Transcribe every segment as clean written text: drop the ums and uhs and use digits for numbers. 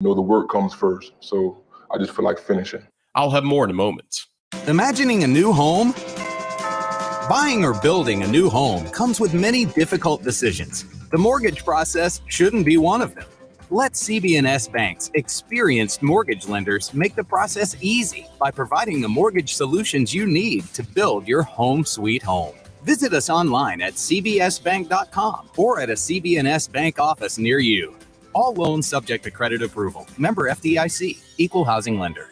The work comes first. So I just feel like finishing. I'll have more in a moment. Imagining a new home? Buying or building a new home comes with many difficult decisions. The mortgage process shouldn't be one of them. Let CB&S Bank's experienced mortgage lenders make the process easy by providing the mortgage solutions you need to build your home sweet home. Visit us online at cbsbank.com or at a CB&S Bank office near you. All loans subject to credit approval. Member FDIC. Equal housing lender.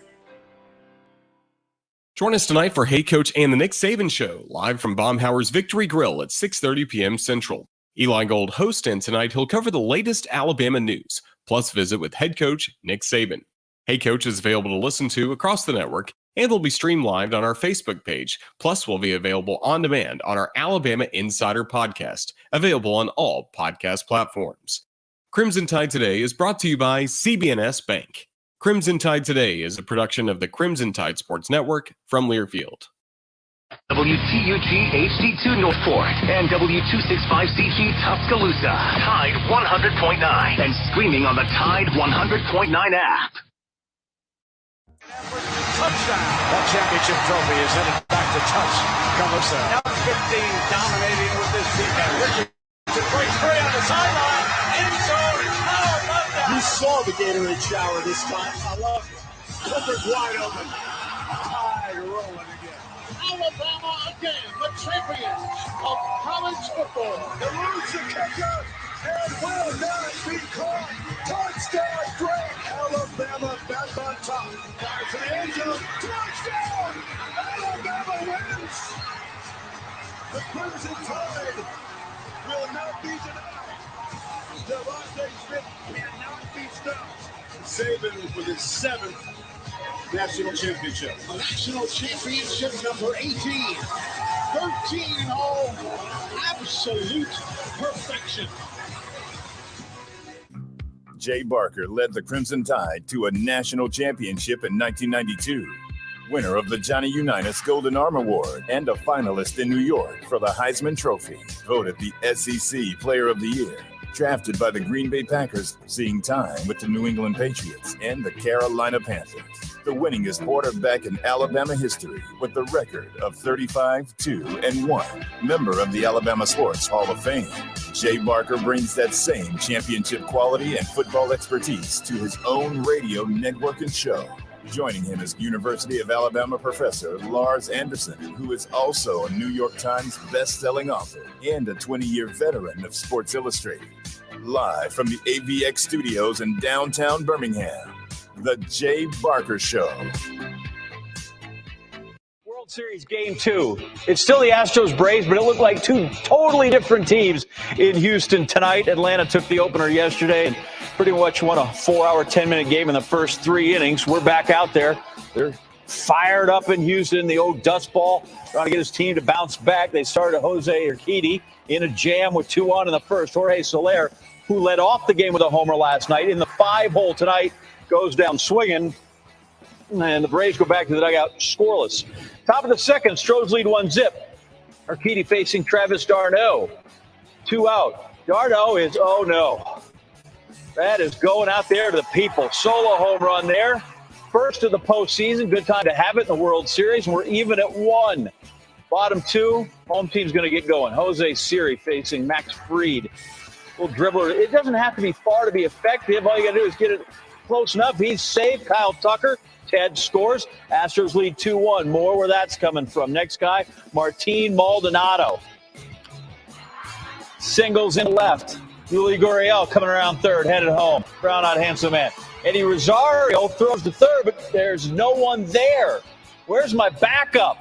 Join us tonight for Hey Coach and the Nick Saban Show, live from Baumhauer's Victory Grill at 6:30 p.m. Central. Eli Gold hosts, and tonight he'll cover the latest Alabama news, plus visit with head coach Nick Saban. Hey Coach is available to listen to across the network, and will be streamed live on our Facebook page, plus will be available on demand on our Alabama Insider podcast, available on all podcast platforms. Crimson Tide Today is brought to you by CB&S Bank. Crimson Tide Today is a production of the Crimson Tide Sports Network from Learfield. WTUG HD2 Northport and W265CG Tuscaloosa. Tide 100.9 and streaming on the Tide 100.9 app. Touchdown. That championship trophy is headed back to Tuscaloosa. Now 15 dominating with this defense. It's a great spray on the sideline. End zone. How about that? You saw the Gatorade shower this time. I love it. Clippers wide open. Tide rolling again. Alabama again, the champions of college football. The Lucha kicker and will not be caught. Touchdown, Trey. Alabama back on top. Fires to the end zone. Touchdown! Alabama wins. The Crimson Tide will not be denied. Devontae Smith cannot be stopped. Saban with his 7th national championship. National championship number 18. 13 in all. Absolute perfection. Jay Barker led the Crimson Tide to a national championship in 1992. Winner of the Johnny Unitas Golden Arm Award and a finalist in New York for the Heisman Trophy. Voted the SEC Player of the Year. Drafted by the Green Bay Packers, seeing time with the New England Patriots and the Carolina Panthers. The winningest quarterback in Alabama history with the record of 35-2-1. Member of the Alabama Sports Hall of Fame. Jay Barker brings that same championship quality and football expertise to his own radio network and show. Joining him is University of Alabama professor Lars Anderson, who is also a New York Times best-selling author and a 20-year veteran of Sports Illustrated. Live from the AVX studios in downtown Birmingham, The Jay Barker Show. World Series Game 2. It's still the Astros-Braves, but it looked like two totally different teams in Houston tonight. Atlanta took the opener yesterday and pretty much won a 4-hour, 10-minute game in the first 3 innings. We're back out there. They're fired up in Houston. The old dust ball trying to get his team to bounce back. They started Jose Urquidy in a jam with 2 on in the first. Jorge Soler, who led off the game with a homer last night, in the 5-hole tonight, goes down swinging. And the Braves go back to the dugout scoreless. Top of the second, Stros lead 1-0. Urquidy facing Travis d'Arnaud. 2 out. d'Arnaud is, oh no. That is going out there to the people. Solo home run there. First of the postseason. Good time to have it in the World Series. And we're even at 1. Bottom 2. Home team's going to get going. Jose Siri facing Max Fried. Little dribbler. It doesn't have to be far to be effective. All you got to do is get it close enough. He's safe. Kyle Tucker. Ted scores. Astros lead 2-1. More where that's coming from. Next guy, Martin Maldonado. Singles in left. Yuli Gurriel coming around third, headed home. Brown out handsome man. Eddie Rosario throws to third, but there's no one there. Where's my backup?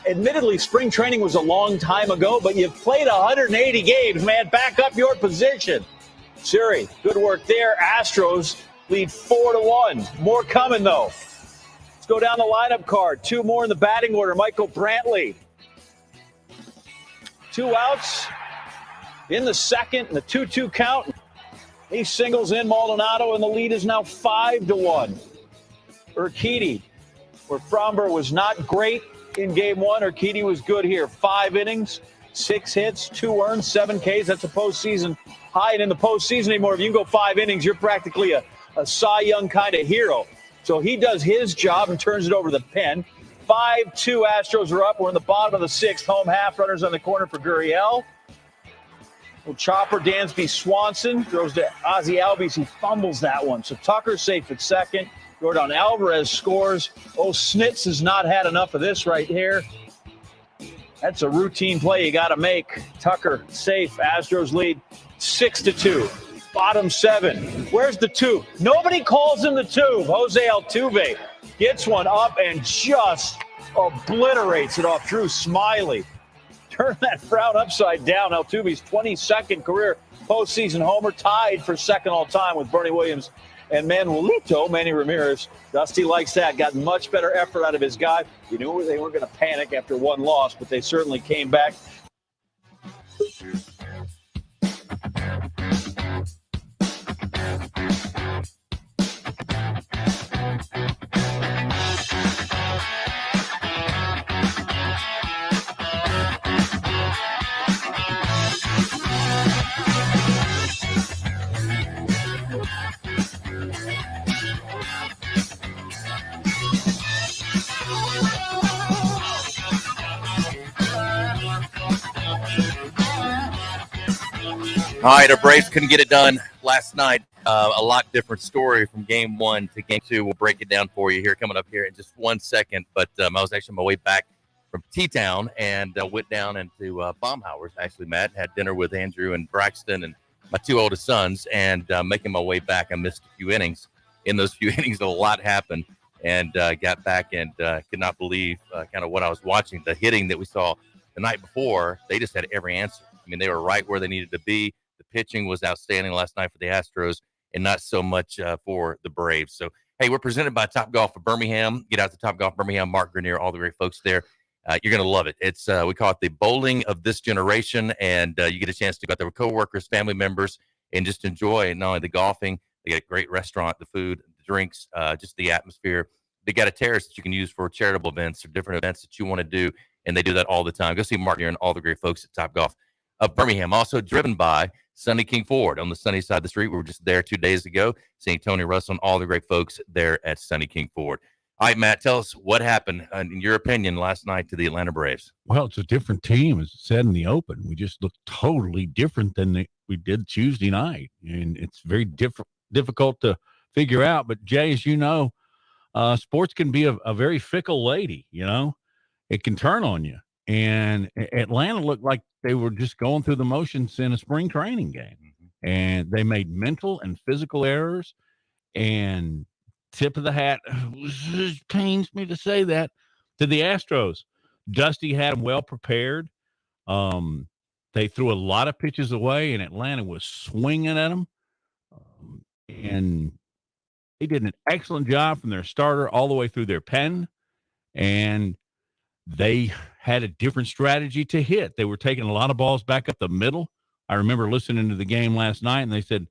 Admittedly, spring training was a long time ago, but you've played 180 games, man. Back up your position. Siri, good work there. Astros lead 4-1. More coming, though. Let's go down the lineup card. 2 more in the batting order. Michael Brantley. 2 outs in the second, and the 2-2 count. He singles in Maldonado, and the lead is now 5-1. Urquidy, where Fromber was not great in game 1, Urquidy was good here. 5 innings, 6 hits, 2 earned, 7 Ks. That's a postseason high in the postseason anymore. If you can go 5 innings, you're practically a Cy Young kind of hero. So he does his job and turns it over to the pen. 5-2 Astros are up. We're in the bottom of the 6th. Home half, runners on the corner for Gurriel. Well, chopper, Dansby Swanson throws to Ozzie Albies. He fumbles that one. So Tucker's safe at second. Jordan Alvarez scores. Oh, Snitz has not had enough of this right here. That's a routine play you got to make. Tucker safe. Astros lead 6-2. Bottom 7. Where's the tube? Nobody calls him the tube. Jose Altuve gets one up and just obliterates it off Drew Smiley. Turn that frown upside down. Altuve's 22nd career postseason homer, tied for second all time with Bernie Williams and Manuelito, Manny Ramirez. Dusty likes that. Got much better effort out of his guy. You knew they weren't going to panic after one loss, but they certainly came back. All right, our Braves couldn't get it done last night. A lot different story from Game 1 to Game 2. We'll break it down for you here, coming up here in just 1 second. But I was actually on my way back from T-Town and went down into Baumhauer's. Actually, Matt, had dinner with Andrew and Braxton and my 2 oldest sons. And making my way back, I missed a few innings. In those few innings, a lot happened. And got back and could not believe kind of what I was watching. The hitting that we saw the night before, they just had every answer. I mean, they were right where they needed to be. The pitching was outstanding last night for the Astros and not so much for the Braves. So, hey, we're presented by Topgolf of Birmingham. Get out to Topgolf Birmingham, Mark Grenier, all the great folks there. You're going to love it. It's we call it the bowling of this generation, and you get a chance to go out there with coworkers, family members, and just enjoy not only the golfing, they got a great restaurant, the food, the drinks, just the atmosphere. They got a terrace that you can use for charitable events or different events that you want to do, and they do that all the time. Go see Mark Grenier and all the great folks at Topgolf of Birmingham. Also driven by Sunny King Ford on the sunny side of the street. We were just there 2 days ago, seeing Tony Russell and all the great folks there at Sunny King Ford. All right, Matt, tell us what happened, in your opinion, last night to the Atlanta Braves. Well, it's a different team, as said in the open. We just look totally different than we did Tuesday night, and it's very difficult to figure out. But, Jay, as you know, sports can be a very fickle lady, you know. It can turn on you. And Atlanta looked like they were just going through the motions in a spring training game. Mm-hmm. And they made mental and physical errors. And tip of the hat, it pains me to say that, to the Astros. Dusty had them well prepared. They threw a lot of pitches away, and Atlanta was swinging at them. And they did an excellent job from their starter all the way through their pen. And they had a different strategy to hit. They were taking a lot of balls back up the middle. I remember listening to the game last night, and they said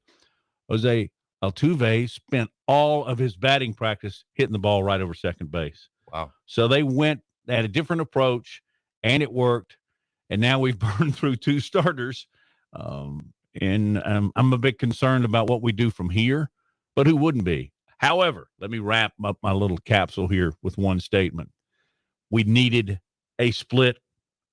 Jose Altuve spent all of his batting practice hitting the ball right over second base. Wow. So they had a different approach, and it worked. And now we've burned through 2 starters. And I'm a bit concerned about what we do from here, but who wouldn't be? However, let me wrap up my little capsule here with one statement. We needed a split.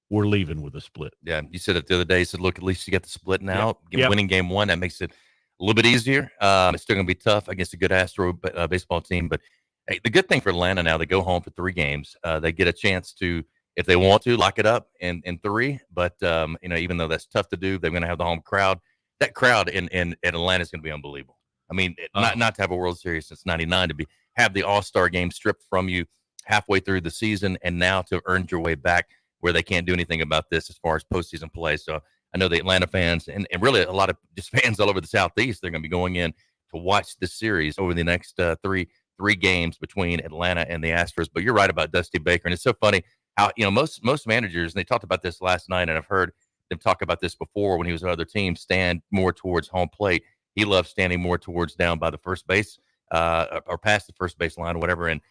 We're leaving with a split. Yeah, you said it the other day. You said, look, at least you got the split now. Winning Game 1, that makes it a little bit easier. It's still going to be tough against a good Astro baseball team. But hey, the good thing for Atlanta now, they go home for 3 games. They get a chance to, if they want to, lock it up in 3. But, even though that's tough to do, they're going to have the home crowd. That crowd in Atlanta is going to be unbelievable. I mean, not to have a World Series since '99, to have the All-Star game stripped from you halfway through the season, and now to earn your way back where they can't do anything about this as far as postseason play. So I know the Atlanta fans and really a lot of just fans all over the Southeast, they're going to be going in to watch this series over the next three games between Atlanta and the Astros. But you're right about Dusty Baker. And it's so funny how, most managers, and they talked about this last night, and I've heard them talk about this before when he was at other teams, stand more towards home plate. He loves standing more towards down by the first base or past the first base line or whatever. And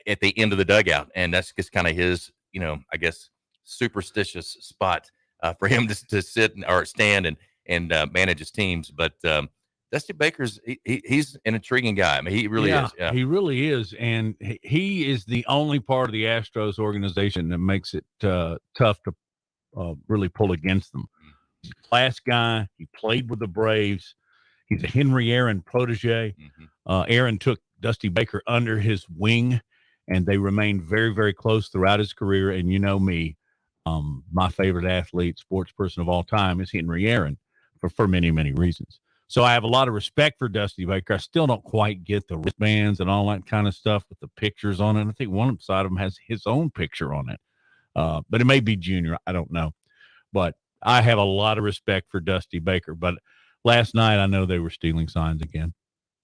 at the end of the dugout. And that's just kind of his, I guess, superstitious spot for him to sit or stand and manages teams. But Dusty Baker's he's an intriguing guy. I mean, he really is. Yeah. He really is, and he is the only part of the Astros organization that makes it tough to really pull against them. He's a class guy. He played with the Braves. He's a Henry Aaron protege. Aaron took Dusty Baker under his wing, and they remained very, very close throughout his career. And you know me, my favorite athlete, sports person of all time is Henry Aaron for many, many reasons. So I have a lot of respect for Dusty Baker. I still don't quite get the wristbands and all that kind of stuff with the pictures on it. I think one side of them has his own picture on it. But it may be Junior. I don't know. But I have a lot of respect for Dusty Baker. But last night, I know they were stealing signs again.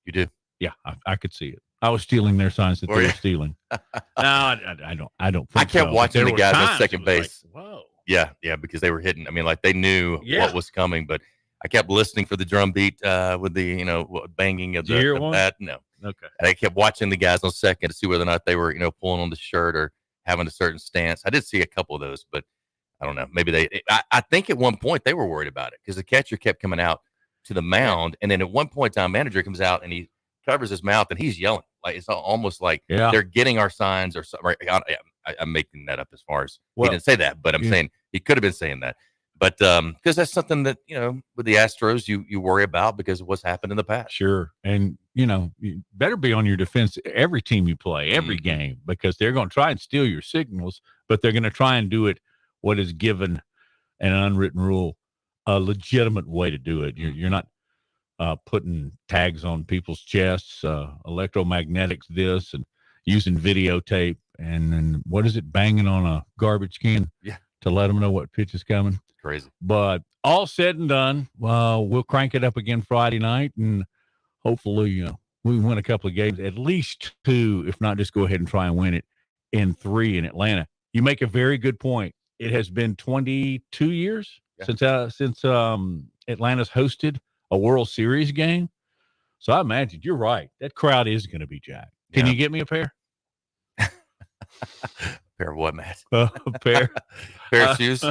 You do? Yeah, I could see it. I was stealing their signs that they were stealing. No, I don't think I kept so. watching the guys on second base. Like, whoa. Yeah, because they were hitting. I mean, like they knew what was coming, but I kept listening for the drum beat with the, banging of the bat. No. Okay. And I kept watching the guys on second to see whether or not they were, pulling on the shirt or having a certain stance. I did see a couple of those, but I don't know. Maybe I think at one point they were worried about it because the catcher kept coming out to the mound. And then at one point, time manager comes out and he covers his mouth and he's yelling. Like it's almost like they're getting our signs or something. I'm making that up as far as he didn't say that, but I'm saying he could have been saying that. But because that's something that, with the Astros, you worry about because of what's happened in the past. Sure. And, you better be on your defense every team you play, every game, because they're going to try and steal your signals, but they're going to try and do it what is given an unwritten rule, a legitimate way to do it. You're not putting tags on people's chests, electromagnetics this, and using videotape, and then what is it, banging on a garbage can to let them know what pitch is coming. Crazy. But all said and done, we'll crank it up again Friday night, and hopefully we win a couple of games, at least 2, if not just go ahead and try and win it in 3 in Atlanta. You make a very good point. It has been 22 years since Atlanta's hosted a World Series game. So I imagine you're right. That crowd is going to be jacked. Can you get me a pair? Pair of what, Matt? A pair of shoes?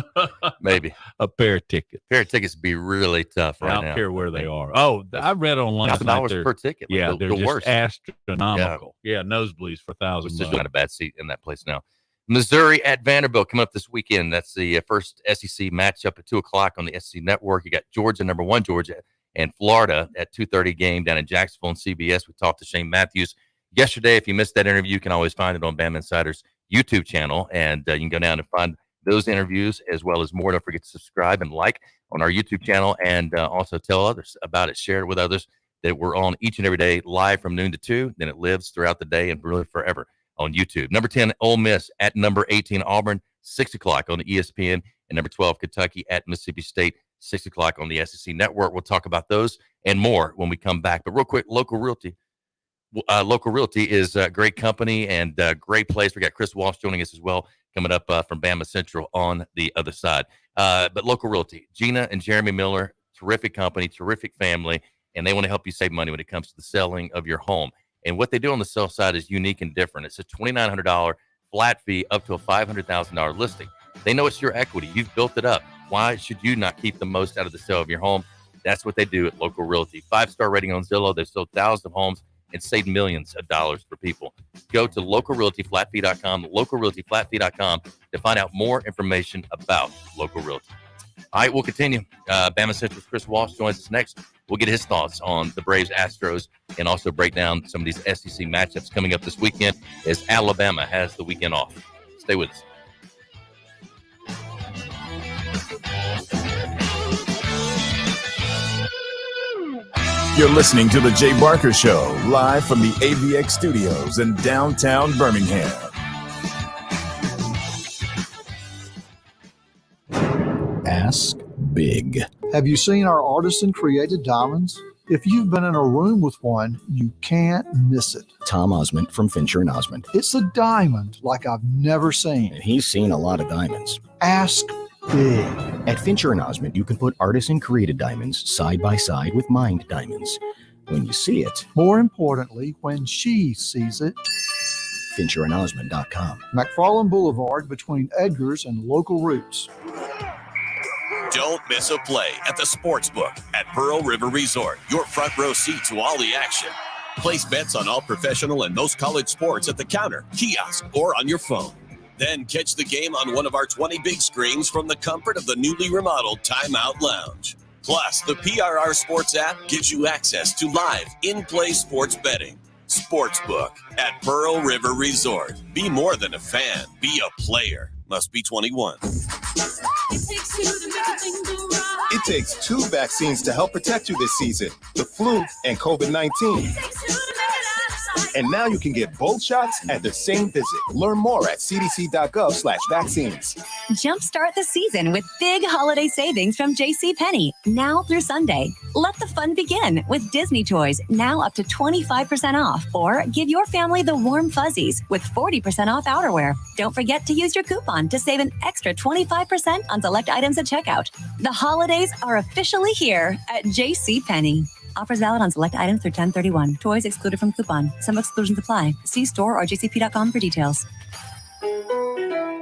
Maybe. A pair of tickets. Pair of tickets would be really tough right now. I don't care where they are. Oh, I read online. $1,000 per ticket. Like they're the just worst. Astronomical. Yeah, nosebleeds for $1,000. Which is not a bad seat in that place now. Missouri at Vanderbilt coming up this weekend. That's the first SEC matchup at 2:00 on the SEC Network. You got Georgia, number 1 Georgia, and Florida at 2:30 game down in Jacksonville on CBS. We talked to Shane Matthews yesterday. If you missed that interview, you can always find it on BamaInsider's YouTube channel, and you can go down and find those interviews as well as more. Don't forget to subscribe and like on our YouTube channel, and also tell others about it. Share it with others that we're on each and every day live from noon to 2. Then it lives throughout the day and really forever on YouTube. Number 10, Ole Miss at number 18, Auburn, 6:00 on the ESPN, and number 12, Kentucky at Mississippi State, 6:00 on the SEC Network. We'll talk about those and more when we come back. But real quick, Local Realty. Local Realty is a great company and a great place. We got Chris Walsh joining us as well, coming up from Bama Central on the other side. But Local Realty, Gina and Jeremy Miller, terrific company, terrific family, and they want to help you save money when it comes to the selling of your home. And what they do on the sell side is unique and different. It's a $2,900 flat fee up to a $500,000 listing. They know it's your equity. You've built it up. Why should you not keep the most out of the sale of your home? That's what they do at Local Realty. 5-star rating on Zillow. They've sold thousands of homes and saved millions of dollars for people. Go to localrealtyflatfee.com, localrealtyflatfee.com to find out more information about Local Realty. All right, we'll continue. Bama Central's Chris Walsh joins us next. We'll get his thoughts on the Braves, Astros, and also break down some of these SEC matchups coming up this weekend as Alabama has the weekend off. Stay with us. You're listening to The Jay Barker Show, live from the AVX studios in downtown Birmingham. Ask big. Have you seen our artisan-created diamonds? If you've been in a room with one, you can't miss it. Tom Osmond from Fincher & Osmond. It's a diamond like I've never seen. And he's seen a lot of diamonds. Ask big. At Fincher & Osmond, you can put artisan-created diamonds side by side with mined diamonds. When you see it. More importantly, when she sees it. FincherandOsmond.com. McFarland Boulevard between Edgar's and Local Roots. Don't miss a play at the Sportsbook at Pearl River Resort. Your front row seat to all the action. Place bets on all professional and most college sports at the counter, kiosk, or on your phone. Then catch the game on one of our 20 big screens from the comfort of the newly remodeled Timeout Lounge. Plus, the PRR Sports app gives you access to live, in-play sports betting. Sportsbook at Pearl River Resort. Be more than a fan. Be a player. Must be 21. It takes 2 vaccines to help protect you this season, the flu and COVID-19. And now you can get both shots at the same visit. Learn more at cdc.gov/vaccines. Jumpstart the season with big holiday savings from JCPenney, now through Sunday. Let the fun begin with Disney toys, now up to 25% off. Or give your family the warm fuzzies with 40% off outerwear. Don't forget to use your coupon to save an extra 25% on select items at checkout. The holidays are officially here at JCPenney. Offers valid on select items through 10/31. Toys excluded from coupon. Some exclusions apply. See store or jcp.com for details.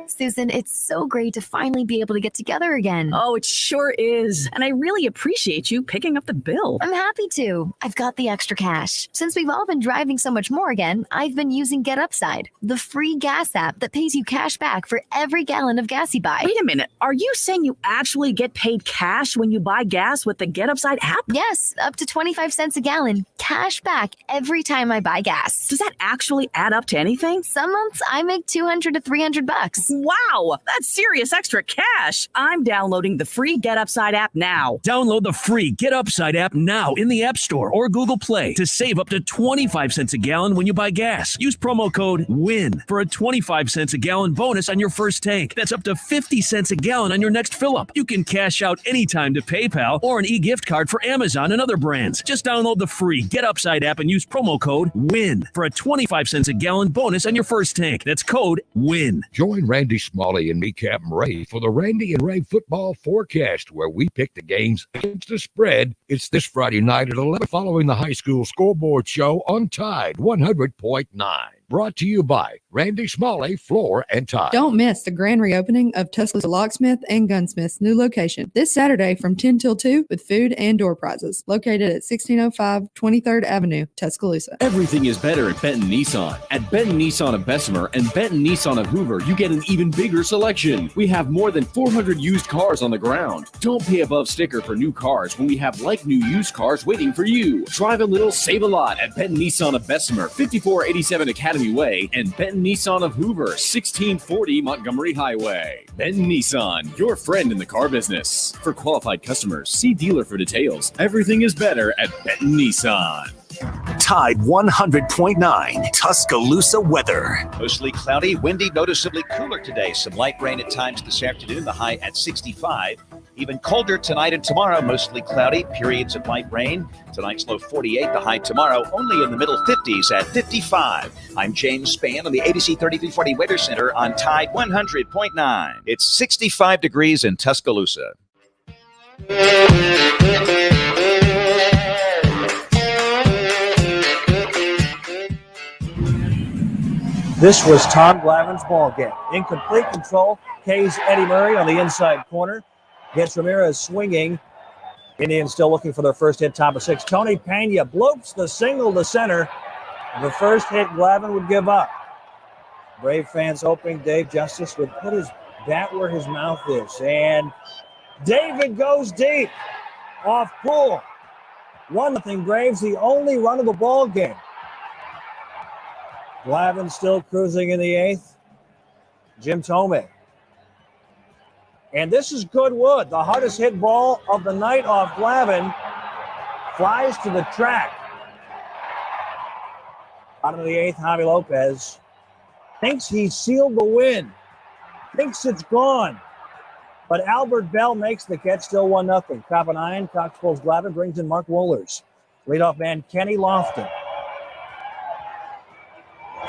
Susan, it's so great to finally be able to get together again. Oh, it sure is. And I really appreciate you picking up the bill. I'm happy to. I've got the extra cash. Since we've all been driving so much more again, I've been using Get Upside, the free gas app that pays you cash back for every gallon of gas you buy. Wait a minute. Are you saying you actually get paid cash when you buy gas with the Get Upside app? Yes, up to 25 cents a gallon. Cash back every time I buy gas. Does that actually add up to anything? Some months I make $200 to $300. Wow, that's serious extra cash. I'm downloading the free Get Upside app now. Download the free Get Upside app now in the App Store or Google Play to save up to 25 cents a gallon when you buy gas. Use promo code WIN for a 25 cents a gallon bonus on your first tank. That's up to 50 cents a gallon on your next fill-up. You can cash out anytime to PayPal or an e-gift card for Amazon and other brands. Just download the free Get Upside app and use promo code WIN for a 25 cents a gallon bonus on your first tank. That's code WIN. Join Randy Smalley and me, Captain Ray, for the Randy and Ray football forecast, where we pick the games against the spread. It's this Friday night at 11 following the high school scoreboard show on Tide 100.9. Brought to you by Randy Smalley, Floor and Tile. Don't miss the grand reopening of Tuscaloosa Locksmith and Gunsmith's new location this Saturday from 10 till 2 with food and door prizes. Located at 1605 23rd Avenue, Tuscaloosa. Everything is better at Benton Nissan. At Benton Nissan of Bessemer and Benton Nissan of Hoover, you get an even bigger selection. We have more than 400 used cars on the ground. Don't pay above sticker for new cars when we have like new used cars waiting for you. Drive a little, save a lot at Benton Nissan of Bessemer, 5487 Academy Way, and Benton Nissan of Hoover, 1640 Montgomery Highway. Benton Nissan, your friend in the car business. For qualified customers, see dealer for details. Everything is better at Benton Nissan. Tide 100.9 Tuscaloosa weather. Mostly cloudy, windy, noticeably cooler today. Some light rain at times this afternoon, the high at 65. Even colder tonight and tomorrow, mostly cloudy, periods of light rain. Tonight's low 48, the high tomorrow only in the middle 50s at 55. I'm James Spann on the ABC 3340 Weather Center on Tide 100.9. It's 65 degrees in Tuscaloosa. This was Tom Glavin's ball game. Incomplete control. K's Eddie Murray on the inside corner. Gets Ramirez swinging. Indians still looking for their first hit, top of 6. Tony Pena blopes the single to center. The first hit Glavin would give up. Brave fans hoping Dave Justice would put his bat where his mouth is. And David goes deep off Poole. 1-0 Braves, the only run of the ball game. Glavin still cruising in the 8th. Jim Thome. And this is good wood. The hardest hit ball of the night off Glavin flies to the track. Bottom of the 8th, Javi Lopez thinks he sealed the win. Thinks it's gone. But Albert Bell makes the catch, still 1-0. Top of 9, Cox pulls Glavin, brings in Mark Wohlers. Leadoff man Kenny Lofton.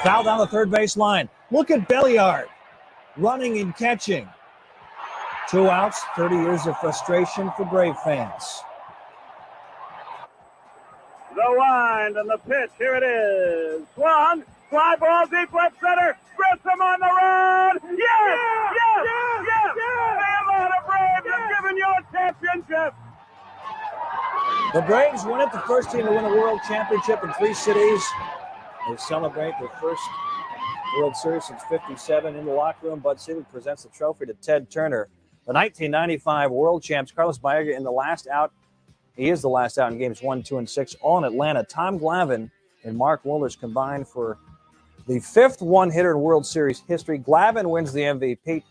Foul down the third base line. Look at Belliard running and catching. 2 outs, 30 years of frustration for Brave fans. The wind and the pitch, here it is. Swung, fly ball deep left center. Grissom on the run. Yes! The Atlanta Braves have given you a championship. The Braves win it, the first team to win a World Championship in 3 cities. They celebrate their first World Series since '57 in the locker room. Bud Selig presents the trophy to Ted Turner. The 1995 World Champs, Carlos Baerga in the last out. He is the last out in games 1, 2, and 6, all in Atlanta. Tom Glavine and Mark Wohlers combined for the 5th one-hitter in World Series history. Glavine wins the MVP.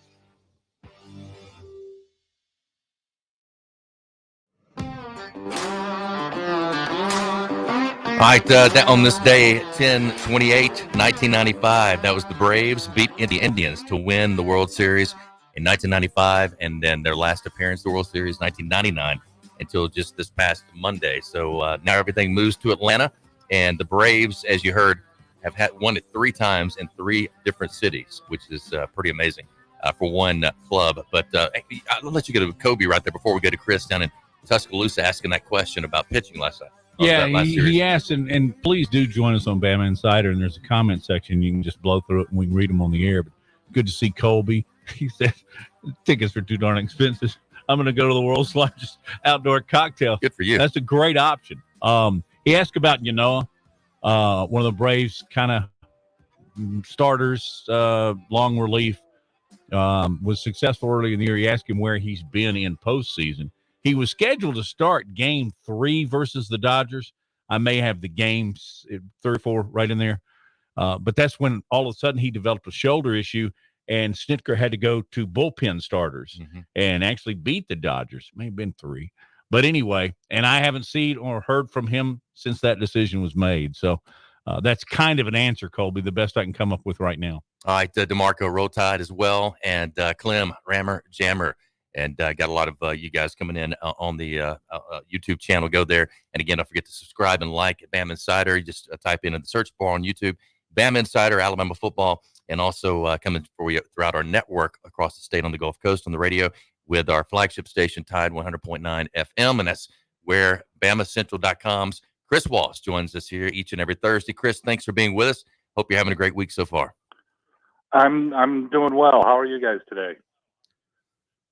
All right, on this day, 10/28, 1995, that was the Braves beat the Indians to win the World Series in 1995, and then their last appearance in the World Series, 1999, until just this past Monday. So now everything moves to Atlanta, and the Braves, as you heard, have won it 3 times in 3 different cities, which is pretty amazing for one club. But I'll let you go to Kobe right there before we go to Chris down in Tuscaloosa asking that question about pitching last night. Yeah, he asked, and please do join us on Bama Insider, and there's a comment section. You can just blow through it, and we can read them on the air. But good to see Colby. He said, tickets are too darn expensive. I'm going to go to the world's largest outdoor cocktail. Good for you. That's a great option. He asked about Yanoa, one of the Braves' kind of starters, long relief, was successful early in the year. He asked him where he's been in postseason. He was scheduled to start game 3 versus the Dodgers. I may have the games 3 or 4 right in there. But that's when all of a sudden he developed a shoulder issue, and Snitker had to go to bullpen starters and actually beat the Dodgers. May have been 3. But anyway, and I haven't seen or heard from him since that decision was made. So that's kind of an answer, Colby, the best I can come up with right now. All right, DeMarco Rotide as well, and Clem, Rammer, Jammer. And got a lot of you guys coming in on the YouTube channel. Go there. And again, don't forget to subscribe and like Bama Insider. You just type in the search bar on YouTube, Bama Insider, Alabama football, and also coming for you throughout our network across the state on the Gulf Coast on the radio with our flagship station, Tide 100.9 FM. And that's where BamaCentral.com's Chris Walsh joins us here each and every Thursday. Chris, thanks for being with us. Hope you're having a great week so far. I'm doing well. How are you guys today?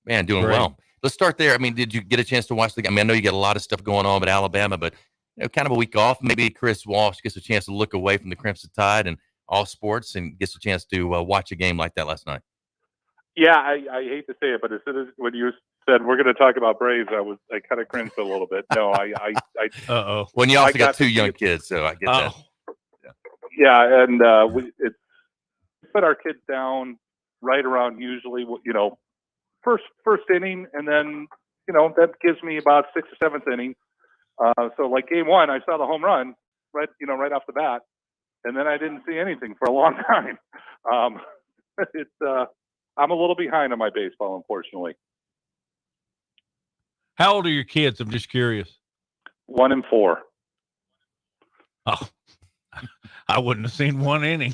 Man, doing Great. well. Let's start there. I mean, did you get a chance to watch the game? I mean, I know you got a lot of stuff going on with Alabama, but kind of a week off. Maybe Chris Walsh gets a chance to look away from the Crimson Tide and all sports and gets a chance to watch a game like that last night. Yeah, I hate to say it, but as soon as when you said we're going to talk about Braves, I kind of cringed a little bit. No, Uh-oh. When you also got 2 young kids, so I get that. Yeah, and we put our kids down right around usually, first inning, and then that gives me about 6th or 7th inning. So like game 1, I saw the home run right off the bat, and then I didn't see anything for a long time. I'm a little behind on my baseball, unfortunately. How old are your kids? I'm just curious. 1 and 4. Oh, I wouldn't have seen 1 inning.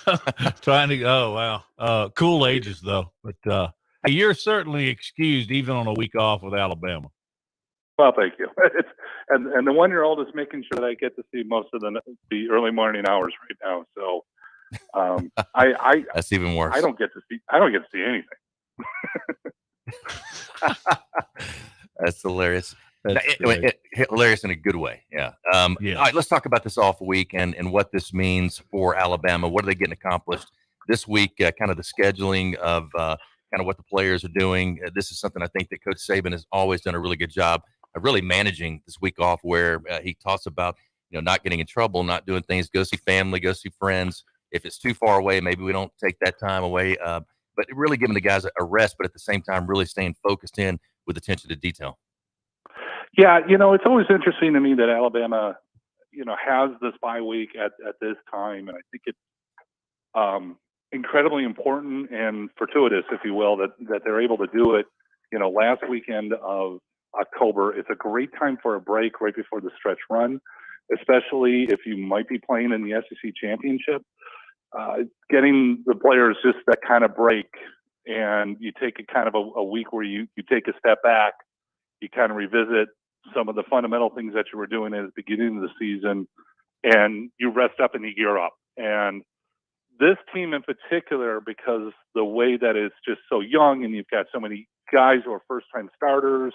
Oh wow, cool ages though, but. You're certainly excused even on a week off with Alabama. Well, thank you. And the 1-year-old is making sure that I get to see most of the early morning hours right now. So I that's even worse. I don't get to see anything. That's hilarious. Hilarious in a good way. Yeah. All right, let's talk about this off week and what this means for Alabama. What are they getting accomplished this week? Kind of the scheduling of kind of what the players are doing. This is something I think that Coach Saban has always done a really good job of really managing this week off, where he talks about not getting in trouble, not doing things, go see family, go see friends. If it's too far away, maybe we don't take that time away. But really giving the guys a rest, but at the same time really staying focused in with attention to detail. Yeah, it's always interesting to me that Alabama, has this bye week at this time, and I think it's incredibly important and fortuitous, if you will, that they're able to do it, last weekend of October. It's a great time for a break right before the stretch run, especially if you might be playing in the SEC championship. Getting the players just that kind of break, and you take a kind of a week where you take a step back, you kind of revisit some of the fundamental things that you were doing at the beginning of the season, and you rest up and you gear up. And this team in particular, because the way that it's just so young and you've got so many guys who are first-time starters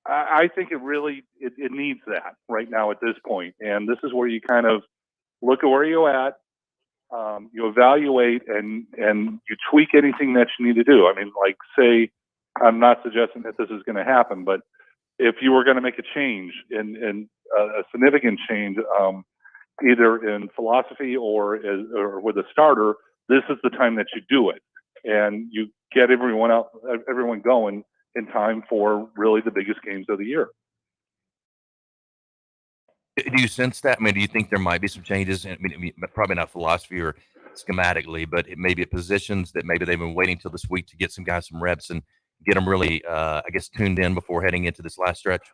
I think it really it needs that right now at this point. And this is where you kind of look at where you're at, you evaluate, and you tweak anything that you need to do. I mean, like, say, I'm not suggesting that this is going to happen, but if you were going to make a change in a significant change, either in philosophy or with a starter, this is the time that you do it, and you get everyone going in time for really the biggest games of the year. Do you sense that? I mean, do you think there might be some changes? I mean, probably not philosophy or schematically, but it may be positions that maybe they've been waiting till this week to get some guys some reps and get them really, I guess, tuned in before heading into this last stretch?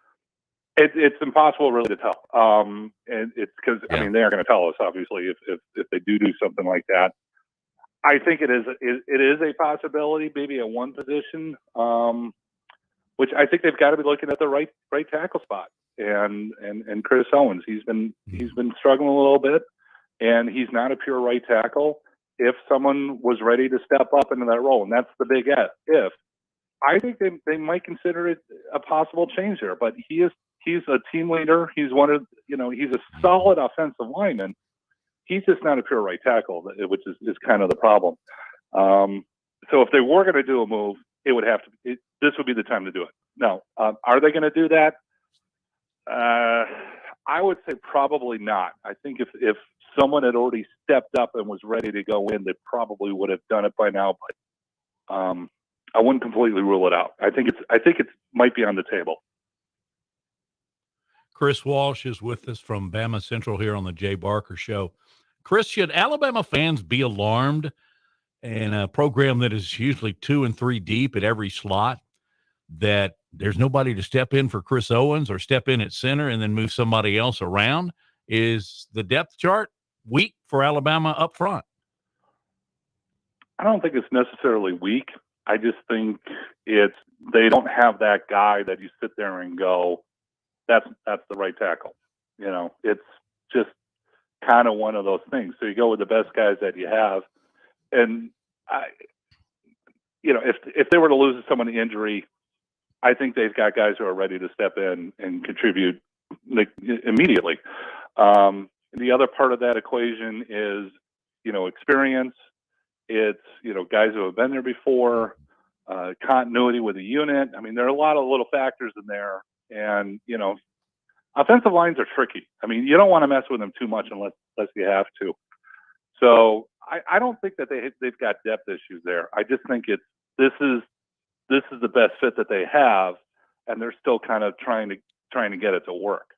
It's impossible really to tell. And it's because, I mean, they aren't going to tell us, obviously, if they do something like that. I think it is a possibility, maybe at one position, which I think they've got to be looking at the right tackle spot. And Chris Owens, he's been struggling a little bit, and he's not a pure right tackle. If someone was ready to step up into that role, and that's the big if, I think they might consider it a possible change there. But he's a team leader. He's he's a solid offensive lineman. He's just not a pure right tackle, which is kind of the problem. So if they were going to do a move, it would have to. This would be the time to do it. Now, are they going to do that? I would say probably not. I think if someone had already stepped up and was ready to go in, they probably would have done it by now. But I wouldn't completely rule it out. I think it might be on the table. Chris Walsh is with us from Bama Central here on the Jay Barker Show. Chris, should Alabama fans be alarmed in a program that is usually 2 and 3 deep at every slot that there's nobody to step in for Chris Owens or step in at center and then move somebody else around? Is the depth chart weak for Alabama up front? I don't think it's necessarily weak. I just think they don't have that guy that you sit there and go, that's the right tackle. It's just kind of one of those things. So you go with the best guys that you have, and if they were to lose someone to injury, I think they've got guys who are ready to step in and contribute immediately. The other part of that equation is, experience. It's, guys who have been there before, continuity with the unit. I mean, there are a lot of little factors in there. And, offensive lines are tricky. I mean, you don't want to mess with them too much unless you have to. So I don't think that they've got depth issues there. I just think this is the best fit that they have, and they're still kind of trying to get it to work.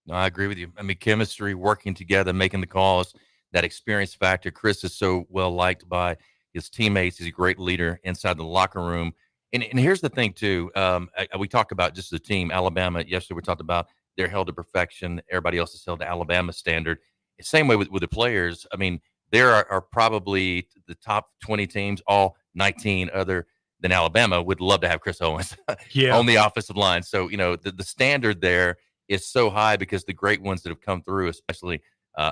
No, I agree with you. I mean, chemistry, working together, making the calls, that experience factor. Chris is so well liked by his teammates. He's a great leader inside the locker room. And here's the thing, too. We talk about just the team. Alabama, yesterday we talked about they're held to perfection. Everybody else is held to Alabama standard. Same way with the players. I mean, there are probably the top 20 teams, all 19 other than Alabama, would love to have Chris Owens on the offensive line. So, the standard there is so high because the great ones that have come through, especially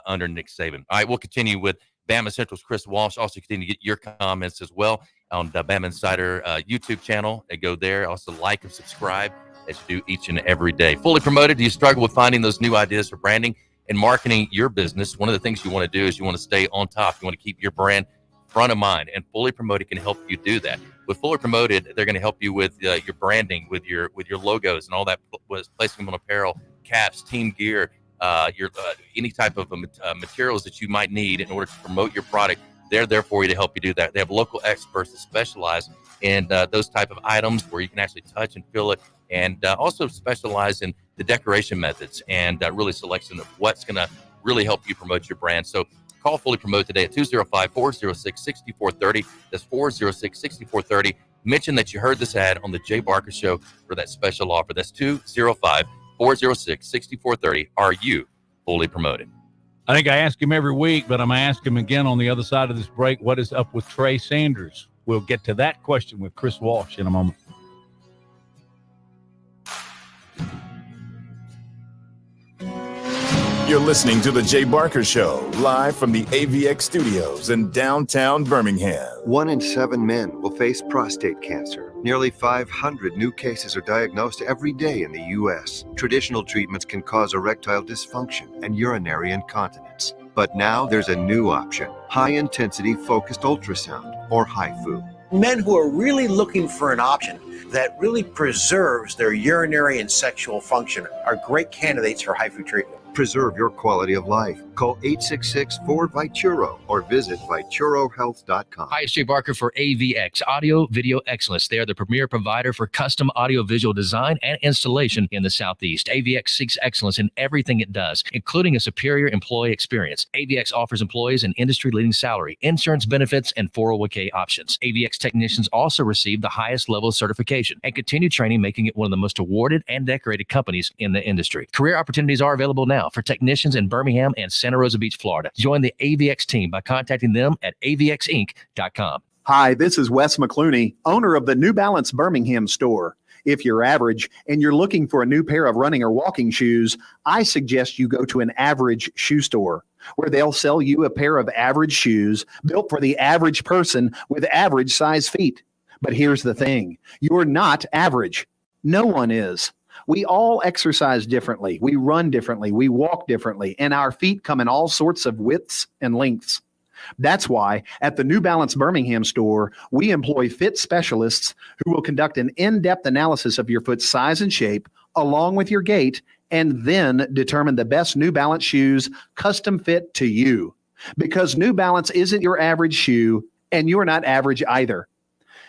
under Nick Saban. All right, we'll continue with Bama Central's Chris Walsh. Also continue to get your comments as well on the BamaInsider YouTube channel. Go there. Also like and subscribe as you do each and every day. Fully Promoted. Do you struggle with finding those new ideas for branding and marketing your business? One of the things you want to do is you want to stay on top. You want to keep your brand front of mind, and Fully Promoted can help you do that. With Fully Promoted, they're going to help you with your branding, with your logos and all that, placing them on apparel, caps, team gear, your any type of materials that you might need in order to promote your product. They're there for you to help you do that. They have local experts that specialize in those type of items where you can actually touch and feel it, and also specialize in the decoration methods and really selection of what's going to really help you promote your brand. So call Fully Promote today at 205-406-6430. That's 406-6430. Mention that you heard this ad on the Jay Barker Show for that special offer. That's 205-406-6430. Are you fully promoted? I think I ask him every week, but I'm going to ask him again on the other side of this break. What is up with Trey Sanders? We'll get to that question with Chris Walsh in a moment. You're listening to The Jay Barker Show, live from the AVX studios in downtown Birmingham. 1 in 7 men will face prostate cancer. Nearly 500 new cases are diagnosed every day in the U.S. Traditional treatments can cause erectile dysfunction and urinary incontinence. But now there's a new option, high-intensity focused ultrasound, or HIFU. Men who are really looking for an option that really preserves their urinary and sexual function are great candidates for HIFU treatment. Preserve your quality of life. Call 866-4-VITURO or visit VituroHealth.com. Hi, it's Jay Barker for AVX, Audio Video Excellence. They are the premier provider for custom audio-visual design and installation in the Southeast. AVX seeks excellence in everything it does, including a superior employee experience. AVX offers employees an industry-leading salary, insurance benefits, and 401k options. AVX technicians also receive the highest level of certification and continue training, making it one of the most awarded and decorated companies in the industry. Career opportunities are available now for technicians in Birmingham and Santa Rosa Beach, Florida. Join the AVX team by contacting them at avxinc.com. Hi, this is Wes McClooney, owner of the New Balance Birmingham store. If you're average and you're looking for a new pair of running or walking shoes, I suggest you go to an average shoe store, where they'll sell you a pair of average shoes built for the average person with average size feet. But here's the thing, you're not average. No one is. We all exercise differently. We run differently. We walk differently. And our feet come in all sorts of widths and lengths. That's why at the New Balance Birmingham store, we employ fit specialists who will conduct an in-depth analysis of your foot's size and shape, along with your gait, and then determine the best New Balance shoes custom fit to you. Because New Balance isn't your average shoe, and you're not average either.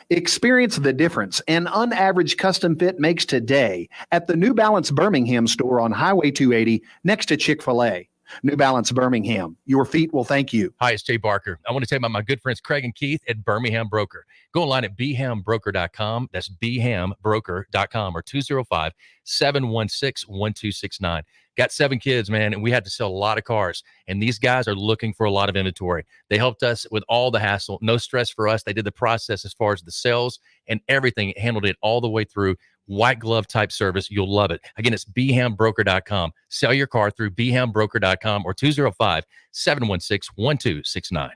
Experience the difference an unaverage custom fit makes today at the New Balance Birmingham store on Highway 280 next to Chick-fil-A. New Balance Birmingham, your feet will thank you. Hi, it's Jay Barker. I want to tell you about my good friends Craig and Keith at Birmingham Broker. Go online at bhambroker.com. That's bhambroker.com or 205-716-1269. Got 7 kids, man, and we had to sell a lot of cars. And these guys are looking for a lot of inventory. They helped us with all the hassle. No stress for us. They did the process as far as the sales and everything. Handled it all the way through. White glove type service. You'll love it. Again, it's bhambroker.com. Sell your car through bhambroker.com or 205-716-1269.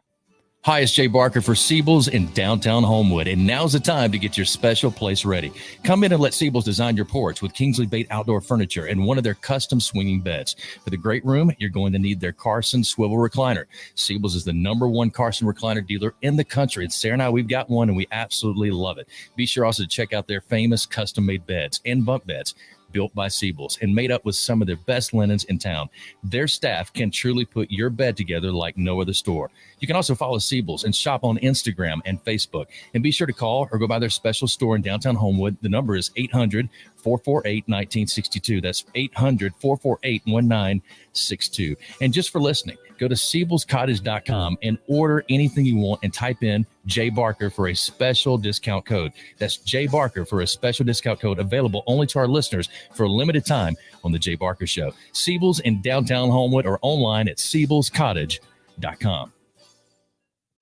Hi, it's Jay Barker for Siebel's in downtown Homewood, and now's the time to get your special place ready. Come in and let Siebel's design your porch with Kingsley Bait outdoor furniture and one of their custom swinging beds. For the great room, you're going to need their Carson swivel recliner. Siebel's is the #1 Carson recliner dealer in the country, and Sarah and I, we've got one, and we absolutely love it. Be sure also to check out their famous custom-made beds and bunk beds, built by Siebel's and made up with some of their best linens in town. Their staff can truly put your bed together like no other store. You can also follow Siebel's and shop on Instagram and Facebook. And be sure to call or go by their special store in downtown Homewood. The number is 800-448-1962. That's 800-448-1962. And just for listening, go to SiebelsCottage.com and order anything you want and type in Jay Barker for a special discount code. That's Jay Barker for a special discount code available only to our listeners for a limited time on The Jay Barker Show. Siebel's in downtown Homewood or online at SiebelsCottage.com.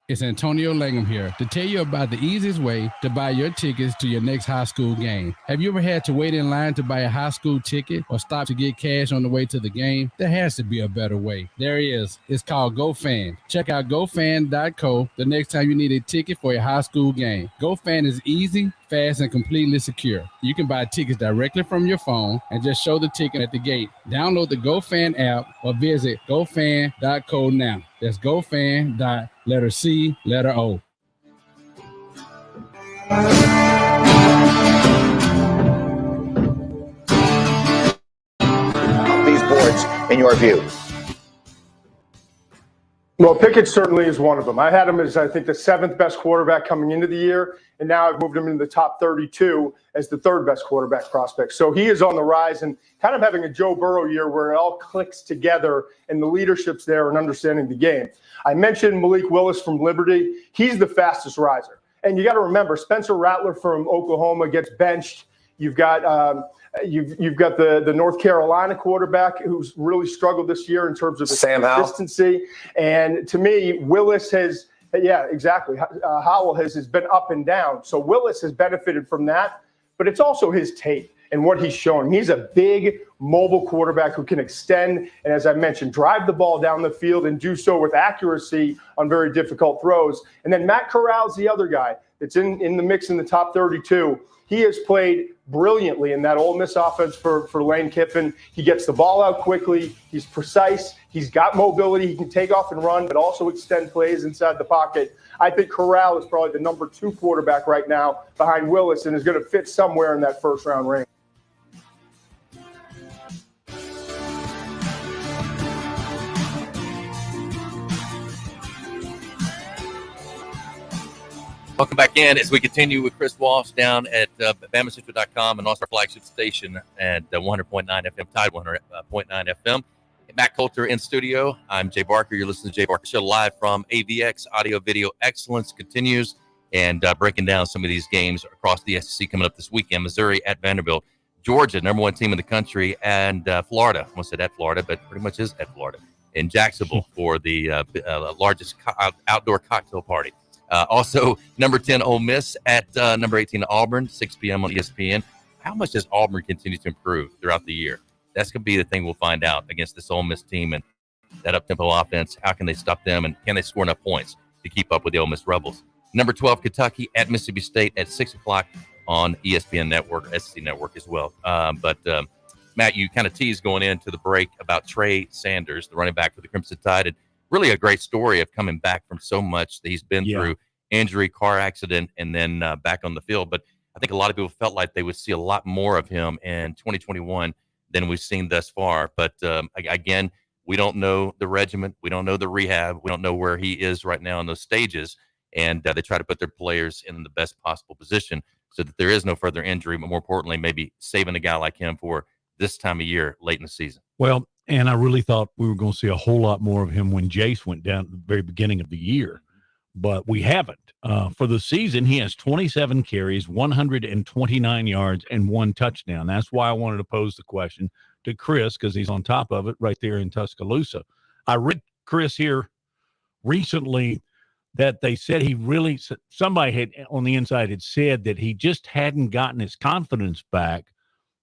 It's Antonio Langham here to tell you about the easiest way to buy your tickets to your next high school game. Have you ever had to wait in line to buy a high school ticket or stop to get cash on the way to the game? There has to be a better way. There is. It's called GoFan. Check out GoFan.co the next time you need a ticket for a high school game. GoFan is easy, fast, and completely secure. You can buy tickets directly from your phone and just show the ticket at the gate. Download the GoFan app or visit GoFan.co now. That's GoFan. Letter C, letter O. These boards, in your view? Well, Pickett certainly is one of them. I had him as, I think, the 7th best quarterback coming into the year, and now I've moved him into the top 32 as the 3rd best quarterback prospect. So he is on the rise and kind of having a Joe Burrow year where it all clicks together and the leadership's there and understanding the game. I mentioned Malik Willis from Liberty. He's the fastest riser. And you got to remember, Spencer Rattler from Oklahoma gets benched. You've got the North Carolina quarterback who's really struggled this year in terms of his consistency. And to me, Willis has, Howell has been up and down. So Willis has benefited from that, but it's also his tape and what he's shown. He's a big, mobile quarterback who can extend and, as I mentioned, drive the ball down the field and do so with accuracy on very difficult throws. And then Matt Corral's the other guy that's in the mix in the top 32. He has played brilliantly in that Ole Miss offense for Lane Kiffin. He gets the ball out quickly. He's precise. He's got mobility. He can take off and run, but also extend plays inside the pocket. I think Corral is probably the number 2 quarterback right now behind Willis and is going to fit somewhere in that first-round range. Welcome back in as we continue with Chris Walsh down at BamaInsider.com and also our flagship station at 100.9 FM, Tide 100.9 FM. Matt Coulter in studio. I'm Jay Barker. You're listening to Jay Barker Show live from AVX. Audio Video Excellence continues and breaking down some of these games across the SEC coming up this weekend. Missouri at Vanderbilt. Georgia, number 1 team in the country, and Florida. I almost said at Florida, but pretty much is at Florida. In Jacksonville for the largest outdoor cocktail party. Also, number 10 Ole Miss at number 18 Auburn, 6 p.m. on ESPN. How much does Auburn continue to improve throughout the year? That's going to be the thing we'll find out against this Ole Miss team and that up-tempo offense. How can they stop them, and can they score enough points to keep up with the Ole Miss Rebels? Number 12 Kentucky at Mississippi State at 6 o'clock on ESPN Network, SEC Network as well. But Matt, you kind of teased going into the break about Trey Sanders, the running back for the Crimson Tide, and really a great story of coming back from so much that he's been through. Injury, car accident, and then back on the field. But I think a lot of people felt like they would see a lot more of him in 2021 than we've seen thus far. But again, we don't know the regimen. We don't know the rehab. We don't know where he is right now in those stages. And they try to put their players in the best possible position so that there is no further injury, but more importantly, maybe saving a guy like him for this time of year late in the season. Well, and I really thought we were going to see a whole lot more of him when Jace went down at the very beginning of the year. But we haven't. For the season, he has 27 carries, 129 yards, and 1 touchdown. That's why I wanted to pose the question to Chris, because he's on top of it right there in Tuscaloosa. I read, Chris, here recently that they said somebody had on the inside had said that he just hadn't gotten his confidence back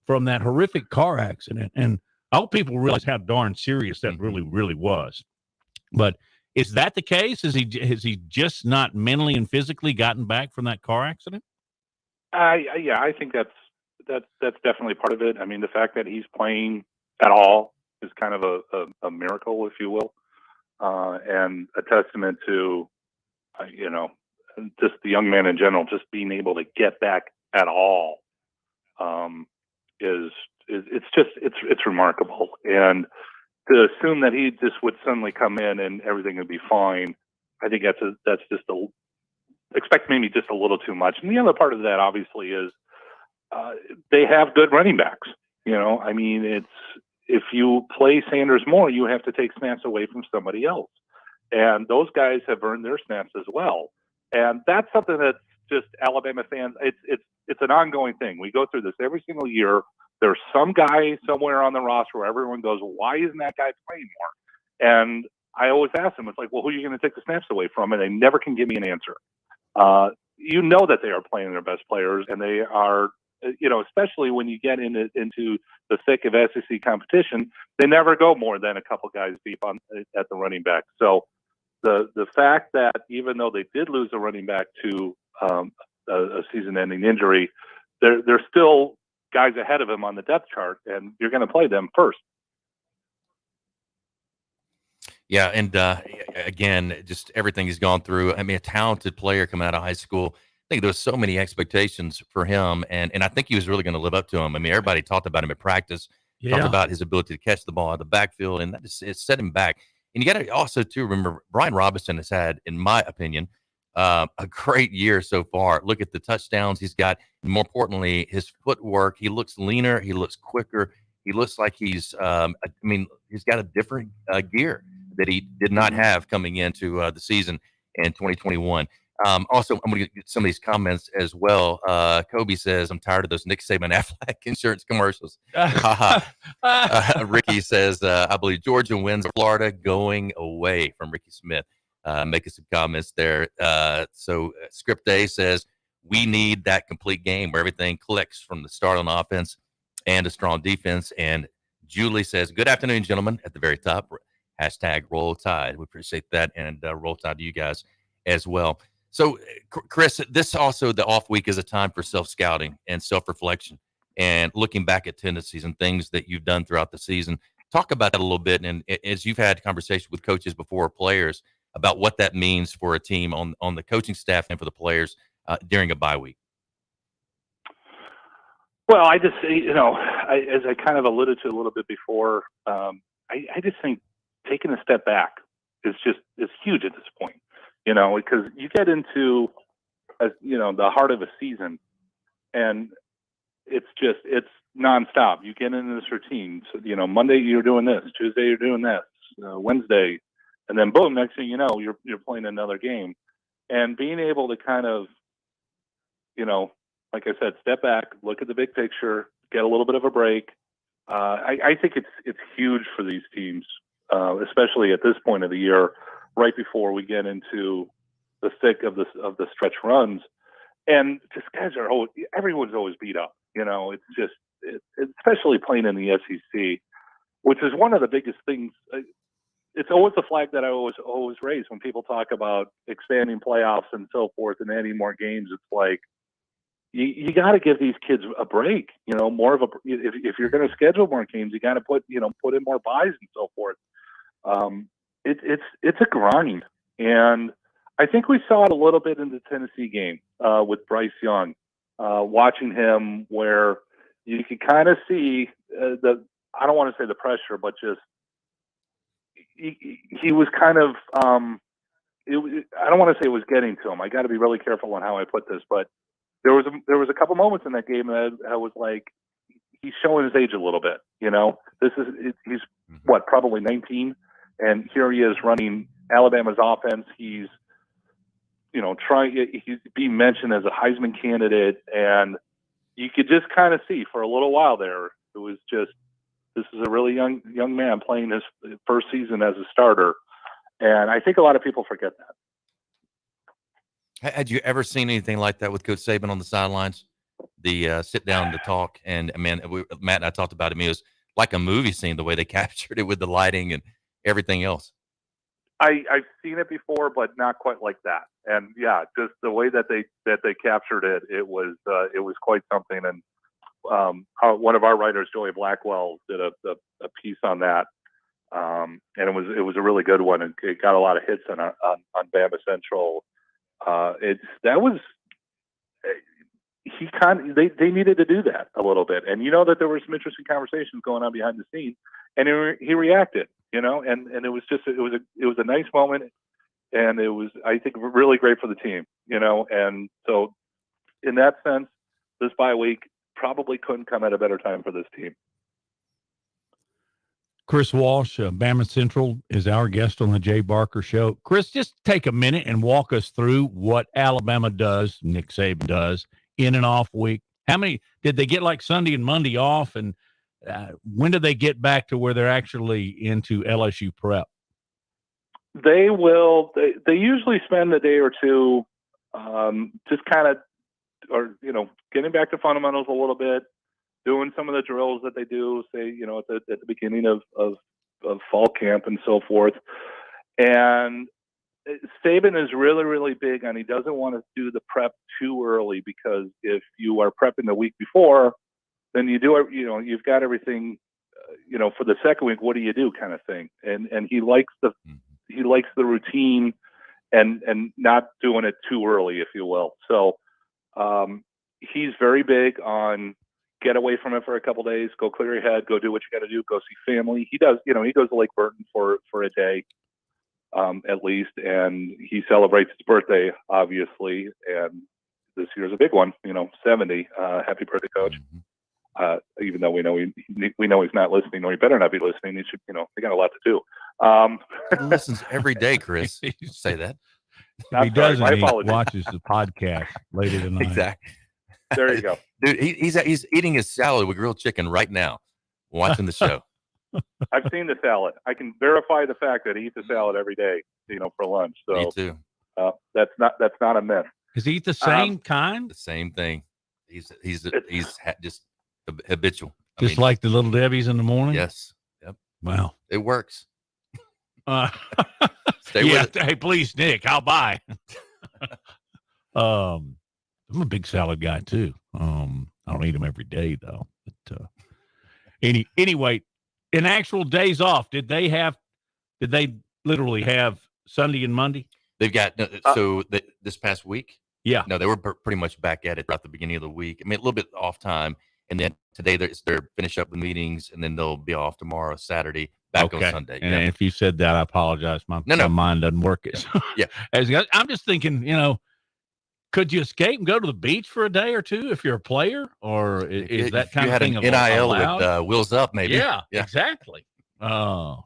from that horrific car accident. And I hope people realize how darn serious that really, really was. But is that the case? Has he just not mentally and physically gotten back from that car accident? Yeah, I think that's definitely part of it. I mean, the fact that he's playing at all is kind of a miracle, if you will, and a testament to just the young man in general, just being able to get back at all it's remarkable. And to assume that he just would suddenly come in and everything would be fine, I think expect maybe just a little too much. And the other part of that obviously is they have good running backs. I mean, if you play Sanders more, you have to take snaps away from somebody else. And those guys have earned their snaps as well. And that's something that's just Alabama fans, it's an ongoing thing. We go through this every single year. There's some guy somewhere on the roster where everyone goes, why isn't that guy playing more? And I always ask them, it's like, well, who are you going to take the snaps away from? And they never can give me an answer. You know that they are playing their best players, and they are, especially when you get into the thick of SEC competition, they never go more than a couple guys deep at the running back. So the fact that even though they did lose a running back to a season-ending injury, they're still guys ahead of him on the depth chart, and you're going to play them first. Yeah, and again, just everything he's gone through. I mean, a talented player coming out of high school. I think there was so many expectations for him, and I think he was really going to live up to them. I mean, everybody talked about him at practice, talked about his ability to catch the ball out of the backfield, and that it set him back. And you got to also, too, remember, Brian Robinson has had, in my opinion, a great year so far. Look at the touchdowns he's got. And more importantly, his footwork. He looks leaner. He looks quicker. He looks like he's got a different gear that he did not have coming into the season in 2021. Also, I'm going to get some of these comments as well. Kobe says, I'm tired of those Nick Saban Aflac insurance commercials. Ricky says, I believe Georgia wins Florida going away, from Ricky Smith. Making some comments there. So Script A says, we need that complete game where everything clicks from the start on offense and a strong defense. And Julie says, good afternoon, gentlemen, at the very top. Hashtag Roll Tide. We appreciate that. And Roll Tide to you guys as well. So, Chris, this also, the off week is a time for self-scouting and self-reflection and looking back at tendencies and things that you've done throughout the season. Talk about that a little bit. And as you've had conversations with coaches before, players, about what that means for a team on the coaching staff and for the players during a bye week. Well, I just, as I kind of alluded to a little bit before, I just think taking a step back is huge at this point, because you get into, the heart of a season and it's nonstop. You get into this routine. So, Monday you're doing this, Tuesday you're doing this, Wednesday, and then boom, next thing you know, you're playing another game. And being able to kind of, like I said, step back, look at the big picture, get a little bit of a break. I think it's huge for these teams, especially at this point of the year, right before we get into the thick of the stretch runs. And just guys everyone's always beat up. It's just, especially playing in the SEC, which is one of the biggest things. It's always the flag that I always raise when people talk about expanding playoffs and so forth and adding more games. It's like, you got to give these kids a break, more of if you're going to schedule more games, you got to put in more buys and so forth. It's a grind. And I think we saw it a little bit in the Tennessee game with Bryce Young, watching him where you could kind of see I don't want to say the pressure, but just he was kind of, I don't want to say it was getting to him. I got to be really careful on how I put this, but there was a couple moments in that game that I was like, he's showing his age a little bit. He's probably 19, and here he is running Alabama's offense. He's he's being mentioned as a Heisman candidate, and you could just kind of see for a little while there, it was just, this is a really young man playing his first season as a starter, and I think a lot of people forget that. Had you ever seen anything like that with Coach Saban on the sidelines? The sit down to talk, and man, Matt and I talked about it. It was like a movie scene, the way they captured it with the lighting and everything else. I've seen it before, but not quite like that. And yeah, just the way that they captured it, it was quite something. And one of our writers, Joey Blackwell, did a piece on that, and it was a really good one, and it got a lot of hits on Bama Central. They needed to do that a little bit, and that there were some interesting conversations going on behind the scenes, and he reacted, and it was a nice moment, and it was, I think, really great for the team, and so in that sense, this bye week probably couldn't come at a better time for this team. Chris Walsh, Bama Central, is our guest on the Jay Barker Show. Chris, just take a minute and walk us through what Alabama does, Nick Saban does, in an off week. How many did they get, like Sunday and Monday off, and when do they get back to where they're actually into LSU prep? They will. They usually spend a day or two, just kind of, or getting back to fundamentals a little bit, doing some of the drills that they do, say, at the beginning of fall camp and so forth. And Saban is really, really big on, he doesn't want to do the prep too early, because if you are prepping the week before, then you've got everything, for the second week, what do you do, kind of thing. And he likes the routine and not doing it too early, if you will. So he's very big on, get away from it for a couple of days, go clear your head, go do what you got to do, go see family. He does, he goes to Lake Burton for a day, at least, and he celebrates his birthday, obviously. And this year's a big one, 70. Happy birthday, Coach. Even though we know he's not listening, or he better not be listening. He should, they got a lot to do. He listens every day, Chris. You say that. If he doesn't, he watches the podcast later tonight. Exactly. There you go. Dude, he's eating his salad with grilled chicken right now, watching the show. I've seen the salad. I can verify the fact that he eats a salad every day, for lunch. So me too. That's not a myth. Does he eat the same kind? The same thing. He's just habitual. Just like the Little Debbie's in the morning? Yes. Yep. Wow. It works. Stay with it. Hey, please, Nick, I'll buy. I'm a big salad guy too. I don't eat them every day though. But anyway, in actual days off, did they literally have Sunday and Monday? They've got this past week. Yeah. No, they were pretty much back at it throughout the beginning of the week. I mean, a little bit off time, and then today they're finish up the meetings, and then they'll be off tomorrow, Saturday, back on Sunday. And if you said that, I apologize. My mind doesn't work. Yeah. I'm just thinking, could you escape and go to the beach for a day or two if you're a player, or is that kind of thing you had an NIL allowed? with Wheels Up, maybe? Yeah, exactly. I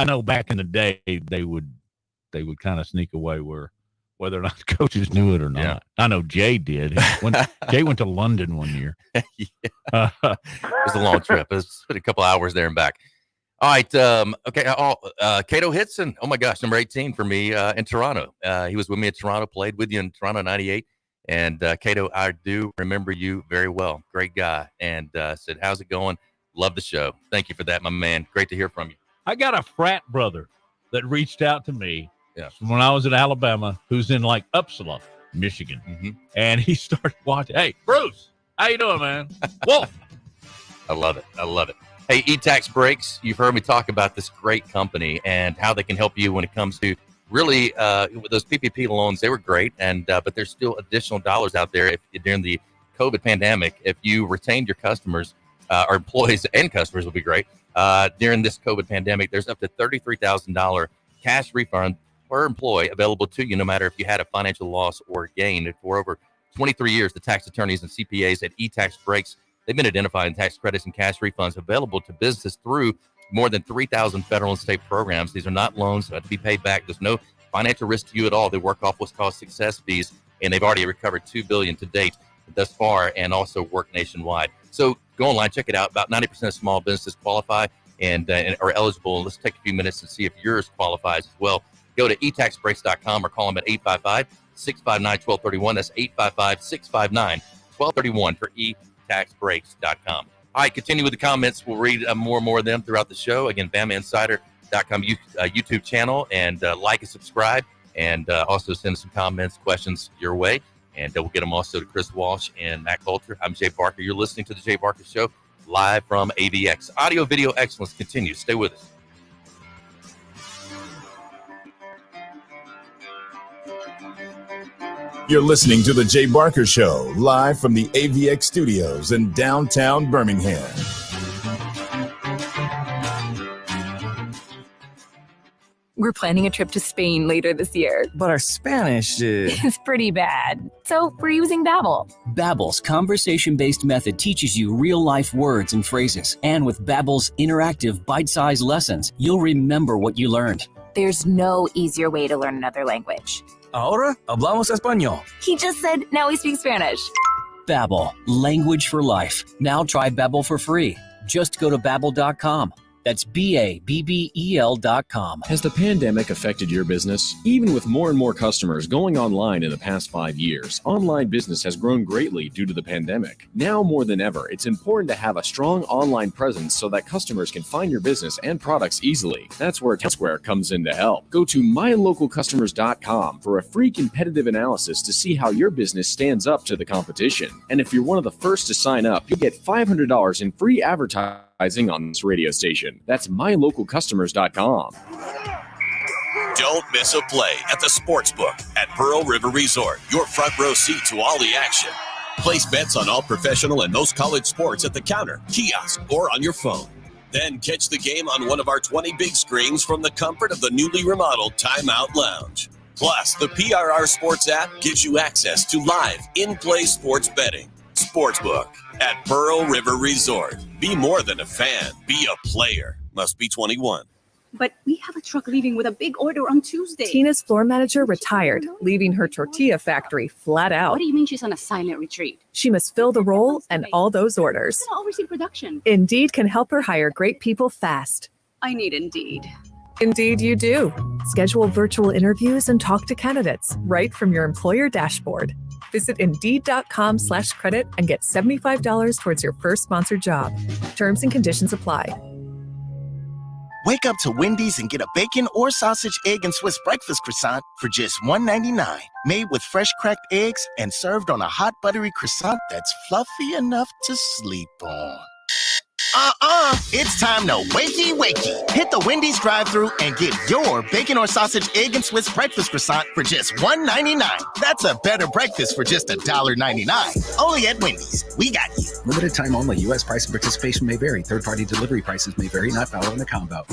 know back in the day they would kind of sneak away whether or not the coaches knew it or not. Yeah. I know Jay did. Jay went to London one year. It was a long trip. It was a couple hours there and back. All right. Cato Hitson. Oh my gosh, number 18 for me in Toronto. He was with me at Toronto, played with you in Toronto '98. And Cato, I do remember you very well. Great guy. And said, "How's it going? Love the show." Thank you for that, my man. Great to hear from you. I got a frat brother that reached out to me when I was at Alabama, who's in like Uppsala, Michigan. Mm-hmm. And he started watching. Hey, Bruce, how you doing, man? Wolf. I love it. Hey, E-Tax Brakes, you've heard me talk about this great company and how they can help you when it comes to really with those PPP loans. They were great, and but there's still additional dollars out there during the COVID pandemic. If you retained your customers, or employees and customers would be great. During this COVID pandemic, there's up to $33,000 cash refund per employee available to you, no matter if you had a financial loss or gain. For over 23 years, the tax attorneys and CPAs at E-Tax Brakes, they've been identifying tax credits and cash refunds available to businesses through more than 3,000 federal and state programs. These are not loans that have to be paid back. There's no financial risk to you at all. They work off what's called success fees, and they've already recovered $2 billion to date thus far, and also work nationwide. So go online, check it out. About 90% of small businesses qualify and are eligible. Let's take a few minutes and see if yours qualifies as well. Go to etaxbrakes.com or call them at 855-659-1231. That's 855-659-1231 for etaxbrakes.com. All right, continue with the comments. We'll read more and more of them throughout the show. Again, BamaInsider.com YouTube channel, and like and subscribe, and also send us some comments, questions your way, and we'll get them also to Chris Walsh and Matt Coulter. I'm Jay Barker. You're listening to The Jay Barker Show live from AVX. Audio Video Excellence continues. Stay with us. You're listening to The Jay Barker Show, live from the AVX studios in downtown Birmingham. We're planning a trip to Spain later this year. But our Spanish is pretty bad. So we're using Babbel. Babbel's conversation-based method teaches you real-life words and phrases. And with Babbel's interactive bite-sized lessons, you'll remember what you learned. There's no easier way to learn another language. Ahora hablamos español. He just said, now we speak Spanish. Babbel, language for life. Now try Babbel for free. Just go to Babbel.com. That's Babbel.com. Has the pandemic affected your business? Even with more and more customers going online in the past 5 years, online business has grown greatly due to the pandemic. Now more than ever, it's important to have a strong online presence so that customers can find your business and products easily. That's where Townsquare comes in to help. Go to mylocalcustomers.com for a free competitive analysis to see how your business stands up to the competition. And if you're one of the first to sign up, you'll get $500 in free advertising on this radio station. That's mylocalcustomers.com. Don't miss a play at the Sportsbook at Pearl River Resort. Your front row seat to all the action. Place bets on all professional and most college sports at the counter, kiosk, or on your phone. Then catch the game on one of our 20 big screens from the comfort of the newly remodeled Timeout Lounge. Plus, the PRR Sports app gives you access to live, in-play sports betting. Sportsbook at Pearl River Resort. Be more than a fan. Be a player. Must be 21. But we have a truck leaving with a big order on Tuesday. Tina's floor manager retired, leaving her tortilla factory flat out. What do you mean she's on a silent retreat? She must fill the role and all those orders. I'm gonna oversee production. Indeed can help her hire great people fast. I need Indeed. Indeed you do. Schedule virtual interviews and talk to candidates right from your employer dashboard. Visit Indeed.com/credit and get $75 towards your first sponsored job. Terms and conditions apply. Wake up to Wendy's and get a bacon or sausage, egg, and Swiss breakfast croissant for just $1.99. Made with fresh cracked eggs and served on a hot buttery croissant that's fluffy enough to sleep on. It's time to wakey. Hit the Wendy's drive-thru and get your bacon or sausage, egg, and Swiss breakfast croissant for just $1.99. That's a better breakfast for just $1.99. Only at Wendy's. We got you. Limited time only. U.S. price and participation may vary. Third-party delivery prices may vary. Not following the combo.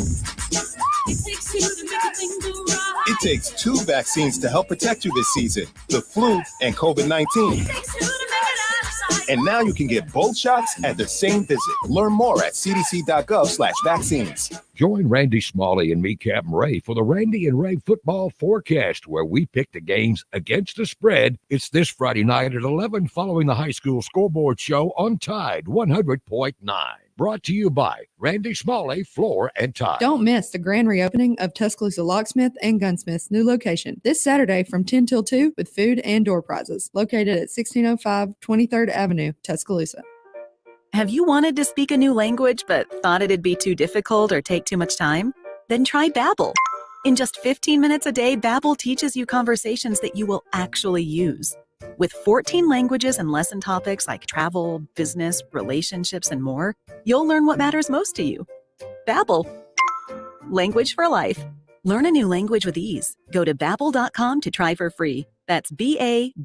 It takes 2 vaccines to help protect you this season, the flu and COVID-19. And now you can get both shots at the same visit. Learn more at cdc.gov/vaccines. Join Randy Smalley and me, Captain Ray, for the Randy and Ray Football Forecast, where we pick the games against the spread. It's this Friday night at 11 following the high school scoreboard show on Tide 100.9. Brought to you by Randy Smalley, Floor and Tile. Don't miss the grand reopening of Tuscaloosa Locksmith and Gunsmith's new location this Saturday from 10 till 2 with food and door prizes. Located at 1605 23rd Avenue, Tuscaloosa. Have you wanted to speak a new language but thought it'd be too difficult or take too much time? Then try Babbel. In just 15 minutes a day, Babbel teaches you conversations that you will actually use. With 14 languages and lesson topics like travel, business, relationships, and more, you'll learn what matters most to you. Babbel. Language for life. Learn a new language with ease. Go to Babbel.com to try for free. That's BABBEL.com.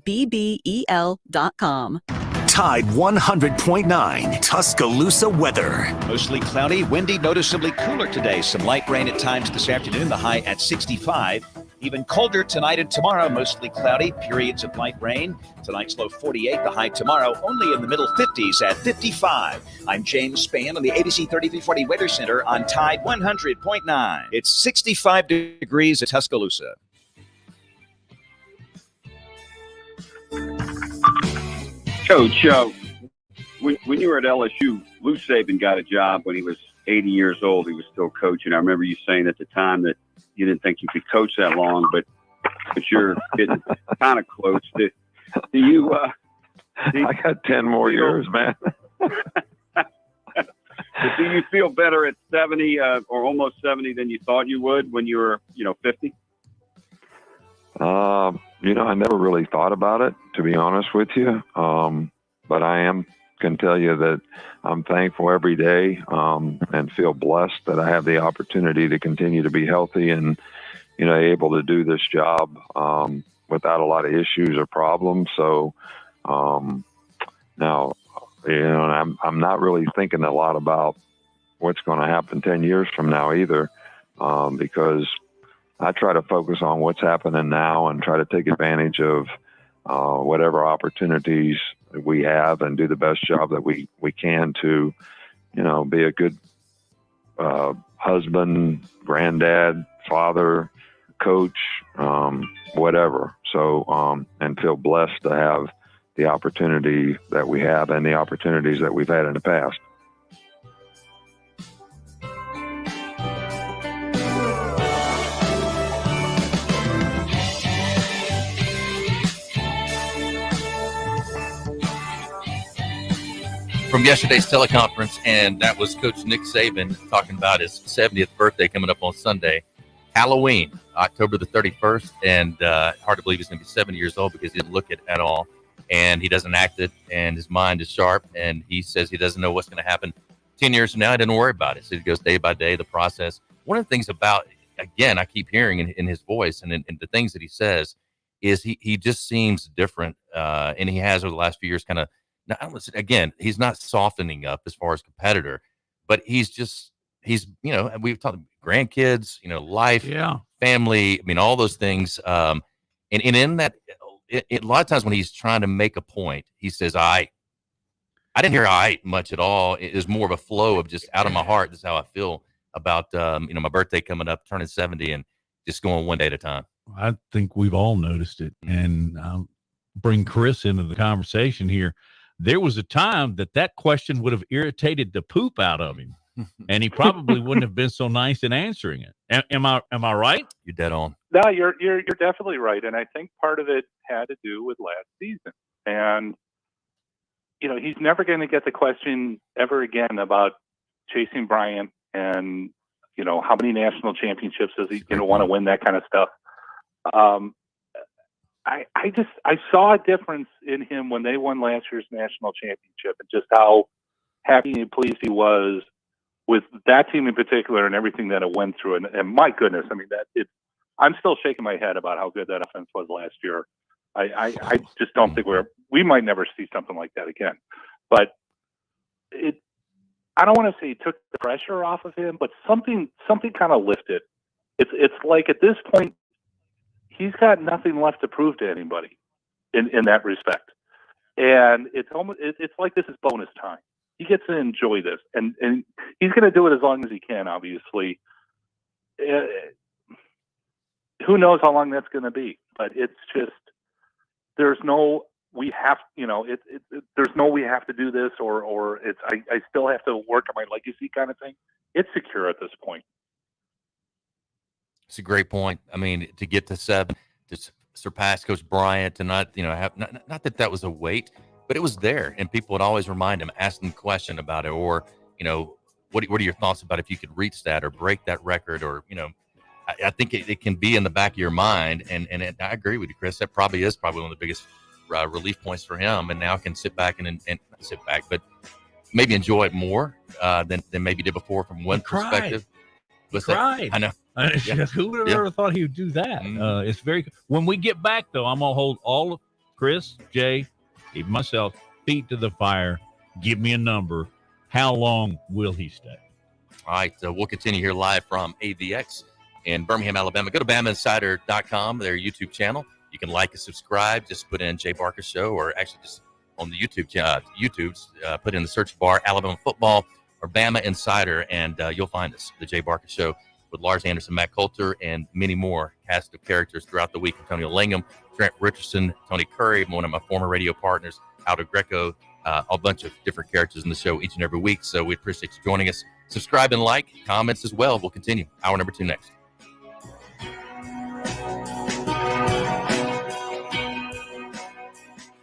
Tide 100.9 Tuscaloosa weather. Mostly cloudy, windy, noticeably cooler today. Some light rain at times this afternoon, the high at 65. Even colder tonight and tomorrow, mostly cloudy, periods of light rain. Tonight's low 48, the high tomorrow only in the middle 50s at 55. I'm James Spann on the ABC 3340 Weather Center on Tide 100.9. It's 65 degrees at Tuscaloosa. Coach, when you were at LSU, Lou Saban got a job when he was 80 years old. He was still coaching. I remember you saying at the time that you didn't think you could coach that long, but you're getting kind of close. Do you? I got 10 more years, man. Do you feel better at 70 or almost 70 than you thought you would when you were, 50? I never really thought about it, to be honest with you. But I can tell you that I'm thankful every day and feel blessed that I have the opportunity to continue to be healthy and, able to do this job without a lot of issues or problems. So now, I'm not really thinking a lot about what's going to happen 10 years from now either, because I try to focus on what's happening now and try to take advantage of whatever opportunities we have and do the best job that we can to, be a good husband, granddad, father, coach, whatever. So, and feel blessed to have the opportunity that we have and the opportunities that we've had in the past. From yesterday's teleconference, and that was Coach Nick Saban talking about his 70th birthday coming up on Sunday, Halloween, October the 31st, and hard to believe he's going to be 70 years old because he didn't look it at all, and he doesn't act it, and his mind is sharp, and he says he doesn't know what's going to happen 10 years from now. I didn't worry about it. So he goes day by day, the process. One of the things about, again, I keep hearing in his voice and in the things that he says is he just seems different, and he has over the last few years kind of, now, again, he's not softening up as far as competitor, but he's we've talked grandkids, life, family, all those things. And in that, a lot of times when he's trying to make a point, he says, I didn't hear I much at all. It is more of a flow of just out of my heart. This is how I feel about, my birthday coming up, turning 70 and just going one day at a time. I think we've all noticed it. And I'll bring Chris into the conversation here. There was a time that question would have irritated the poop out of him, and he probably wouldn't have been so nice in answering it. Am I right? You're dead on. No, you're definitely right, and I think part of it had to do with last season. And he's never going to get the question ever again about chasing Bryant and how many national championships is he going to want to win, that kind of stuff. I saw a difference in him when they won last year's national championship, and just how happy and pleased he was with that team in particular and everything that it went through. And my goodness, I mean, I'm still shaking my head about how good that offense was last year. I just don't think we might never see something like that again. But I don't want to say it took the pressure off of him, but something kind of lifted. It's like at this point, he's got nothing left to prove to anybody in that respect. And it's like this is bonus time. He gets to enjoy this, and he's going to do it as long as he can, obviously. Who knows how long that's going to be, but it's just, there's no, we have to do this, or it's, I still have to work on my legacy kind of thing. It's secure at this point. It's a great point. I mean, to get to 7, to surpass Coach Bryant, and not not that was a weight, but it was there, and people would always remind him, ask him a question about it, or what are your thoughts about if you could reach that or break that record, or I think it can be in the back of your mind, and I agree with you, Chris. That probably is one of the biggest relief points for him, and now can sit back and not sit back, but maybe enjoy it more than maybe did before from one perspective. Cried. I know. Yeah. Who would have ever thought he would do that? Mm-hmm. It's very. When we get back, though, I'm gonna hold all of Chris, Jay, even myself, feet to the fire. Give me a number. How long will he stay? All right, we'll continue here live from AVX in Birmingham, Alabama. Go to BamaInsider.com, their YouTube channel. You can like and subscribe. Just put in Jay Barker Show, or actually just on the YouTube's put in the search bar Alabama football or Bama Insider, and you'll find us, the Jay Barker Show, with Lars Anderson, Matt Coulter, and many more cast of characters throughout the week. Antonio Langham, Trent Richardson, Tony Curry, one of my former radio partners, Aldo Greco, a bunch of different characters in the show each and every week. So we appreciate you joining us. Subscribe and like, comments as well. We'll continue. Hour number 2 next.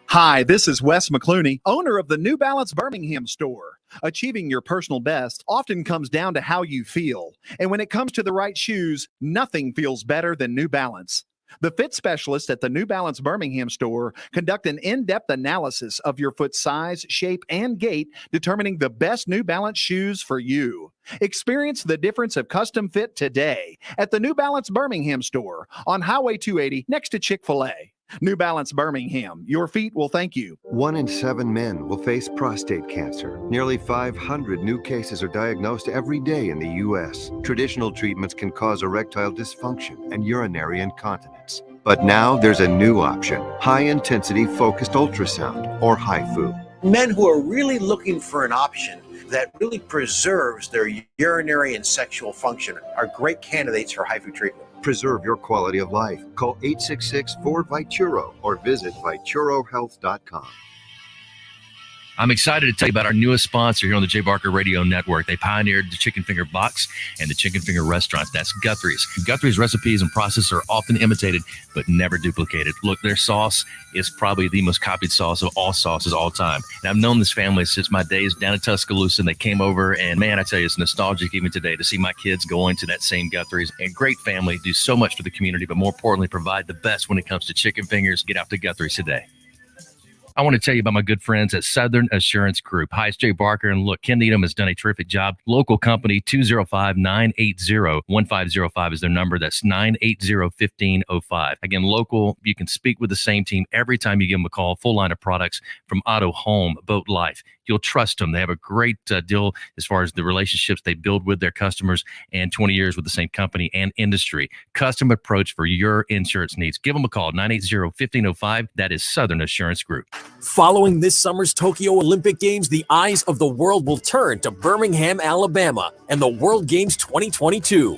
Hi, this is Wes McClooney, owner of the New Balance Birmingham store. Achieving your personal best often comes down to how you feel. And when it comes to the right shoes, nothing feels better than New Balance. The fit specialists at the New Balance Birmingham store conduct an in-depth analysis of your foot size, shape, and gait, determining the best New Balance shoes for you. Experience the difference of custom fit today at the New Balance Birmingham store on Highway 280 next to Chick-fil-A. New Balance Birmingham, your feet will thank you. 1 in 7 men will face prostate cancer. Nearly 500 new cases are diagnosed every day in the U.S. Traditional treatments can cause erectile dysfunction and urinary incontinence. But now there's a new option, high-intensity focused ultrasound, or HIFU. Men who are really looking for an option that really preserves their urinary and sexual function are great candidates for HIFU treatment. Preserve your quality of life. Call 866-4-VITURO or visit VituroHealth.com. I'm excited to tell you about our newest sponsor here on the Jay Barker Radio Network. They pioneered the chicken finger box and the chicken finger restaurants. That's Guthrie's. Guthrie's recipes and process are often imitated, but never duplicated. Look, their sauce is probably the most copied sauce of all sauces all time. And I've known this family since my days down in Tuscaloosa, and they came over, and man, I tell you, it's nostalgic even today to see my kids going to that same Guthrie's. And great family, do so much for the community, but more importantly, provide the best when it comes to chicken fingers. Get out to Guthrie's today. I want to tell you about my good friends at Southern Assurance Group. Hi, it's Jay Barker, and look, Ken Needham has done a terrific job. Local company, 205-980-1505 is their number. That's 980-1505. Again, local, you can speak with the same team every time you give them a call. Full line of products from auto, home, boat, life. You'll trust them. They have a great deal as far as the relationships they build with their customers, and 20 years with the same company and industry. Custom approach for your insurance needs. Give them a call, 980-1505. That is Southern Assurance Group. Following this summer's Tokyo Olympic Games, the eyes of the world will turn to Birmingham, Alabama, and the World Games 2022.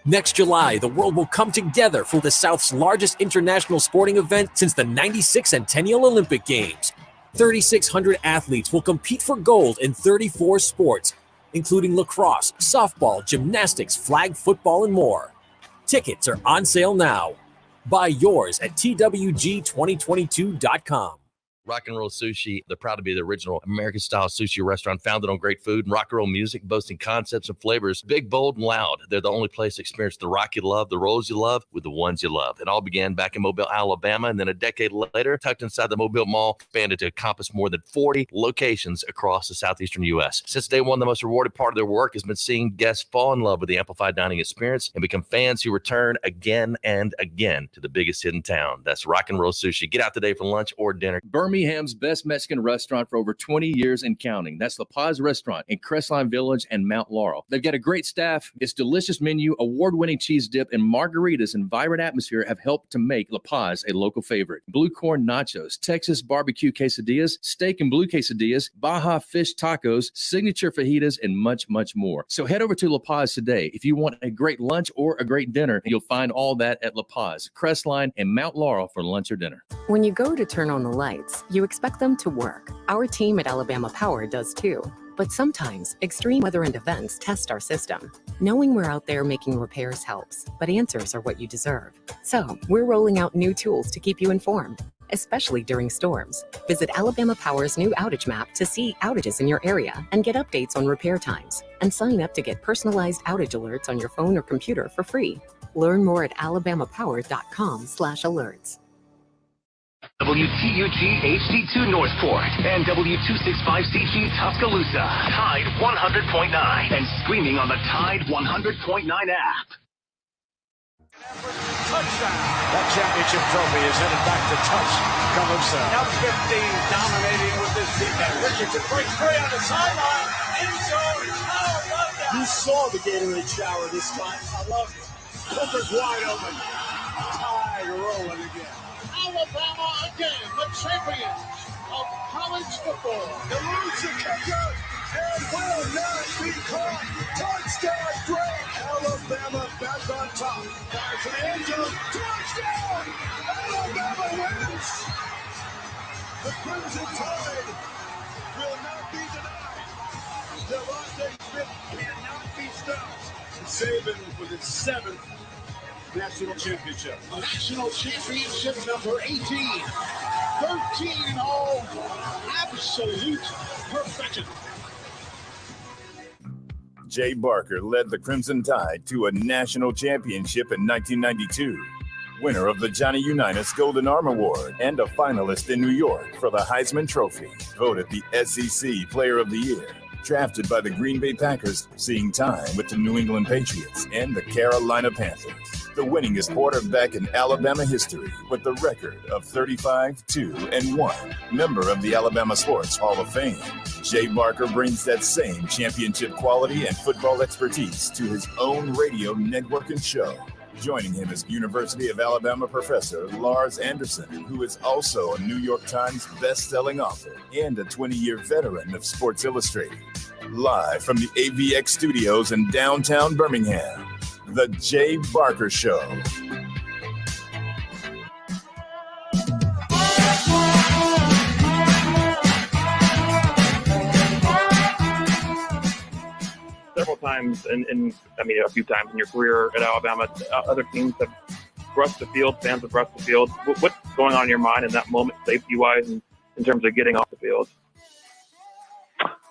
Next July, the world will come together for the South's largest international sporting event since the 96 Centennial Olympic Games. 3,600 athletes will compete for gold in 34 sports, including lacrosse, softball, gymnastics, flag football, and more. Tickets are on sale now. Buy yours at twg2022.com. Rock and Roll Sushi, they're proud to be the original American-style sushi restaurant founded on great food and rock and roll music, boasting concepts and flavors, big, bold, and loud. They're the only place to experience the rock you love, the rolls you love, with the ones you love. It all began back in Mobile, Alabama, and then a decade later, tucked inside the Mobile Mall, expanded to encompass more than 40 locations across the southeastern U.S. Since day one, the most rewarded part of their work has been seeing guests fall in love with the amplified dining experience and become fans who return again and again to the biggest hit in town. That's Rock and Roll Sushi. Get out today for lunch or dinner. Birmingham's best Mexican restaurant for over 20 years and counting. That's La Paz Restaurant in Crestline Village and Mount Laurel. They've got a great staff, its delicious menu, award-winning cheese dip, and margaritas and vibrant atmosphere have helped to make La Paz a local favorite. Blue corn nachos, Texas barbecue quesadillas, steak and blue quesadillas, Baja fish tacos, signature fajitas, and much, much more. So head over to La Paz today. If you want a great lunch or a great dinner, you'll find all that at La Paz, Crestline, and Mount Laurel for lunch or dinner. When you go to turn on the lights, you expect them to work. Our team at Alabama Power does too. But sometimes extreme weather and events test our system. Knowing we're out there making repairs helps, but answers are what you deserve. So we're rolling out new tools to keep you informed, especially during storms. Visit Alabama Power's new outage map to see outages in your area and get updates on repair times. And sign up to get personalized outage alerts on your phone or computer for free. Learn more at alabamapower.com/alerts. WTUG HD2 Northport and W265CG Tuscaloosa. Tide 100.9 and streaming on the Tide 100.9 app. Touchdown. That championship trophy is headed back to Tuscaloosa. Now 15 dominating with this defense. Richardson breaks free on the sideline. End zone. Oh, I love that. You saw the Gatorade shower this time. I love it. Booker's wide open. Tide rolling again. Alabama again, the champions of college football. The Lucha kicker and will not be caught. Touchdown, Trey. Alabama back on top. Fires to the end zone. Touchdown. Alabama wins. The Crimson Tide will not be denied. Devontae Smith cannot be stopped. Saban for the 7th national championship. National championship number 18. 13 in all. Absolute perfection. Jay Barker led the Crimson Tide to a national championship in 1992. Winner of the Johnny Unitas Golden Arm Award and a finalist in New York for the Heisman Trophy. Voted the SEC Player of the Year. Drafted by the Green Bay Packers, seeing time with the New England Patriots and the Carolina Panthers. The winningest quarterback in Alabama history with the record of 35-2-1. Member of the Alabama Sports Hall of Fame. Jay Barker brings that same championship quality and football expertise to his own radio network and show. Joining him is University of Alabama professor Lars Anderson, who is also a New York Times best-selling author and a 20-year veteran of Sports Illustrated. Live from the AVX studios in downtown Birmingham, The Jay Barker Show. Several times, a few times in your career at Alabama, other teams have rushed the field, fans have rushed the field. What's going on in your mind in that moment, safety-wise, in terms of getting off the field?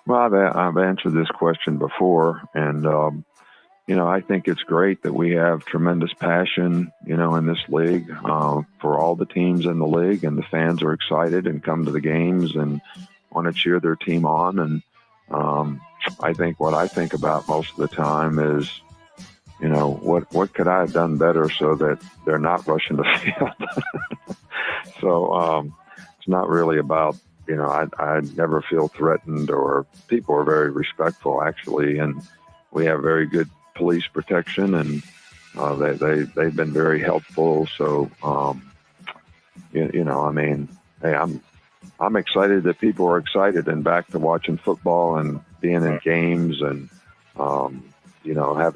Well, I've answered this question before, and I think it's great that we have tremendous passion, in this league for all the teams in the league, and the fans are excited and come to the games and want to cheer their team on. And I think what I think about most of the time is, what could I have done better so that they're not rushing the field? So it's not really about, I never feel threatened, or people are very respectful, actually, and we have very good police protection, and they've been very helpful. So, hey, I'm excited that people are excited and back to watching football and being in games, and have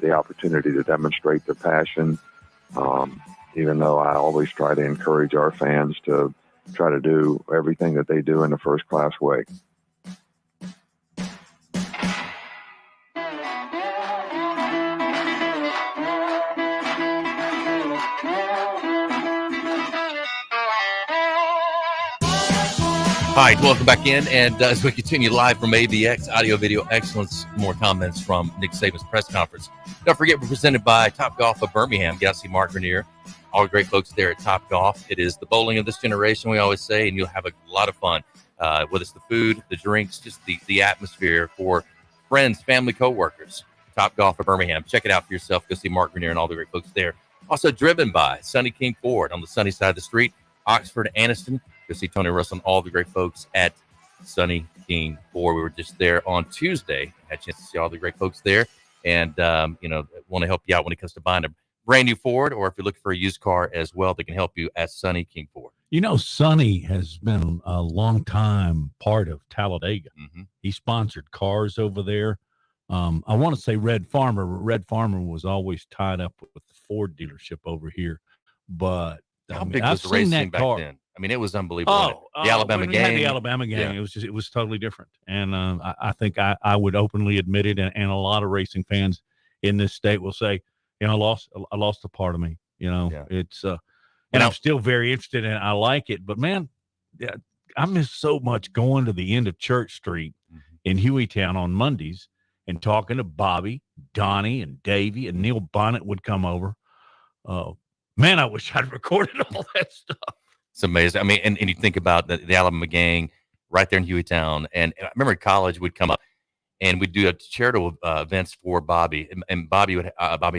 the opportunity to demonstrate their passion. Even though I always try to encourage our fans to try to do everything that they do in a first-class way. right, welcome back in. And as we continue live from AVX, Audio Video Excellence, more comments from Nick Saban's press conference. Don't forget, we're presented by Top Golf of Birmingham. Get out to see Mark Grenier, all the great folks there at Top Golf. It is the bowling of this generation, we always say, and you'll have a lot of fun. Whether it's the food, the drinks, just the atmosphere for friends, family, coworkers. Top Golf of Birmingham. Check it out for yourself. Go see Mark Grenier and all the great folks there. Also driven by Sunny King Ford on the sunny side of the street, Oxford, Anniston. Go see Tony Russell and all the great folks at Sunny King Ford. We were just there on Tuesday. Had a chance to see all the great folks there, and want to help you out when it comes to buying a brand new Ford, or if you're looking for a used car as well, they can help you at Sunny King Ford. You know, Sonny has been a long time part of Talladega. Mm-hmm. He sponsored cars over there. I want to say Red Farmer. Red Farmer was always tied up with the Ford dealership over here. But how big was the racing back then? I mean, it was unbelievable. The Alabama when we gang. had the Alabama gang. Yeah. It was totally different. And I think I would openly admit it. And a lot of racing fans in this state will say, I lost a part of me. It's and I'm still very interested in it. I like it. But, man, I miss so much going to the end of Church Street in Hueytown on Mondays and talking to Bobby, Donnie, and Davey, and Neil Bonnet would come over. Man, I wish I'd recorded all that stuff. It's amazing. I mean, and you think about the Alabama gang right there in Hueytown. And I remember in college we'd come up and we'd do charitable events for Bobby. And Bobby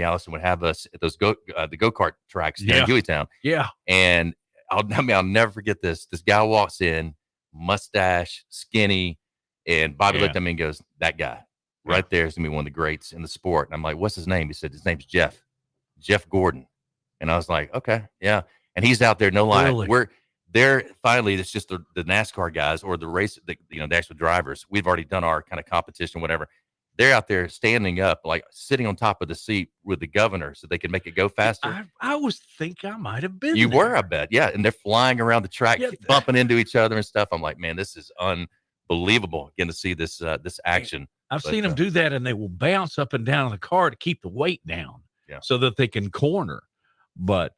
Allison would have us at those the go-kart tracks there in Hueytown. Yeah. And I'll never forget this. This guy walks in, mustache, skinny, and Bobby looked at me and goes, that guy right there is going to be one of the greats in the sport. And I'm like, what's his name? He said, his name's Jeff Gordon. And I was like, okay, yeah. And he's out there, no lie. Really? We're there. Finally, it's just the NASCAR guys or the race, the actual drivers. We've already done our kind of competition, whatever. They're out there standing up, like sitting on top of the seat with the governor so they can make it go faster. I was think I might have been You there. were, I bet. Yeah. And they're flying around the track, bumping into each other and stuff. I'm like, man, this is unbelievable getting to see this action. I've seen them do that, and they will bounce up and down in the car to keep the weight down so that they can corner. But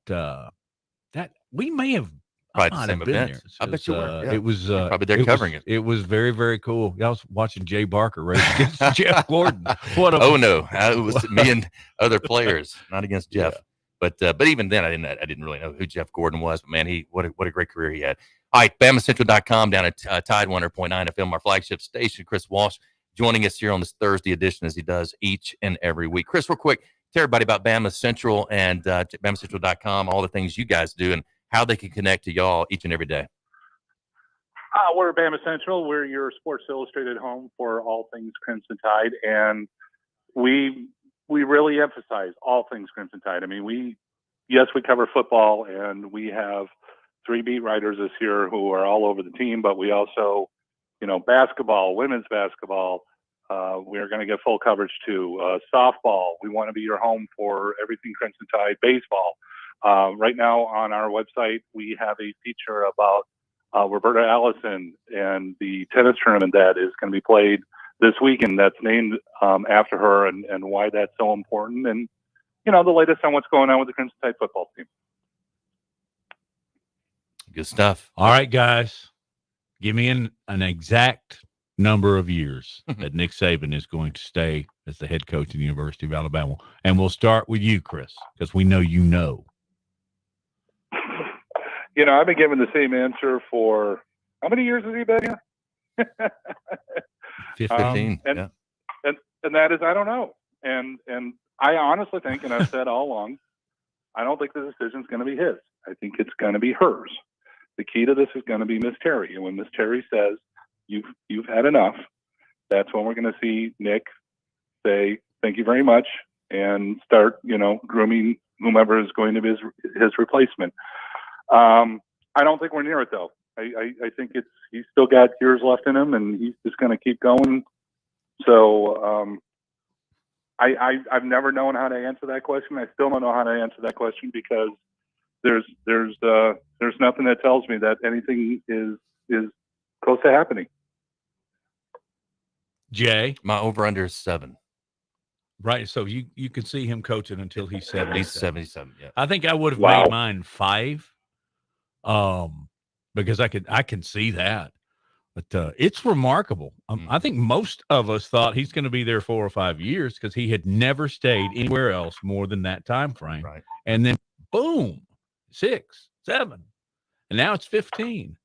that we may have probably the same event. There. I bet you were. Yeah. It was probably they're covering it. It was very, very cool. I was watching Jay Barker race against Jeff Gordon. No, it was me and other players, not against Jeff. Yeah. But even then, I didn't really know who Jeff Gordon was. But man, what a great career he had. All right, BamaCentral.com down at Tide 100.9 FM, our flagship station. Chris Walsh joining us here on this Thursday edition as he does each and every week. Chris, real quick. Tell everybody about Bama Central and BamaCentral.com, all the things you guys do and how they can connect to y'all each and every day. We're Bama Central. We're your Sports Illustrated home for all things Crimson Tide, and we really emphasize all things Crimson Tide. I mean, we cover football, and we have 3 beat writers this year who are all over the team, but we also, basketball, women's basketball. We are going to get full coverage too. Softball, we want to be your home for everything Crimson Tide. Baseball. Right now on our website, we have a feature about Roberta Allison and the tennis tournament that is going to be played this weekend that's named after her and why that's so important. And, the latest on what's going on with the Crimson Tide football team. Good stuff. All right, guys. Give me an exact number of years that Nick Saban is going to stay as the head coach of the University of Alabama. And we'll start with you, Chris, because we know you know. I've been given the same answer for how many years has he been here? 15. And that is, I don't know. And I honestly think, and I've said all along, I don't think the decision is going to be his. I think it's going to be hers. The key to this is going to be Miss Terry. And when Miss Terry says, you've had enough, that's when we're going to see Nick say, thank you very much, and start, grooming whomever is going to be his replacement. I don't think we're near it, though. I think he's still got years left in him, and he's just going to keep going. So I've never known how to answer that question. I still don't know how to answer that question because there's nothing that tells me that anything is close to happening. Jay, my over/under is 7. Right, so you can see him coaching until he's 77. He's 77. Yeah, I think I would have made mine 5, because I can see that. But it's remarkable. I think most of us thought he's going to be there 4 or 5 years because he had never stayed anywhere else more than that time frame. Right. And then, boom, 6, 7, and now it's 15.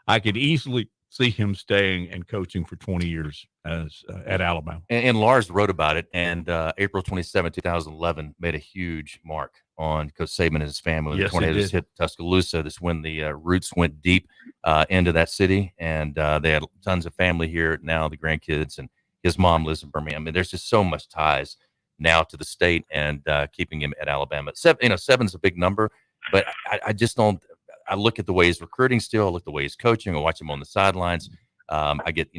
I could easily see him staying and coaching for 20 years as at Alabama. And Lars wrote about it, and April 27, 2011 made a huge mark on Coach Saban and his family. Yes, The tornadoes hit Tuscaloosa. That's when the roots went deep into that city, and they had tons of family here now, the grandkids, and his mom lives in Birmingham. I mean, there's just so much ties now to the state and keeping him at Alabama. 7's a big number, but I just don't. I look at the way he's recruiting still. I look at the way he's coaching. I watch him on the sidelines. I get,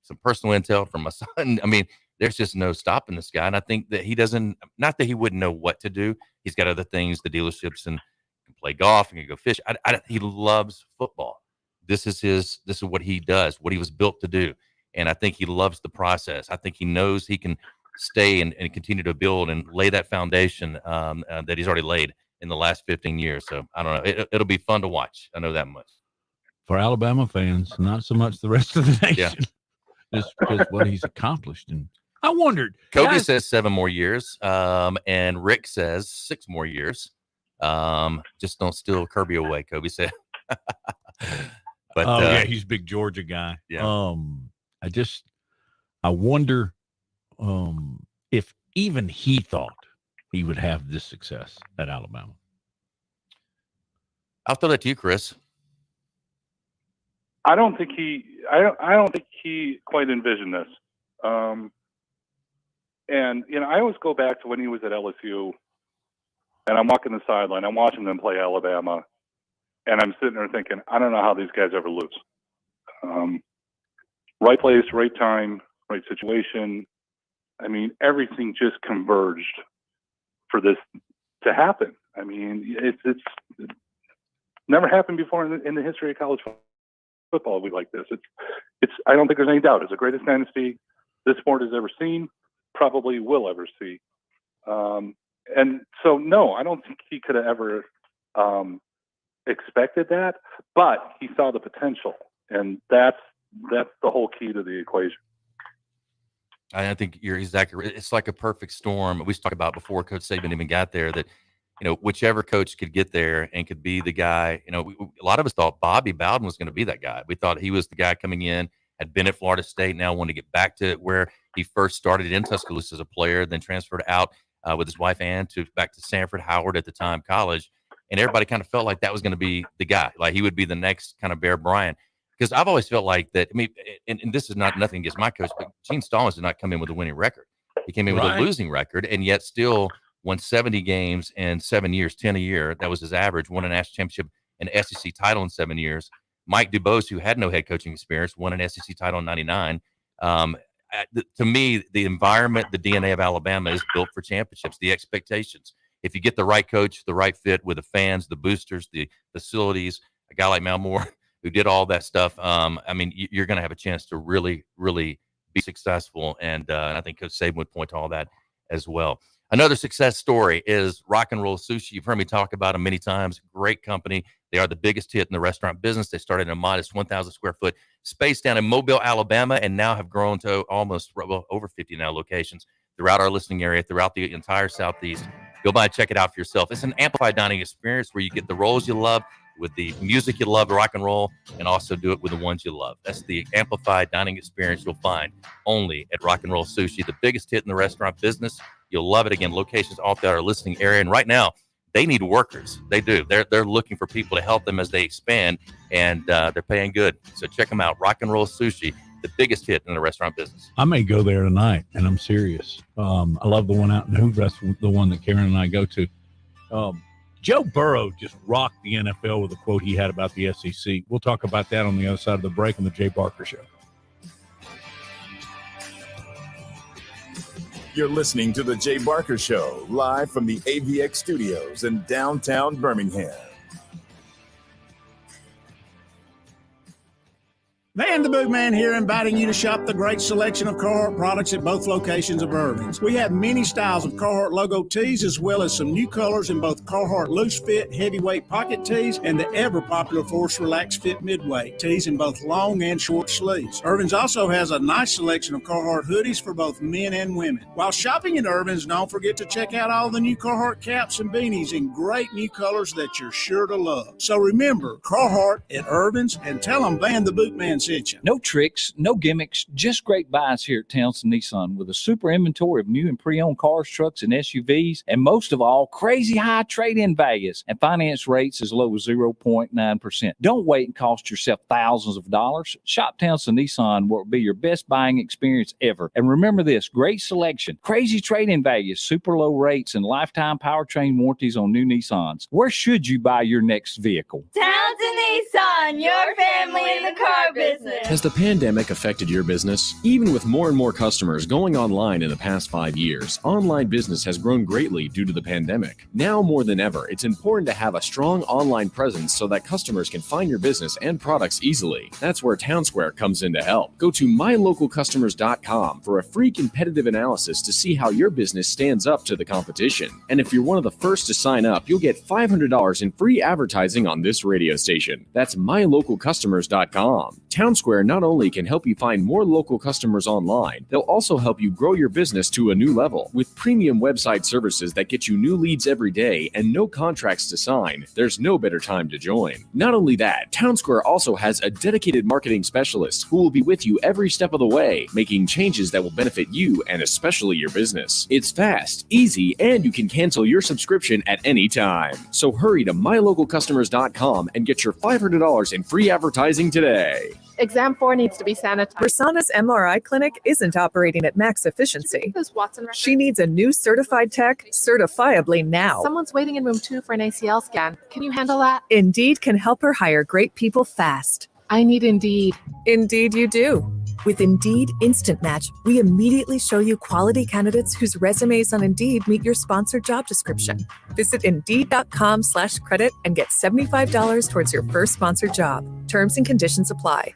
some personal intel from my son. I mean, there's just no stopping this guy. And I think that he doesn't, not that he wouldn't know what to do. He's got other things, the dealerships, and can play golf and can go fish. He loves football. This is what he does, what he was built to do. And I think he loves the process. I think he knows he can stay and continue to build and lay that foundation that he's already laid in the last 15 years. So I don't know. It'll be fun to watch. I know that much. For Alabama fans, not so much the rest of the nation. Just because what he's accomplished. And I wondered. Kobe says 7 more years, and Rick says 6 more years. Just don't steal Kirby away, Kobe said. But he's a big Georgia guy. Yeah. I wonder if even he thought he would have this success at Alabama. I'll throw that to you, Chris. I don't think he quite envisioned this. And I always go back to when he was at LSU, and I'm walking the sideline. I'm watching them play Alabama, and I'm sitting there thinking, I don't know how these guys ever lose. Right place, right time, right situation. I mean, everything just converged for this to happen. I mean, it's never happened before in the history of college football like this. It's I don't think there's any doubt. It's the greatest dynasty this sport has ever seen, probably will ever see. And so, no, I don't think he could have ever expected that, but he saw the potential, and that's the whole key to the equation. I think you're exactly right. It's like a perfect storm. We talked about before Coach Saban even got there that, whichever coach could get there and could be the guy, a lot of us thought Bobby Bowden was going to be that guy. We thought he was the guy coming in, had been at Florida State, now wanted to get back to where he first started in Tuscaloosa as a player, then transferred out with his wife Ann back to Sanford Howard at the time college. And everybody kind of felt like that was going to be the guy. Like he would be the next kind of Bear Bryant. Because I've always felt like that. I mean, and this is nothing against my coach, but Gene Stallings did not come in with a winning record. He came in with a losing record, and yet still won 70 games in 7 years, 10 a year. That was his average. Won a national championship, an SEC title in 7 years. Mike DuBose, who had no head coaching experience, won an SEC title in '99. To me, the environment, the DNA of Alabama is built for championships. The expectations. If you get the right coach, the right fit with the fans, the boosters, the facilities, a guy like Malmore, who did all that stuff, I mean, you're going to have a chance to really, really be successful. And I think Coach Saban would point to all that as well. Another success story is Rock and Roll Sushi. You've heard me talk about them many times. Great company. They are the biggest hit in the restaurant business. They started in a modest 1,000 square foot space down in Mobile, Alabama, and now have grown to almost over 50 now locations throughout our listening area, throughout the entire Southeast. Go by and check it out for yourself. It's an amplified dining experience where you get the rolls you love, with the music you love, rock and roll, and also do it with the ones you love. That's the amplified dining experience you'll find only at Rock and Roll Sushi, the biggest hit in the restaurant business. You'll love it. Again, locations all throughout our listening area. And right now, they need workers. They do. They're looking for people to help them as they expand, and they're paying good. So check them out. Rock and Roll Sushi, the biggest hit in the restaurant business. I may go there tonight, and I'm serious. I love the one out in Hoover. That's the one that Karen and I go to. Joe Burrow just rocked the NFL with a quote he had about the SEC. We'll talk about that on the other side of the break on the Jay Barker Show. You're listening to the Jay Barker Show, live from the AVX studios in downtown Birmingham. Vanderbilt Man here, inviting you to shop the great selection of Carhartt products at both locations of Irvin's. We have many styles of Carhartt logo tees, as well as some new colors in both Carhartt loose fit heavyweight pocket tees and the ever popular Force Relax Fit midweight tees in both long and short sleeves. Irvin's also has a nice selection of Carhartt hoodies for both men and women. While shopping at Irvin's, don't forget to check out all the new Carhartt caps and beanies in great new colors that you're sure to love. So remember, Carhartt at Irvin's, and tell them Van the Boot Man sent you. No tricks, no gimmicks, just great buys here at Townsend Nissan with a super inventory of new and pre-owned cars, trucks, and SUVs, and most of all, crazy high trade-in values and finance rates as low as 0.9%. Don't wait and cost yourself thousands of dollars. Shop Townsend Nissan will be your best buying experience ever. And remember this, great selection, crazy trade-in values, super low rates, and lifetime powertrain warranties on new Nissans. Where should you buy your next vehicle? Townsend Nissan, your family in the car business. Has the pandemic affected your business? Even with more and more customers going online in the past 5 years, online business has grown greatly due to the pandemic. Now more than ever, it's important to have a strong online presence so that customers can find your business and products easily. That's where Townsquare comes in to help. Go to mylocalcustomers.com for a free competitive analysis to see how your business stands up to the competition. And if you're one of the first to sign up, you'll get $500 in free advertising on this radio station. That's mylocalcustomers.com. Townsquare not only can help you find more local customers online, they'll also help you grow your business to a new level. With premium website services that get you new leads every day and no contracts to sign, there's no better time to join. Not only that, Townsquare also has a dedicated marketing specialist who will be with you every step of the way, making changes that will benefit you and especially your business. It's fast, easy, and you can cancel your subscription at any time. So hurry to mylocalcustomers.com and get your $500 in free advertising today. Exam 4 needs to be sanitized. Rasana's MRI clinic isn't operating at max efficiency. She needs a new certified tech certifiably now. Someone's waiting in room 2 for an ACL scan. Can you handle that? Indeed can help her hire great people fast. I need Indeed. Indeed you do. With Indeed Instant Match, we immediately show you quality candidates whose resumes on Indeed meet your sponsored job description. Visit Indeed.com/credit and get $75 towards your first sponsored job. Terms and conditions apply.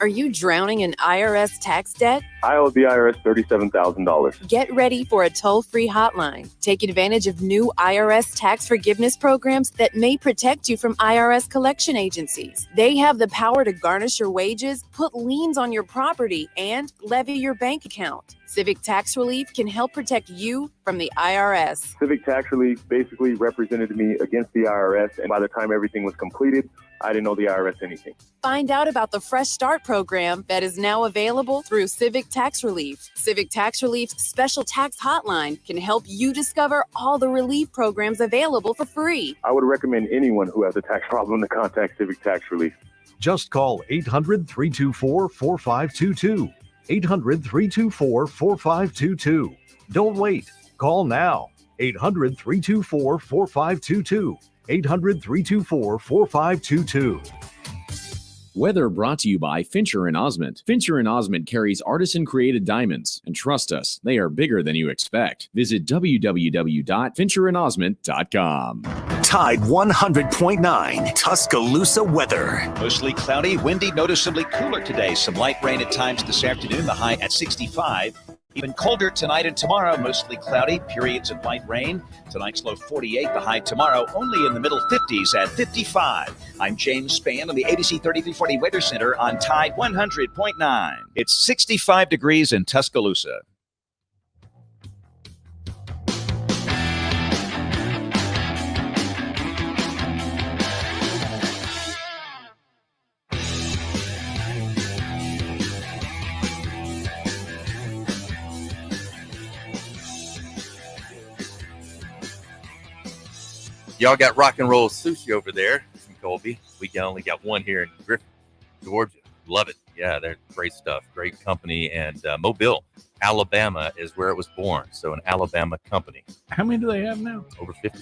Are you drowning in IRS tax debt? I owe the IRS $37,000. Get ready for a toll-free hotline. Take advantage of new IRS tax forgiveness programs that may protect you from IRS collection agencies. They have the power to garnish your wages, put liens on your property, and levy your bank account. Civic Tax Relief can help protect you from the IRS. Civic Tax Relief basically represented me against the IRS, and by the time everything was completed, I didn't owe the IRS anything. Find out about the Fresh Start program that is now available through Civic Tax Relief. Civic Tax Relief's special tax hotline can help you discover all the relief programs available for free. I would recommend anyone who has a tax problem to contact Civic Tax Relief. Just call 800-324-4522. 800-324-4522. Don't wait. Call now. 800-324-4522. 800-324-4522. Weather brought to you by Fincher & Osmond. Fincher & Osmond carries artisan-created diamonds. And trust us, they are bigger than you expect. Visit www.fincherandosmond.com. Tide 100.9 Tuscaloosa weather. Mostly cloudy, windy, noticeably cooler today. Some light rain at times this afternoon, the high at 65. Even colder tonight and tomorrow, mostly cloudy, periods of light rain. Tonight's low 48, the high tomorrow only in the middle 50s at 55. I'm James Spann on the ABC 3340 Weather Center on Tide 100.9. It's 65 degrees in Tuscaloosa. Y'all got rock and roll sushi over there from Colby. We only got one here in Griffin, Georgia. Love it. Yeah, they're great stuff. Great company. And Mobile, Alabama is where it was born. So an Alabama company. How many do they have now? Over 50. I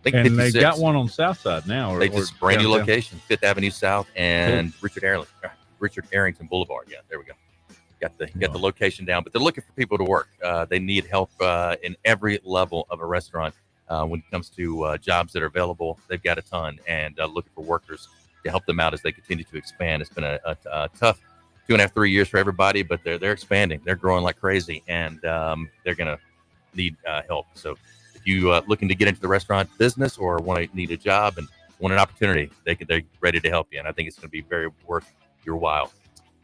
think and 56. They got one on South Side now. They just brand new location, 5th Avenue South and Richard Arrington Boulevard. Yeah, there we go. Got the location down, but they're looking for people to work. They need help in every level of a restaurant. When it comes to jobs that are available, they've got a ton, and looking for workers to help them out as they continue to expand. It's been a tough 2.5, 3 years for everybody, but they're expanding. They're growing like crazy, and they're going to need help. So if you looking to get into the restaurant business or need a job and want an opportunity, they're ready to help you. And I think it's going to be very worth your while.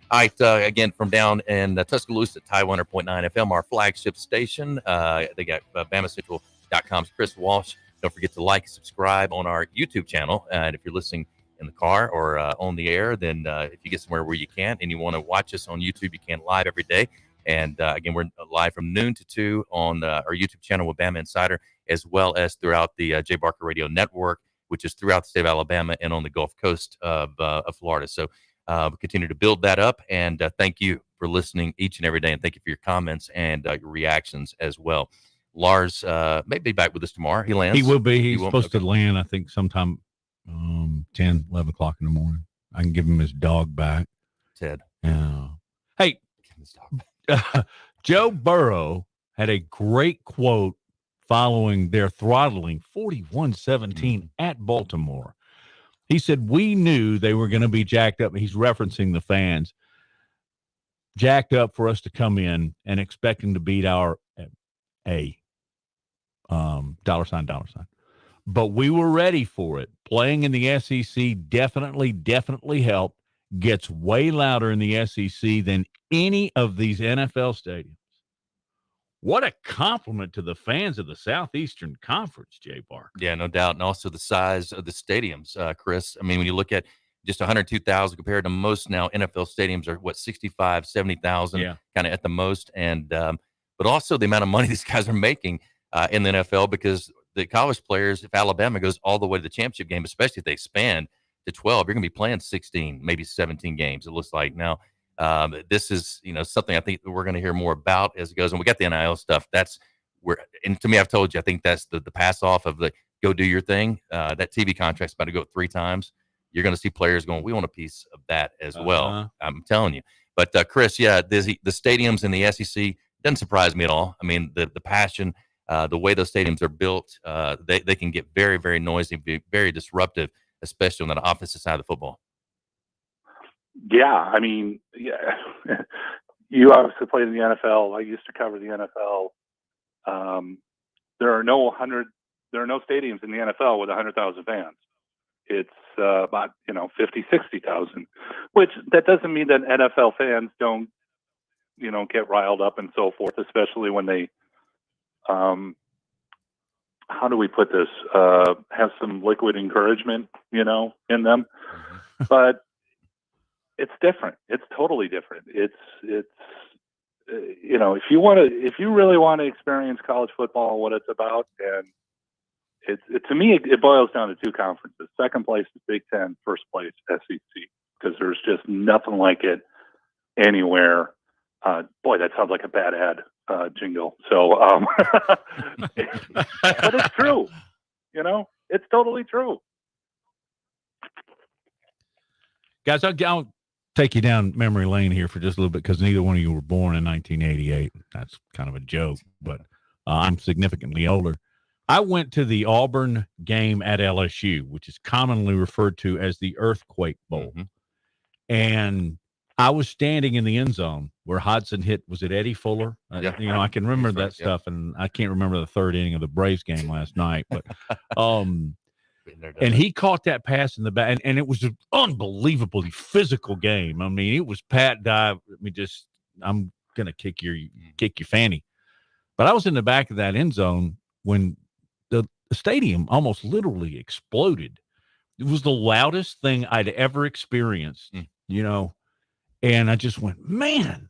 All right, again, from down in Tuscaloosa, Tide 100.9 FM, our flagship station. They got BamaCentral.com's Chris Walsh. Don't forget to like and subscribe on our YouTube channel. And if you're listening in the car or on the air, then if you get somewhere where you can and you want to watch us on YouTube, you can live every day. And again, we're live from noon to 2 on our YouTube channel with Bama Insider, as well as throughout the Jay Barker Radio Network, which is throughout the state of Alabama and on the Gulf Coast of Florida. So we continue to build that up. And thank you for listening each and every day. And thank you for your comments and your reactions as well. Lars may be back with us tomorrow. He lands. He will be. He's supposed to land, I think, sometime 10, 11 o'clock in the morning. I can give him his dog back. Ted. Yeah. Hey, Joe Burrow had a great quote following their throttling 41-17 at Baltimore. He said, we knew they were going to be jacked up. He's referencing the fans. Jacked up for us to come in and expecting to beat our dollar sign. But we were ready for it. Playing in the SEC definitely helped. Gets way louder in the SEC than any of these NFL stadiums. What a compliment to the fans of the Southeastern Conference, Jay Barker. Yeah, no doubt. And also the size of the stadiums, Chris. I mean, when you look at just 102,000 compared to most now NFL stadiums are, 65, 70,000 kind of at the most. And but also the amount of money these guys are making in the NFL, because the college players, if Alabama goes all the way to the championship game, especially if they expand to 12, you're going to be playing 16, maybe 17 games, it looks like. Now, this is, something I think we're going to hear more about as it goes. And we got the NIL stuff. That's where, and to me, I've told you, I think that's the pass off of the go do your thing. That TV contract's about to go 3 times. You're going to see players going, we want a piece of that as well. I'm telling you. But Chris, the stadiums in the SEC doesn't surprise me at all. I mean, the passion, the way those stadiums are built, they can get very, very noisy, be very disruptive, especially on the offensive side of the football. Yeah, I mean, you obviously played in the NFL. I used to cover the NFL. There are no stadiums in the NFL with 100,000 fans. It's about 50, 60,000. Which that doesn't mean that NFL fans don't get riled up and so forth, especially when they how do we put this? Have some liquid encouragement, in them. But it's different. It's totally different. It's if you really want to experience college football and what it's about, and to me it boils down to 2 conferences. Second place is Big Ten, first place SEC, because there's just nothing like it anywhere. Boy, that sounds like a bad ad jingle. So, but it's true. It's totally true. Guys, I'll take you down memory lane here for just a little bit, because neither one of you were born in 1988. That's kind of a joke, but I'm significantly older. I went to the Auburn game at LSU, which is commonly referred to as the Earthquake Bowl. And I was standing in the end zone where Hodson hit, was it Eddie Fuller? I can remember that stuff, and I can't remember the 3rd inning of the Braves game last night. But and he caught that pass in the back, and it was an unbelievably physical game. I mean, it was pat dive. I'm gonna kick your fanny. But I was in the back of that end zone when the stadium almost literally exploded. It was the loudest thing I'd ever experienced, and I just went, man,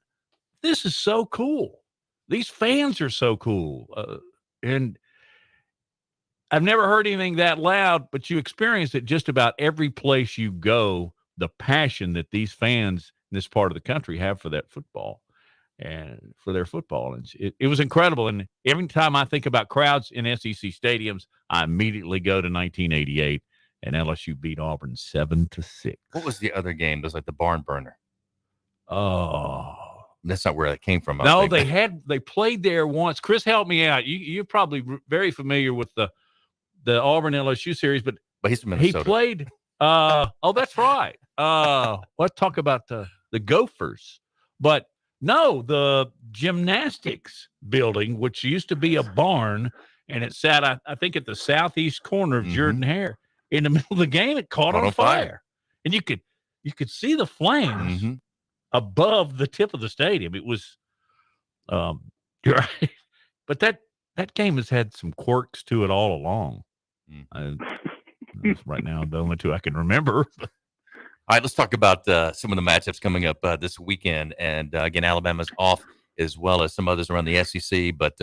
this is so cool. These fans are so cool. And I've never heard anything that loud, but you experience it just about every place you go, the passion that these fans in this part of the country have for that football and for their football. And it was incredible. And every time I think about crowds in SEC stadiums, I immediately go to 1988, and LSU beat Auburn 7-6. What was the other game? It was like the barn burner. Oh, that's not where that came from. No, they played there once. Chris, help me out. You're probably very familiar with the Auburn LSU series, but he's from Minnesota. He played. That's right. Let's talk about the the Gophers. But no, the gymnastics building, which used to be a barn, and it sat, I think, at the southeast corner of Jordan Hare. In the middle of the game, it caught on fire. And you could see the flames above the tip of the stadium. It was you're right. But that game has had some quirks to it all along. Right now, the only two I can remember. All right, let's talk about some of the matchups coming up this weekend. And again, Alabama's off as well as some others around the SEC. But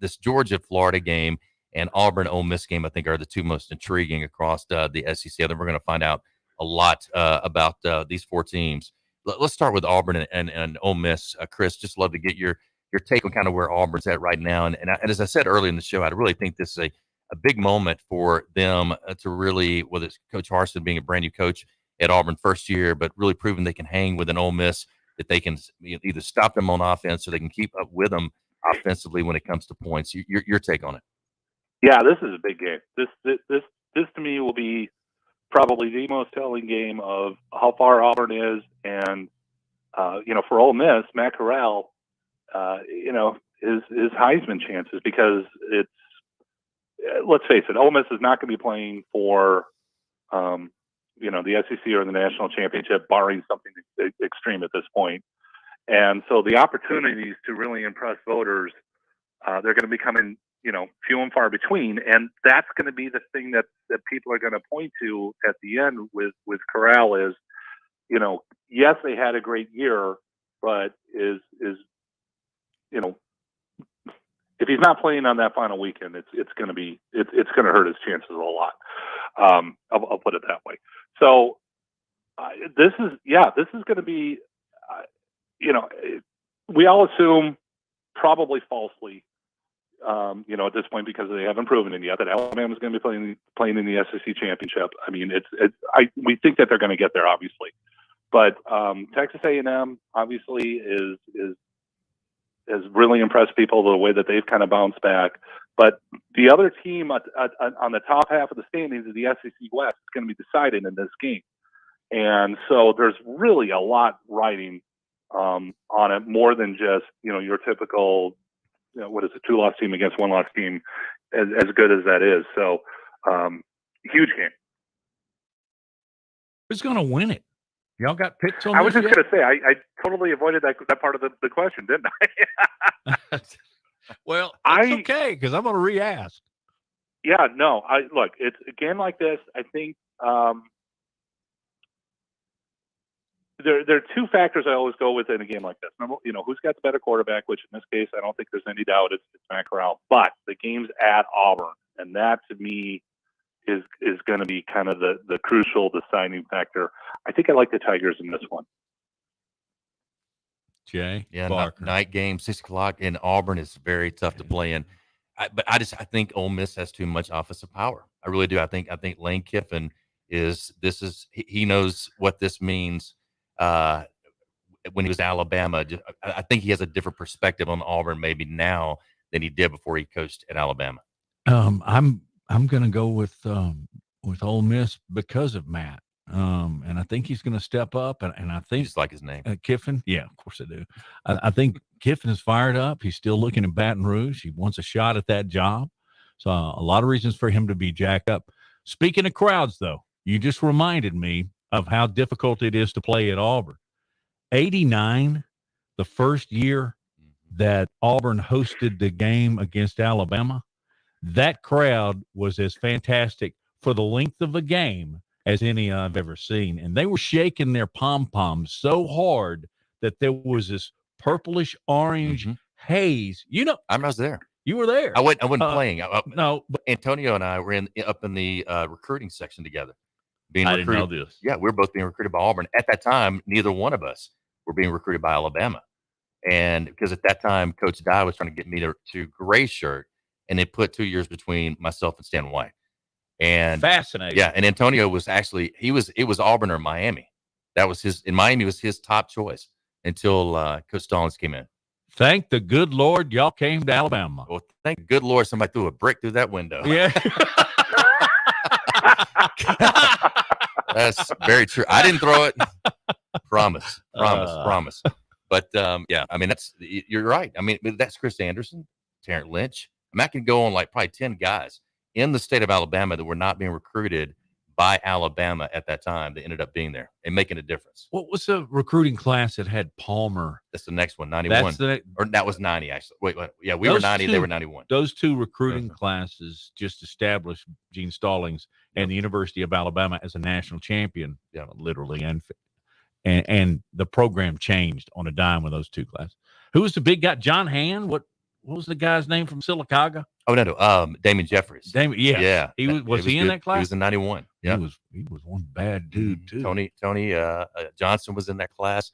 this Georgia-Florida game and Auburn-Ole Miss game, I think, are the two most intriguing across the SEC. I think we're going to find out a lot about these four teams. Let's start with Auburn and Ole Miss. Chris, just love to get your take on kind of where Auburn's at right now. And as I said earlier in the show, I really think this is a big moment for them to really, whether it's Coach Harsin being a brand new coach at Auburn first year, but really proving they can hang with an Ole Miss, that they can either stop them on offense or they can keep up with them offensively when it comes to points. Your take on it? Yeah, this is a big game. This to me will be probably the most telling game of how far Auburn is, and for Ole Miss, Matt Corral, his Heisman chances, because it's, let's face it, Ole Miss is not going to be playing for the SEC or the national championship, barring something extreme at this point. And so the opportunities to really impress voters, they're going to be coming, few and far between. And that's going to be the thing that people are going to point to at the end with Corral is, yes, they had a great year, but is if he's not playing on that final weekend, it's going to hurt his chances a lot. I'll put it that way. So this is going to be, we all assume, probably falsely, at this point, because they haven't proven it yet, that Alabama is going to be playing in the SEC championship. I mean, we think that they're going to get there, obviously, but Texas A&M obviously has really impressed people the way that they've kind of bounced back. But the other team on the top half of the standings of the SEC West is going to be decided in this game. And so there's really a lot riding on it, more than just, your typical, what is a 2-loss team against 1-loss team, as good as that is. So huge game. Who's going to win it? Y'all got picks on I was this just yet? going to say, I totally avoided that part of the question, didn't I? Well, it's okay, because I'm going to re-ask. Yeah, no. Look, it's a game like this. I think there are two factors I always go with in a game like this. Number, who's got the better quarterback? Which in this case, I don't think there's any doubt it's Matt Corral. But the game's at Auburn, and that to me is going to be kind of the crucial deciding factor. I think I like the Tigers in this one. Jay, yeah, night game, 6:00 in Auburn is very tough to play in. But I think Ole Miss has too much offensive power. I really do. I think Lane Kiffin he knows what this means. When he was at Alabama, I think he has a different perspective on Auburn maybe now than he did before he coached at Alabama. I'm going to go with Ole Miss because of Matt. And I think he's going to step up, and I think, just like his name, Kiffin. Yeah, of course I do. I think Kiffin is fired up. He's still looking at Baton Rouge. He wants a shot at that job. So a lot of reasons for him to be jacked up. Speaking of crowds, though, you just reminded me of how difficult it is to play at Auburn. 89, the first year that Auburn hosted the game against Alabama, that crowd was as fantastic for the length of a game as any I've ever seen. And they were shaking their pom-poms so hard that there was this purplish orange haze. I was there. You were there. I wasn't playing. No, but Antonio and I were up in the recruiting section together. I didn't know this. Yeah, we were both being recruited by Auburn. At that time, neither one of us were being recruited by Alabama. And because at that time, Coach Dye was trying to get me to gray shirt, and they put 2 years between myself and Stan White. And fascinating. Yeah, and Antonio was actually it was Auburn or Miami. That was Miami was his top choice until Coach Stallings came in. Thank the good Lord y'all came to Alabama. Well, thank the good Lord somebody threw a brick through that window. Yeah. That's very true. I didn't throw it. Promise. But yeah, I mean, you're right. I mean, that's Chris Anderson, Terrence Lynch. I mean, I can go on like probably 10 guys in the state of Alabama that were not being recruited by Alabama at that time that ended up being there and making a difference. What was the recruiting class that had Palmer? That's the next one, 91. Or that was 90, actually. Wait. Yeah, we were 90, they were 91. Those two recruiting classes just established Gene Stallings and the University of Alabama as a national champion, literally, and the program changed on a dime with those two classes. Who was the big guy? John Hand? What was the guy's name from Sylacauga? Oh, no. Damon Jeffries. Yeah. Was he in that class? He was in 91. Yeah. He was one bad dude, too. Tony Johnson was in that class.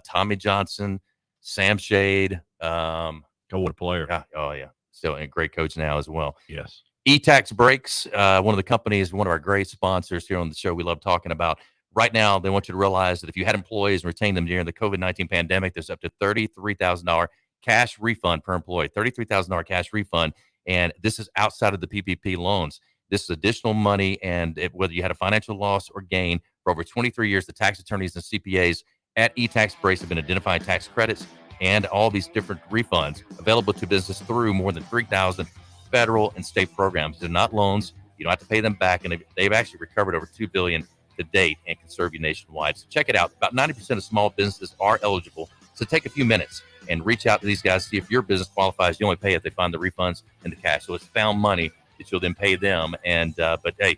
Tommy Johnson, Sam Shade. What a player. Yeah. Still a great coach now as well. Yes. E-Tax Brakes, one of the companies, one of our great sponsors here on the show we love talking about. Right now, they want you to realize that if you had employees and retained them during the COVID-19 pandemic, there's up to $33,000 cash refund per employee, $33,000 cash refund. And this is outside of the PPP loans. This is additional money. And whether you had a financial loss or gain, for over 23 years, the tax attorneys and CPAs at E-Tax Brakes have been identifying tax credits and all these different refunds available to business through more than 3,000 federal and state programs. They're not loans. You don't have to pay them back. And they've actually recovered over $2 billion to date and can serve you nationwide. So check it out. About 90% of small businesses are eligible. So take a few minutes and reach out to these guys, see if your business qualifies. You only pay if they find the refunds and the cash. So it's found money that you'll then pay them. And but hey,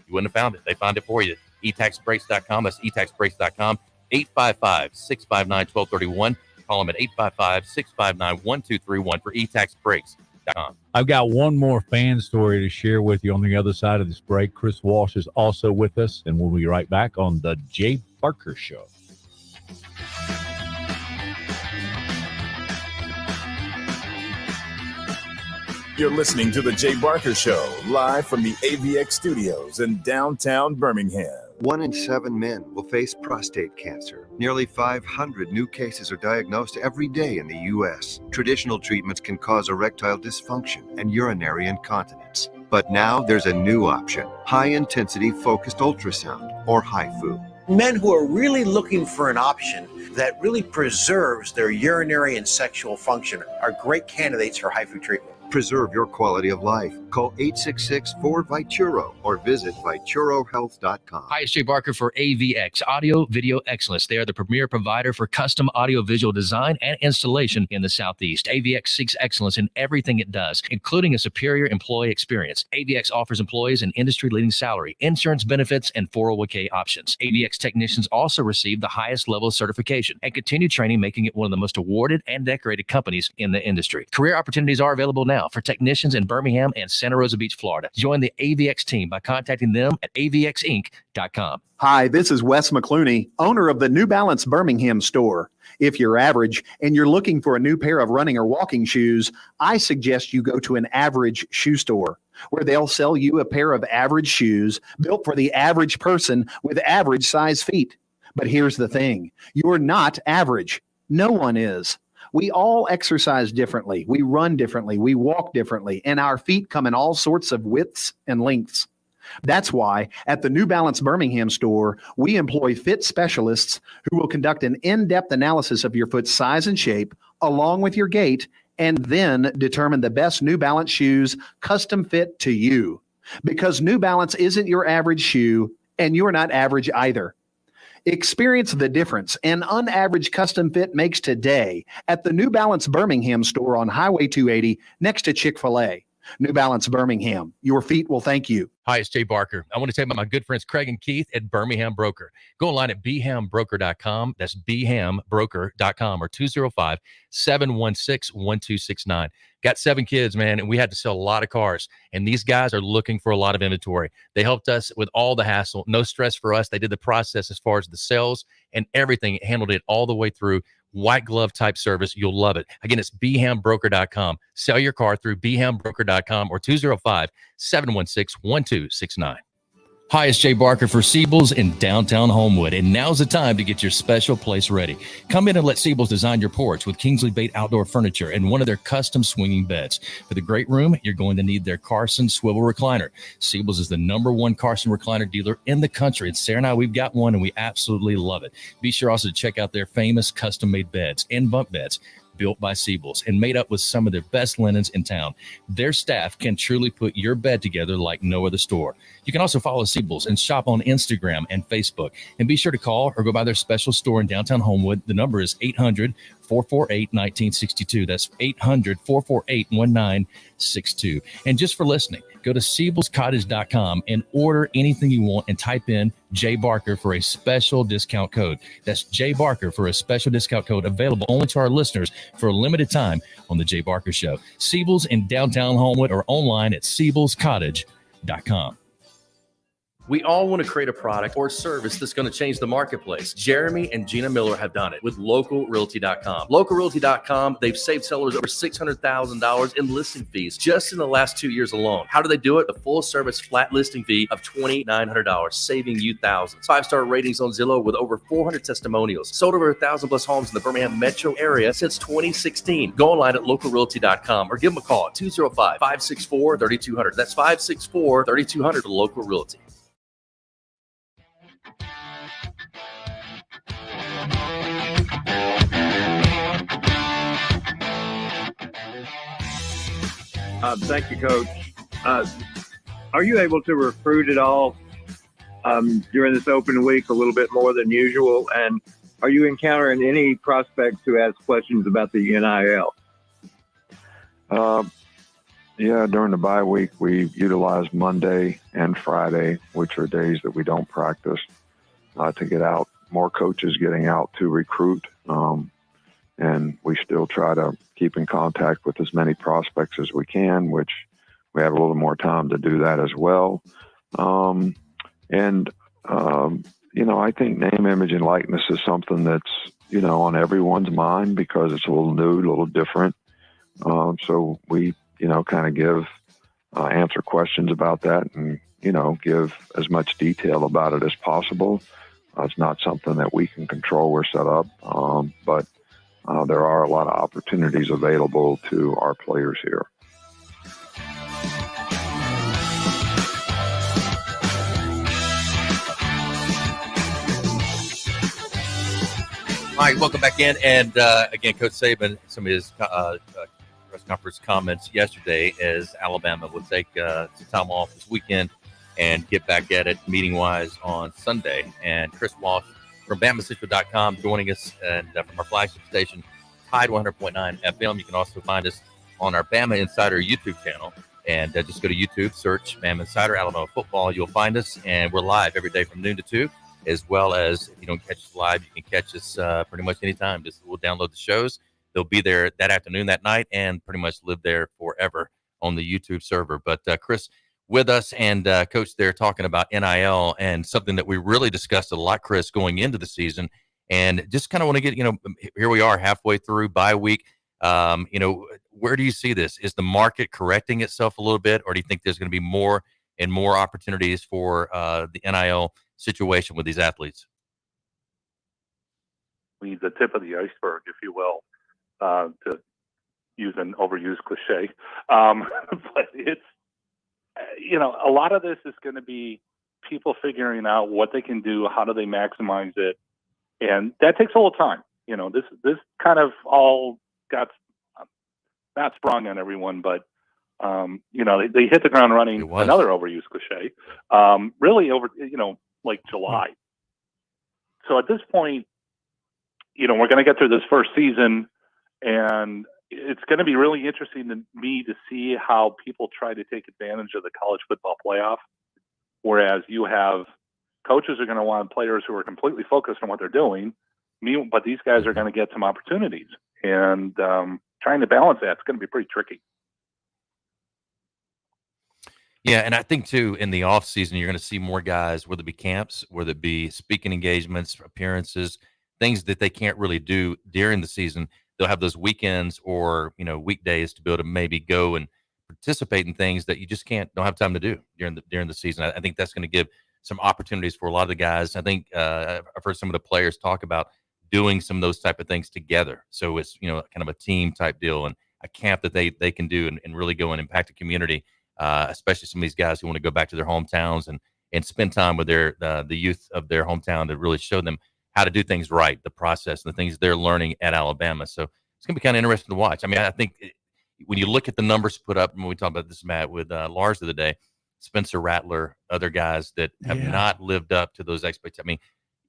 you wouldn't have found it. They found it for you. etaxbrakes.com. That's etaxbrakes.com. 855-659-1231. Call them at 855-659-1231 for etaxbrakes.com. I've got one more fan story to share with you on the other side of this break. Chris Walsh is also with us, and we'll be right back on the Jay Barker Show. You're listening to The Jay Barker Show, live from the AVX studios in downtown Birmingham. 1 in 7 men will face prostate cancer. Nearly 500 new cases are diagnosed every day in the U.S. Traditional treatments can cause erectile dysfunction and urinary incontinence. But now there's a new option, high-intensity focused ultrasound, or HIFU. Men who are really looking for an option that really preserves their urinary and sexual function are great candidates for HIFU treatment. Preserve your quality of life. Call 866-4-VITURO or visit VituroHealth.com. Hi, it's Jay Barker for AVX, Audio Video Excellence. They are the premier provider for custom audio-visual design and installation in the Southeast. AVX seeks excellence in everything it does, including a superior employee experience. AVX offers employees an industry-leading salary, insurance benefits, and 401k options. AVX technicians also receive the highest level of certification and continue training, making it one of the most awarded and decorated companies in the industry. Career opportunities are available now for technicians in Birmingham and Santa Rosa Beach, Florida. Join the AVX team by contacting them at avxinc.com. Hi, this is Wes McClooney, owner of the New Balance Birmingham store. If you're average and you're looking for a new pair of running or walking shoes, I suggest you go to an average shoe store, where they'll sell you a pair of average shoes built for the average person with average size feet. But here's the thing, you're not average. No one is. We all exercise differently. We run differently. We walk differently. And our feet come in all sorts of widths and lengths. That's why at the New Balance Birmingham store, we employ fit specialists who will conduct an in-depth analysis of your foot's size and shape, along with your gait, and then determine the best New Balance shoes custom fit to you. Because New Balance isn't your average shoe, and you're not average either. Experience the difference an unaverage custom fit makes today at the New Balance Birmingham store on Highway 280 next to Chick-fil-A. New Balance Birmingham. Your feet will thank you. Hi, it's Jay Barker. I want to tell you about my good friends Craig and Keith at Birmingham Broker. Go online at bhambroker.com. That's bhambroker.com or 205-716-1269. Got 7 kids, man, and we had to sell a lot of cars. And these guys are looking for a lot of inventory. They helped us with all the hassle. No stress for us. They did the process as far as the sales and everything. Handled it all the way through. White glove type service. You'll love it. Again, it's bhambroker.com. Sell your car through bhambroker.com or 205-716-1269. Hi, it's Jay Barker for Siebel's in downtown Homewood, and now's the time to get your special place ready. Come in and let Siebel's design your porch with Kingsley Bait outdoor furniture and one of their custom swinging beds. For the great room, you're going to need their Carson swivel recliner. Siebel's is the #1 Carson recliner dealer in the country, and Sarah and I, we've got one, and we absolutely love it. Be sure also to check out their famous custom-made beds and bunk beds, built by Siebel's and made up with some of their best linens in town. Their staff can truly put your bed together like no other store. You can also follow Siebel's and shop on Instagram and Facebook. And be sure to call or go by their special store in downtown Homewood. The number is 800-448-1962. That's 800-448-1962. And just for listening, go to SiebelsCottage.com and order anything you want and type in J Barker for a special discount code. That's J Barker for a special discount code available only to our listeners for a limited time on the J Barker Show. Siebel's in downtown Homewood or online at SiebelsCottage.com. We all want to create a product or service that's going to change the marketplace. Jeremy and Gina Miller have done it with LocalRealty.com. LocalRealty.com, they've saved sellers over $600,000 in listing fees just in the last 2 years alone. How do they do it? A full-service flat listing fee of $2,900, saving you thousands. 5-star ratings on Zillow with over 400 testimonials. Sold over 1,000 plus homes in the Birmingham metro area since 2016. Go online at LocalRealty.com or give them a call at 205-564-3200. That's 564-3200 to Local Realty. Thank you, Coach. Are you able to recruit at all during this open week a little bit more than usual? And are you encountering any prospects who ask questions about the NIL? Yeah, during the bye week, we utilize Monday and Friday, which are days that we don't practice, to get out. More coaches getting out to recruit. And we still try to keep in contact with as many prospects as we can, which we have a little more time to do that as well. I think name, image, and likeness is something that's, on everyone's mind because it's a little new, a little different. So we, kind of answer questions about that and, give as much detail about it as possible. It's not something that we can control or set up, but there are a lot of opportunities available to our players here. All right, welcome back in. And again, Coach Saban, some of his press conference comments yesterday as Alabama will take some time off this weekend and get back at it meeting-wise on Sunday. And Chris Walsh from BamaInsider.com joining us, and from our flagship station, Tide 100.9 FM. You can also find us on our Bama Insider YouTube channel. And just go to YouTube, search Bama Insider, Alabama Football. You'll find us, and we're live every day from noon to 2, as well as if you don't catch us live, you can catch us pretty much anytime. We'll download the shows. They'll be there that afternoon, that night, and pretty much live there forever on the YouTube server. But Chris with us, and Coach there talking about NIL, and something that we really discussed a lot, Chris, going into the season. And just kind of want to get, here we are halfway through bye week. Where do you see this? Is the market correcting itself a little bit, or do you think there's going to be more and more opportunities for the NIL situation with these athletes? The tip of the iceberg, if you will, to use an overused cliche. But it's, a lot of this is going to be people figuring out what they can do, how do they maximize it. And that takes a little time. This kind of all got not sprung on everyone, but they hit the ground running. Another overused cliche, really over like July. So at this point, we're going to get through this first season, and it's going to be really interesting to me to see how people try to take advantage of the college football playoff. Whereas you have coaches are going to want players who are completely focused on what they're doing, but these guys are going to get some opportunities, and trying to balance that, it's going to be pretty tricky. Yeah, and I think, too, in the offseason, you're going to see more guys, whether it be camps, whether it be speaking engagements, appearances, things that they can't really do during the season. They'll have those weekends or, weekdays to be able to maybe go and participate in things that you just don't have time to do during the season. I think that's going to give some opportunities for a lot of the guys. I think I've heard some of the players talk about doing some of those type of things together. So it's, kind of a team type deal and a camp that they can do and really go and impact the community, especially some of these guys who want to go back to their hometowns and spend time with the youth of their hometown to really show them how to do things right, the process and the things they're learning at Alabama. So it's going to be kind of interesting to watch. I mean, I think when you look at the numbers put up, when we talk about this, Matt, with Lars the other day, Spencer Rattler, other guys that have not lived up to those expectations. I mean,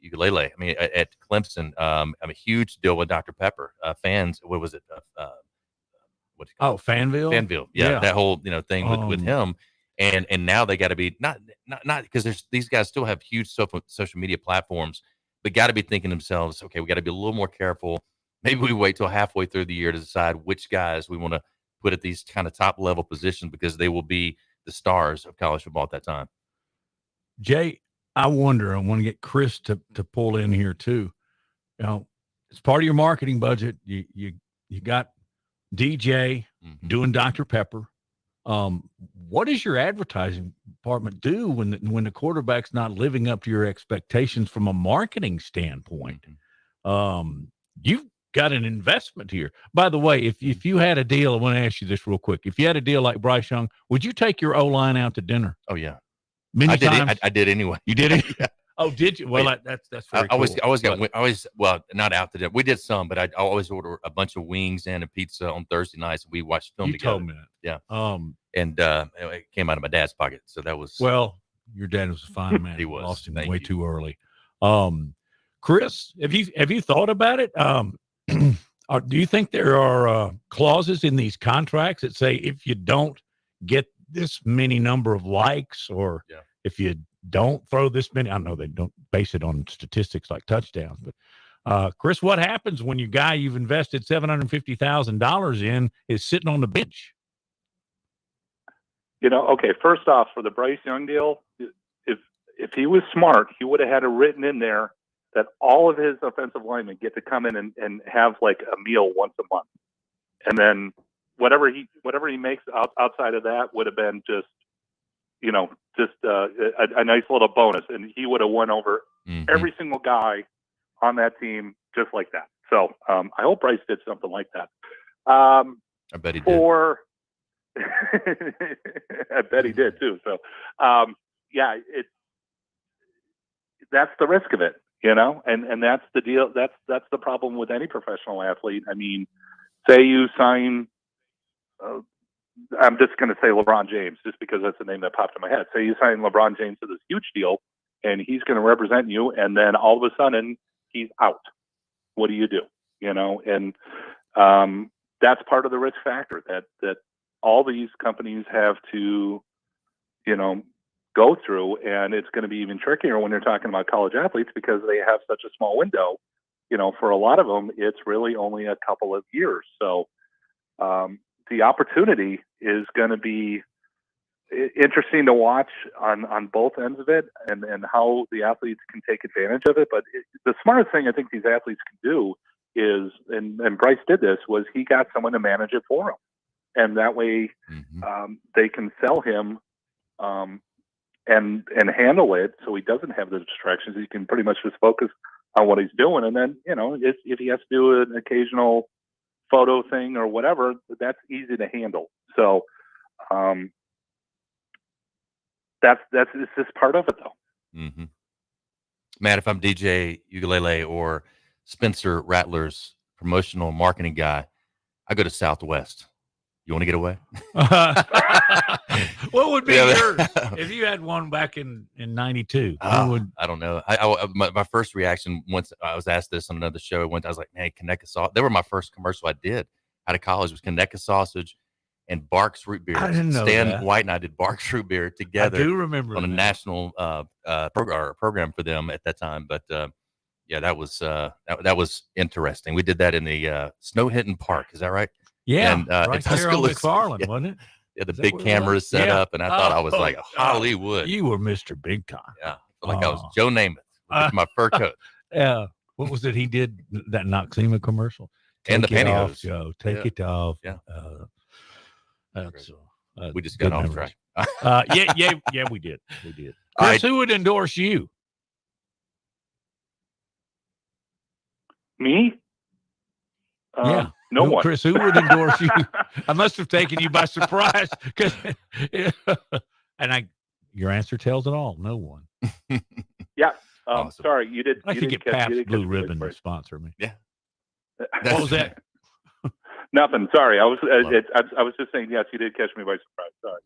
Ukulele. I mean, at Clemson, I'm a huge deal with Dr. Pepper. Fans, what was it? What's it called? Fanville? Fanville. Yeah, that whole thing with him. And now they got to be not because these guys still have huge social media platforms, but got to be thinking to themselves, okay, we got to be a little more careful. Maybe we wait till halfway through the year to decide which guys we want to put at these kind of top level positions because they will be the stars of college football at that time. Jay, I want to get Chris to pull in here too. It's part of your marketing budget. You got DJ doing Dr. Pepper. What does your advertising department do when the quarterback's not living up to your expectations from a marketing standpoint? You've got an investment here. By the way, if you had a deal, I want to ask you this real quick. If you had a deal like Bryce Young, would you take your O-line out to dinner? Oh yeah. Many times? I did anyway. You did it? Yeah. Oh, did you? Well, that's very cool. Well, not out to dinner. We did some, but I always order a bunch of wings and a pizza on Thursday nights. We watched film together. You told me that. Yeah. And it came out of my dad's pocket. So that was. Well, your dad was a fine man. He was. Lost him Thank way you. too early. Chris, have you thought about it? Do you think there are clauses in these contracts that say if you don't get this many number of likes or if you don't throw this many, I know they don't base it on statistics like touchdowns, but Chris, what happens when your guy you've invested $750,000 in is sitting on the bench? Okay, first off, for the Bryce Young deal, if he was smart, he would have had it written in there that all of his offensive linemen get to come in and have like a meal once a month. And then whatever he makes outside of that would have been just a nice little bonus. And he would have won over every single guy on that team just like that. So I hope Bryce did something like that. I bet he did. I bet he did too. So that's the risk of it. And that's the deal. That's the problem with any professional athlete. I mean, say you sign, I'm just going to say LeBron James, just because that's the name that popped in my head. Say you sign LeBron James to this huge deal and he's going to represent you. And then all of a sudden he's out. What do you do? And that's part of the risk factor that all these companies have to, go through, and it's going to be even trickier when you're talking about college athletes because they have such a small window. For a lot of them, it's really only a couple of years. So the opportunity is going to be interesting to watch on both ends of it, and how the athletes can take advantage of it. But the smartest thing I think these athletes can do is, and Bryce did this, was he got someone to manage it for him, and that way they can sell him. And handle it so he doesn't have the distractions. He can pretty much just focus on what he's doing. And then, if he has to do an occasional photo thing or whatever, that's easy to handle. So it's just part of it, though. Mm-hmm. Matt, if I'm DJ Ukulele or Spencer Rattler's promotional marketing guy, I go to Southwest. You want to get away? What would be yours if you had one back in 92? I don't know. My first reaction once I was asked this on another show, I was like, man, Conecuh sausage. They were my first commercial I did out of college was Conecuh sausage and Barks root beer. I didn't know Stan that. White and I did Barks root beer together. I do remember on a that. national program for them at that time. But that was interesting. We did that in the Snow Hinton Park. Is that right? Yeah, and, right there on McFarland, wasn't it? Yeah, the big cameras set up, and I thought I was like Hollywood. You were Mr. Big Time. Yeah, like I was Joe Namath with my fur coat. Yeah, what was it? He did that Noxema commercial. And the pantyhose. Off, Joe. Take it off. Yeah. That's we just got off track. yeah, we did. Chris, who would endorse you? Me? Yeah. No one. Chris, who would endorse you? I must have taken you by surprise. Your answer tells it all. No one. Yeah. Awesome. Sorry, you did. I you should did get catch- Pabst you did Blue catch me by Ribbon to surprise. sponsor me. Yeah. What was that? Nothing. Sorry, I was just saying. Yes, you did catch me by surprise. Sorry.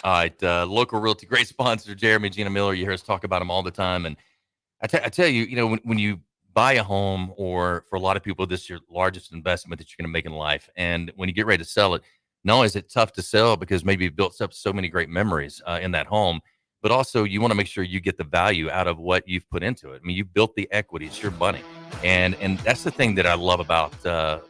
All right, Local Realty, great sponsor, Jeremy, Gina Miller. You hear us talk about them all the time. And I tell you, when you buy a home, or for a lot of people, this is your largest investment that you're going to make in life. And when you get ready to sell it, not only is it tough to sell because maybe you've built up so many great memories in that home, but also you want to make sure you get the value out of what you've put into it. I mean, you built the equity, it's your money. And that's the thing that I love about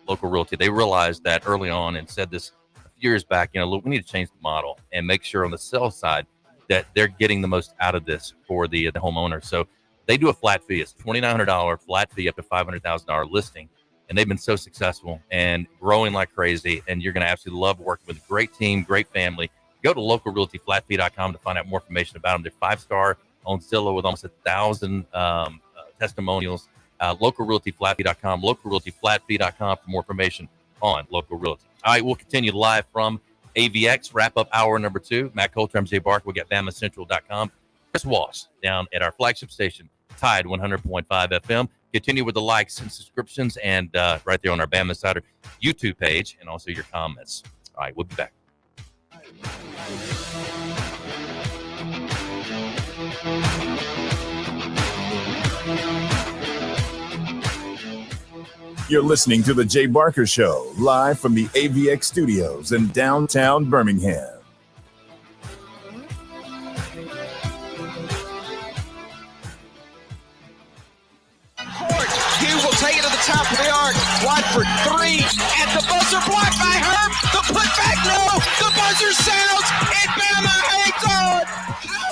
Local Realty. They realized that early on and said this a few years back, look, we need to change the model and make sure on the sell side that they're getting the most out of this for the homeowner. So they do a flat fee. It's $2,900 flat fee up to $500,000 listing. And they've been so successful and growing like crazy. And you're going to absolutely love working with a great team, great family. Go to localrealtyflatfee.com to find out more information about them. They're 5-star on Zillow with almost 1,000 testimonials. Localrealtyflatfee.com, localrealtyflatfee.com for more information on Local Realty. All right, we'll continue live from AVX, wrap up hour number 2. Matt Coulter, I'm Jay Barker. We got BamaCentral.com. Chris Walsh down at our flagship station, Tide 100.5 FM. Continue with the likes and subscriptions and right there on our BamaInsider YouTube page and also your comments. All right, we'll be back. You're listening to The Jay Barker Show, live from the AVX studios in downtown Birmingham. Hugh will take it to the top of the arc. Wide for 3 at the buzzer, blocked by Herb. The putback, no. The buzzer sounds, and Bama hangs on.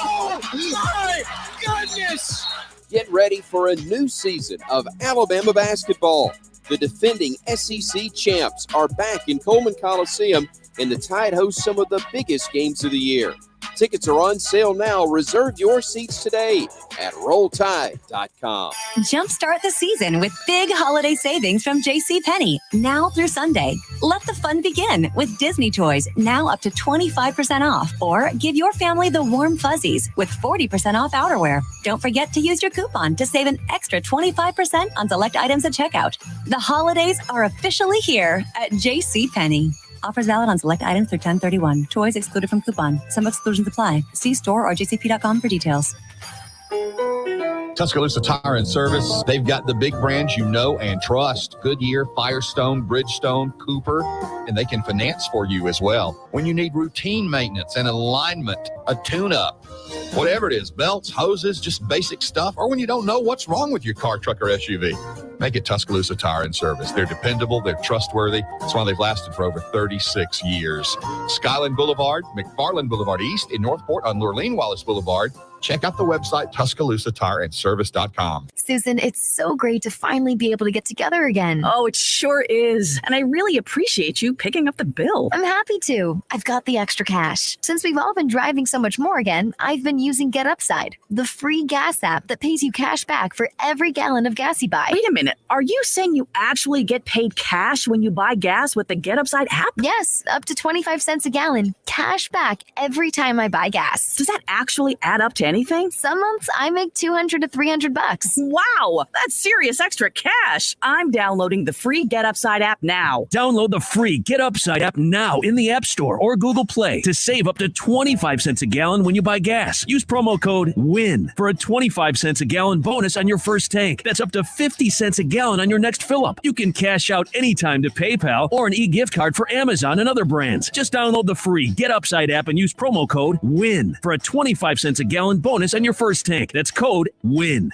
Oh my goodness! Get ready for a new season of Alabama basketball. The defending SEC champs are back in Coleman Coliseum, and the Tide hosts some of the biggest games of the year. Tickets are on sale now. Reserve your seats today at RollTide.com. Jumpstart the season with big holiday savings from JCPenney, now through Sunday. Let the fun begin with Disney toys, now up to 25% off. Or give your family the warm fuzzies with 40% off outerwear. Don't forget to use your coupon to save an extra 25% on select items at checkout. The holidays are officially here at JCPenney. Offers valid on select items through 10/31. Toys excluded from coupon. Some exclusions apply. See store or jcp.com for details. Tuscaloosa Tire and Service. They've got the big brands you know and trust. Goodyear, Firestone, Bridgestone, Cooper, and they can finance for you as well. When you need routine maintenance and alignment, a tune-up, whatever it is, belts, hoses, just basic stuff, or when you don't know what's wrong with your car, truck, or SUV, make it Tuscaloosa Tire and Service. They're dependable, they're trustworthy. That's why they've lasted for over 36 years. Skyland Boulevard, McFarland Boulevard East, in Northport on Lurleen Wallace Boulevard. Check out the website, TuscaloosaTireandService.com. Susan, it's so great to finally be able to get together again. Oh, it sure is. And I really appreciate you picking up the bill. I'm happy to. I've got the extra cash. Since we've all been driving so much more again, I've been using Get Upside, the free gas app that pays you cash back for every gallon of gas you buy. Wait a minute. Are you saying you actually get paid cash when you buy gas with the Get Upside app? Yes, up to 25 cents a gallon. Cash back every time I buy gas. Does that actually add up to anything? Some months I make $200 to $300. Wow, that's serious extra cash. I'm downloading the free Get Upside app now. Download the free Get Upside app now in the App Store or Google Play to save up to 25 cents a gallon when you buy gas. Use promo code WIN for a 25 cents a gallon bonus on your first tank. That's up to 50 cents a gallon on your next fill up. You can cash out anytime to PayPal or an e-gift card for Amazon and other brands. Just download the free Get Upside app and use promo code WIN for a 25 cents a gallon bonus on your first tank. That's code WIN.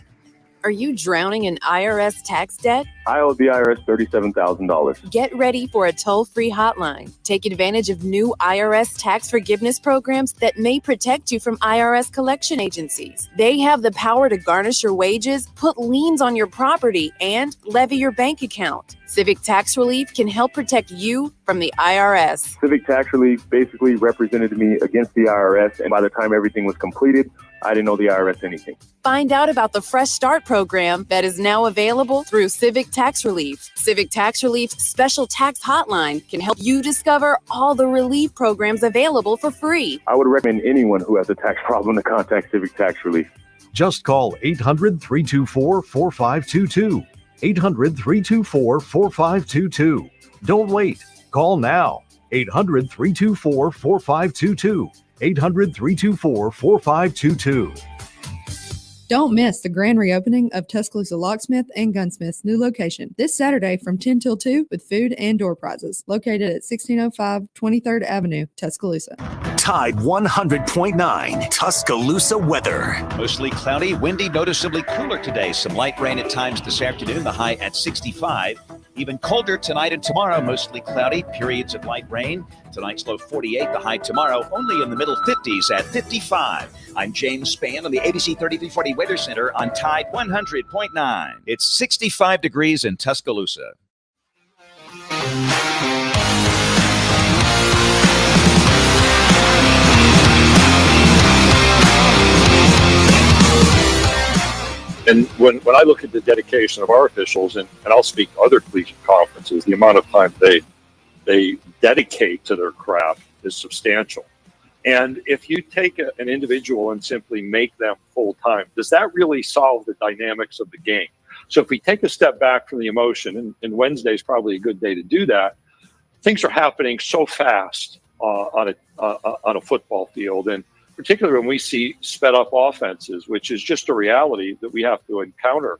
Are you drowning in IRS tax debt? I owe the IRS $37,000. Get ready for a toll-free hotline. Take advantage of new IRS tax forgiveness programs that may protect you from IRS collection agencies. They have the power to garnish your wages, put liens on your property, and levy your bank account. Civic Tax Relief can help protect you from the IRS. Civic Tax Relief basically represented me against the IRS, and by the time everything was completed, I didn't owe the IRS anything. Find out about the Fresh Start program that is now available through Civic Tax Relief. Civic Tax Relief's special tax hotline can help you discover all the relief programs available for free. I would recommend anyone who has a tax problem to contact Civic Tax Relief. Just call 800-324-4522. 800-324-4522. Don't wait. Call now. 800-324-4522. 800-324-4522. Don't miss the grand reopening of Tuscaloosa Locksmith and Gunsmith's new location this Saturday from 10 till 2 with food and door prizes. Located at 1605 23rd Avenue, Tuscaloosa. Tide 100.9 Tuscaloosa weather. Mostly cloudy, windy, noticeably cooler today. Some light rain at times this afternoon, the high at 65. Even colder tonight and tomorrow, mostly cloudy, periods of light rain. Tonight's low 48, the high tomorrow only in the middle 50s at 55. I'm James Spann on the ABC 3340 Weather Center on Tide 100.9. It's 65 degrees in Tuscaloosa. And when I look at the dedication of our officials, and I'll speak to other collegiate conferences, the amount of time they dedicate to their craft is substantial. And if you take an individual and simply make them full-time, does that really solve the dynamics of the game? So if we take a step back from the emotion, and Wednesday is probably a good day to do that, things are happening so fast on a football field, and particularly when we see sped up offenses, which is just a reality that we have to encounter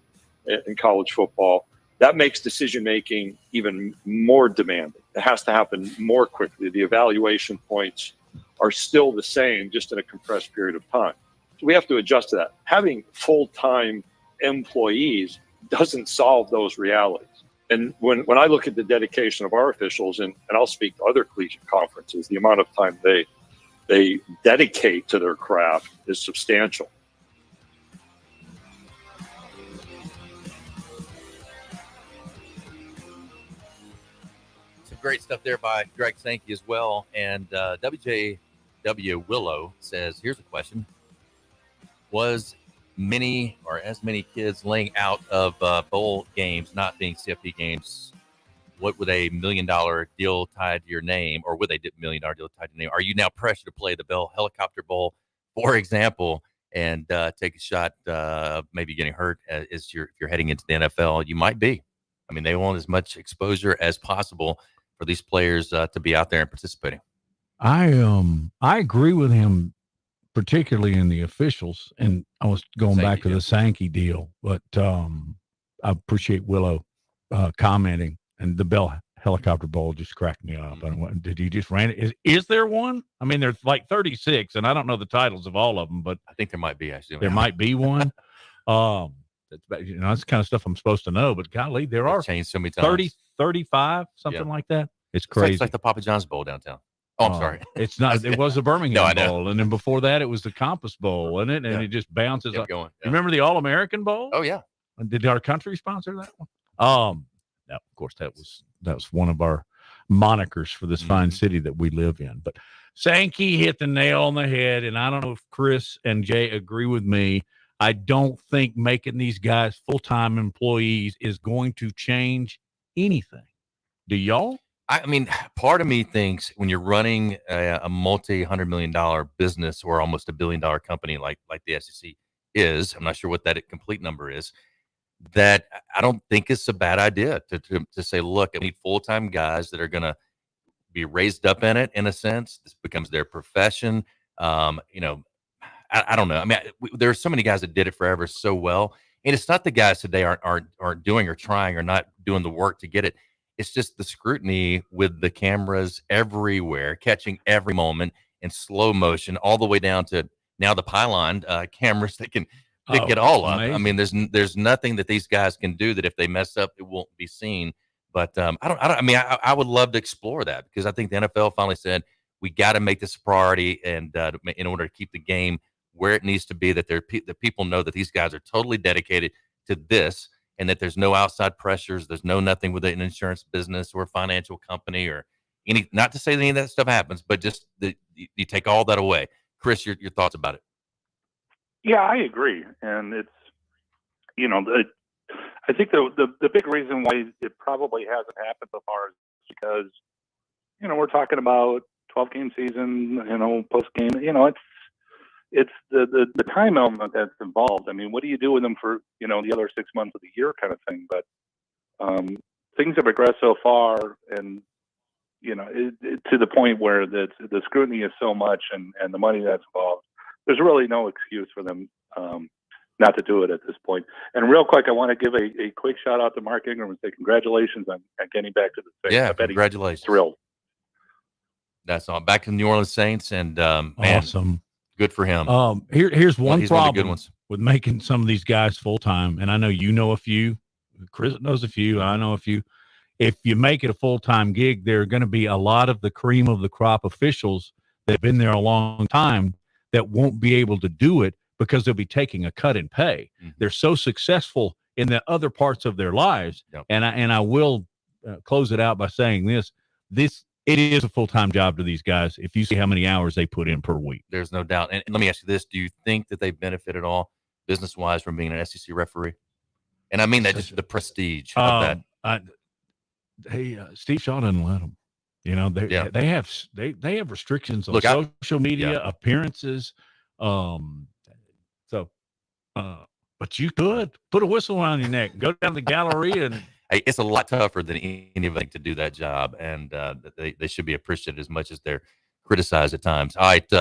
in college football, that makes decision-making even more demanding. It has to happen more quickly. The evaluation points are still the same, just in a compressed period of time. So we have to adjust to that. Having full-time employees doesn't solve those realities. And when I look at the dedication of our officials, and I'll speak to other collegiate conferences, the amount of time they dedicate to their craft is substantial. Some great stuff there by Greg Sankey as well. And WJW Willow says, here's a question. Was as many kids laying out of bowl games, not being CFP games, what would a $1 million deal tied to your name, or would a $1 million deal tied to your name? Are you now pressured to play the Bell Helicopter Bowl, for example, and take a shot of maybe getting hurt if you're heading into the NFL? You might be. I mean, they want as much exposure as possible for these players to be out there and participating. I agree with him, particularly in the officials, and I was going back to the Sankey deal, but I appreciate Willow commenting. And the Bell Helicopter Bowl just cracked me up. I don't know, did he just ran it? Is there one? I mean, there's like 36, and I don't know the titles of all of them, but I think there might be actually. There might be one. That's the kind of stuff I'm supposed to know. But golly, there are changed so many times. 30, 35, something like that. It's crazy. It's like the Papa John's Bowl downtown. Oh, I'm sorry. It's not. It was the Birmingham No, I know. Bowl, and then before that, it was the Compass Bowl, wasn't it? And it just bounces up. Going. You remember the All-American Bowl? Oh yeah. Did our country sponsor that one? Now, of course, that was one of our monikers for this fine city that we live in. But Sankey hit the nail on the head, and I don't know if Chris and Jay agree with me. I don't think making these guys full-time employees is going to change anything. Do y'all? I mean, part of me thinks when you're running a multi-$100 million business or almost $1 billion company like the SEC is, I'm not sure what that complete number is, that I don't think it's a bad idea to say, look, I need full-time guys that are going to be raised up in it, in a sense. This becomes their profession. I don't know. I mean, there are so many guys that did it forever so well. And it's not the guys today aren't doing or trying or not doing the work to get it. It's just the scrutiny with the cameras everywhere, catching every moment in slow motion, all the way down to now the pylon cameras that can pick it all up. amazing. I mean, there's nothing that these guys can do that if they mess up, it won't be seen. But I would love to explore that, because I think the NFL finally said we got to make this a priority, and in order to keep the game where it needs to be, that the people know that these guys are totally dedicated to this, and that there's no outside pressures, there's nothing with an insurance business or a financial company or any. Not to say that any of that stuff happens, but just you take all that away. Chris, your thoughts about it? Yeah, I agree, and it's I think the big reason why it probably hasn't happened so far is because we're talking about 12-game season, post game, it's the time element that's involved. I mean, what do you do with them for the other 6 months of the year, kind of thing? But things have progressed so far, and to the point where the scrutiny is so much, and the money that's involved, there's really no excuse for them not to do it at this point. And real quick, I want to give a quick shout out to Mark Ingram and say congratulations on getting back to the Saints. Yeah, I bet congratulations. He's thrilled. That's all. Back to the New Orleans Saints, and man, awesome. Good for him. Here's one he's one of the good problem ones. with making some of these guys full time, and I know you know a few. Chris knows a few. I know a few. If you make it a full time gig, there are going to be a lot of the cream of the crop officials that have been there a long time that won't be able to do it because they'll be taking a cut in pay. Mm-hmm. They're so successful in the other parts of their lives, and I will close it out by saying this: it is a full-time job to these guys if you see how many hours they put in per week. There's no doubt. And let me ask you this: do you think that they benefit at all, business-wise, from being an SEC referee? And I mean that just the prestige of that. Steve Shaw doesn't let them. They have restrictions on social media, appearances. But you could put a whistle around your neck, go down the gallery, and hey, it's a lot tougher than anything to do that job, and they should be appreciated as much as they're criticized at times. All right,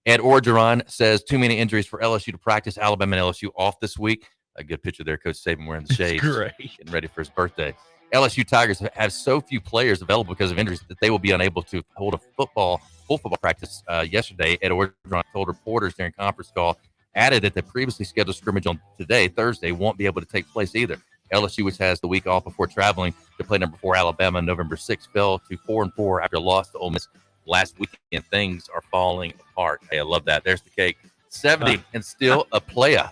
Ed Orgeron says too many injuries for LSU to practice. Alabama and LSU off this week. A good picture there, Coach Saban wearing the shades, getting ready for his birthday. LSU Tigers have so few players available because of injuries that they will be unable to hold a full football practice yesterday. Ed Orgeron told reporters during conference call, added that the previously scheduled scrimmage on Thursday, won't be able to take place either. LSU, which has the week off before traveling to play number 4 Alabama November 6th, fell to 4-4 after a loss to Ole Miss last weekend. Things are falling apart. Hey, I love that. There's the cake. 70 and still a playa.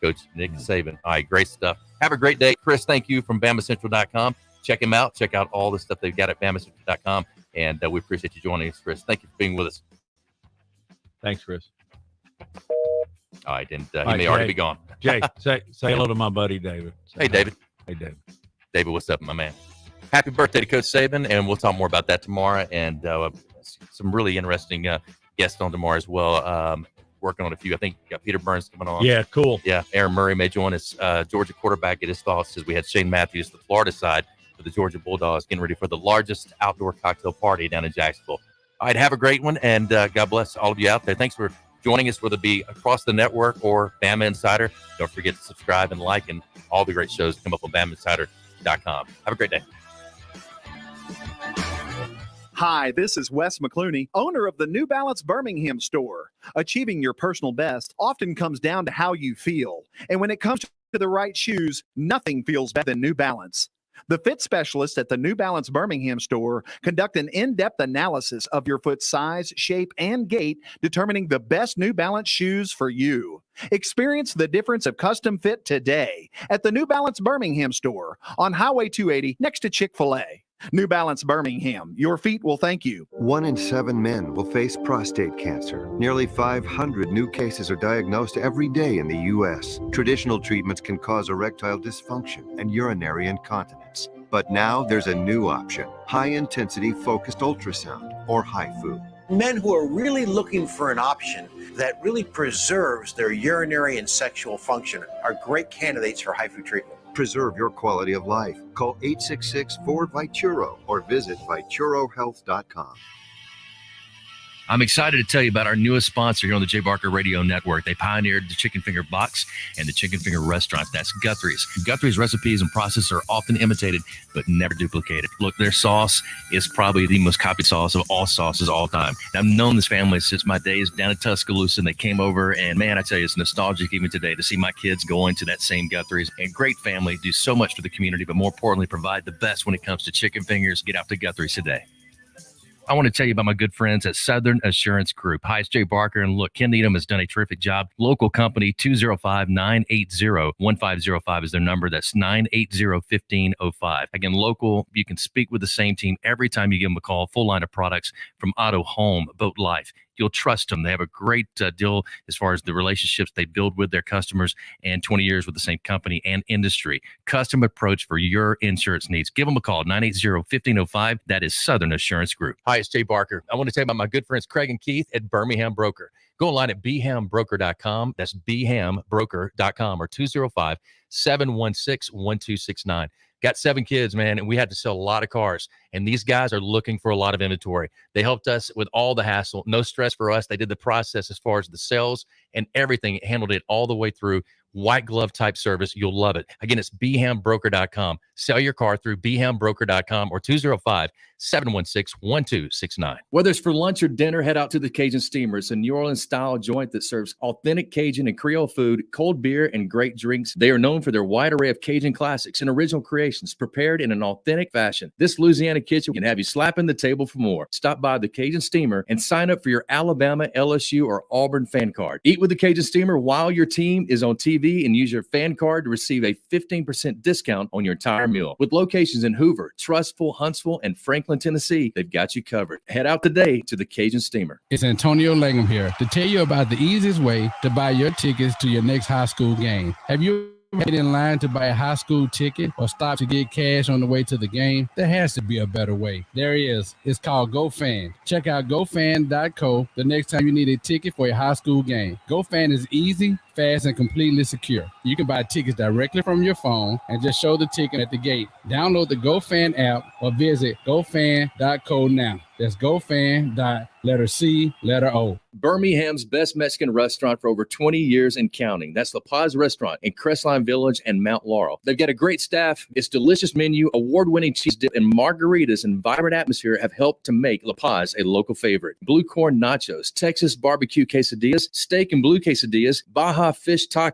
Coach Nick Saban. All right, great stuff. Have a great day. Chris, thank you from BamaCentral.com. Check him out. Check out all the stuff they've got at BamaCentral.com. And we appreciate you joining us, Chris. Thank you for being with us. Thanks, Chris. All right, and he may already be gone. Jay, say hello to my buddy David. Hey, David. Hey, David. David, what's up, my man? Happy birthday to Coach Saban, and we'll talk more about that tomorrow. And some really interesting guests on tomorrow as well. Working on a few. I think got Peter Burns coming on. Yeah, cool. Yeah, Aaron Murray may join us. Georgia quarterback at his thoughts as we had Shane Matthews, the Florida side for the Georgia Bulldogs, getting ready for the largest outdoor cocktail party down in Jacksonville. All right, have a great one, and God bless all of you out there. Thanks for joining us, whether it be across the network or Bama Insider. Don't forget to subscribe and like, and all the great shows come up on BamaInsider.com. Have a great day. Hi, this is Wes McClooney, owner of the New Balance Birmingham store. Achieving your personal best often comes down to how you feel. And when it comes to the right shoes, nothing feels better than New Balance. The fit specialists at the New Balance Birmingham store conduct an in-depth analysis of your foot size, shape, and gait, determining the best New Balance shoes for you. Experience the difference of custom fit today at the New Balance Birmingham store on Highway 280 next to Chick-fil-A. New Balance Birmingham, your feet will thank you. 1 in 7 men will face prostate cancer. Nearly 500 new cases are diagnosed every day in the U.S. Traditional treatments can cause erectile dysfunction and urinary incontinence. But now there's a new option, high-intensity focused ultrasound, or HIFU. Men who are really looking for an option that really preserves their urinary and sexual function are great candidates for HIFU treatment. Preserve your quality of life. Call 866-4-VITURO or visit VituroHealth.com. I'm excited to tell you about our newest sponsor here on the Jay Barker Radio Network. They pioneered the chicken finger box and the chicken finger restaurant. That's Guthrie's. Guthrie's recipes and processes are often imitated, but never duplicated. Look, their sauce is probably the most copied sauce of all sauces all time. And I've known this family since my days down in Tuscaloosa, and they came over, and man, I tell you, it's nostalgic even today to see my kids going to that same Guthrie's. And great family, do so much for the community, but more importantly, provide the best when it comes to chicken fingers. Get out to Guthrie's today. I want to tell you about my good friends at Southern Assurance Group. Hi, it's Jay Barker, and look, Ken Needham has done a terrific job. Local company, 205-980-1505 is their number. That's 980-1505. Again, local, you can speak with the same team every time you give them a call. Full line of products from auto, home, boat, life. You'll trust them. They have a great deal as far as the relationships they build with their customers and 20 years with the same company and industry. Custom approach for your insurance needs. Give them a call, 980-1505. That is Southern Assurance Group. Hi, it's Jay Barker. I want to tell you about my good friends Craig and Keith at Birmingham Broker. Go online at bhambroker.com. That's bhambroker.com or 205-716-1269. Got 7 kids, man, and we had to sell a lot of cars. And these guys are looking for a lot of inventory. They helped us with all the hassle. No stress for us. They did the process as far as the sales and everything. Handled it all the way through. White glove type service. You'll love it. Again, it's bhambroker.com. Sell your car through bhambroker.com or 205-716-1269. Whether it's for lunch or dinner, head out to the Cajun Steamer. It's a New Orleans style joint that serves authentic Cajun and Creole food, cold beer, and great drinks. They are known for their wide array of Cajun classics and original creations prepared in an authentic fashion. This Louisiana kitchen can have you slapping the table for more. Stop by the Cajun Steamer and sign up for your Alabama, LSU, or Auburn fan card. Eat with the Cajun Steamer while your team is on TV and use your fan card to receive a 15% discount on your entire meal. With locations in Hoover, Trustful, Huntsville, and Franklin, Tennessee, they've got you covered. Head out today to the Cajun Steamer. It's Antonio Langham here to tell you about the easiest way to buy your tickets to your next high school game. Have you wait in line to buy a high school ticket or stop to get cash on the way to the game? There has to be a better way. There is. It's called GoFan. Check out GoFan.co the next time you need a ticket for a high school game. GoFan is easy, fast, and completely secure. You can buy tickets directly from your phone and just show the ticket at the gate. Download the GoFan app or visit GoFan.co now. That's GoFan.C.O. Birmingham's best Mexican restaurant for over 20 years and counting. That's La Paz Restaurant in Crestline Village and Mount Laurel. They've got a great staff. Its delicious menu, award-winning cheese dip, and margaritas and vibrant atmosphere have helped to make La Paz a local favorite. Blue corn nachos, Texas barbecue quesadillas, steak and blue quesadillas, Baja fish tacos,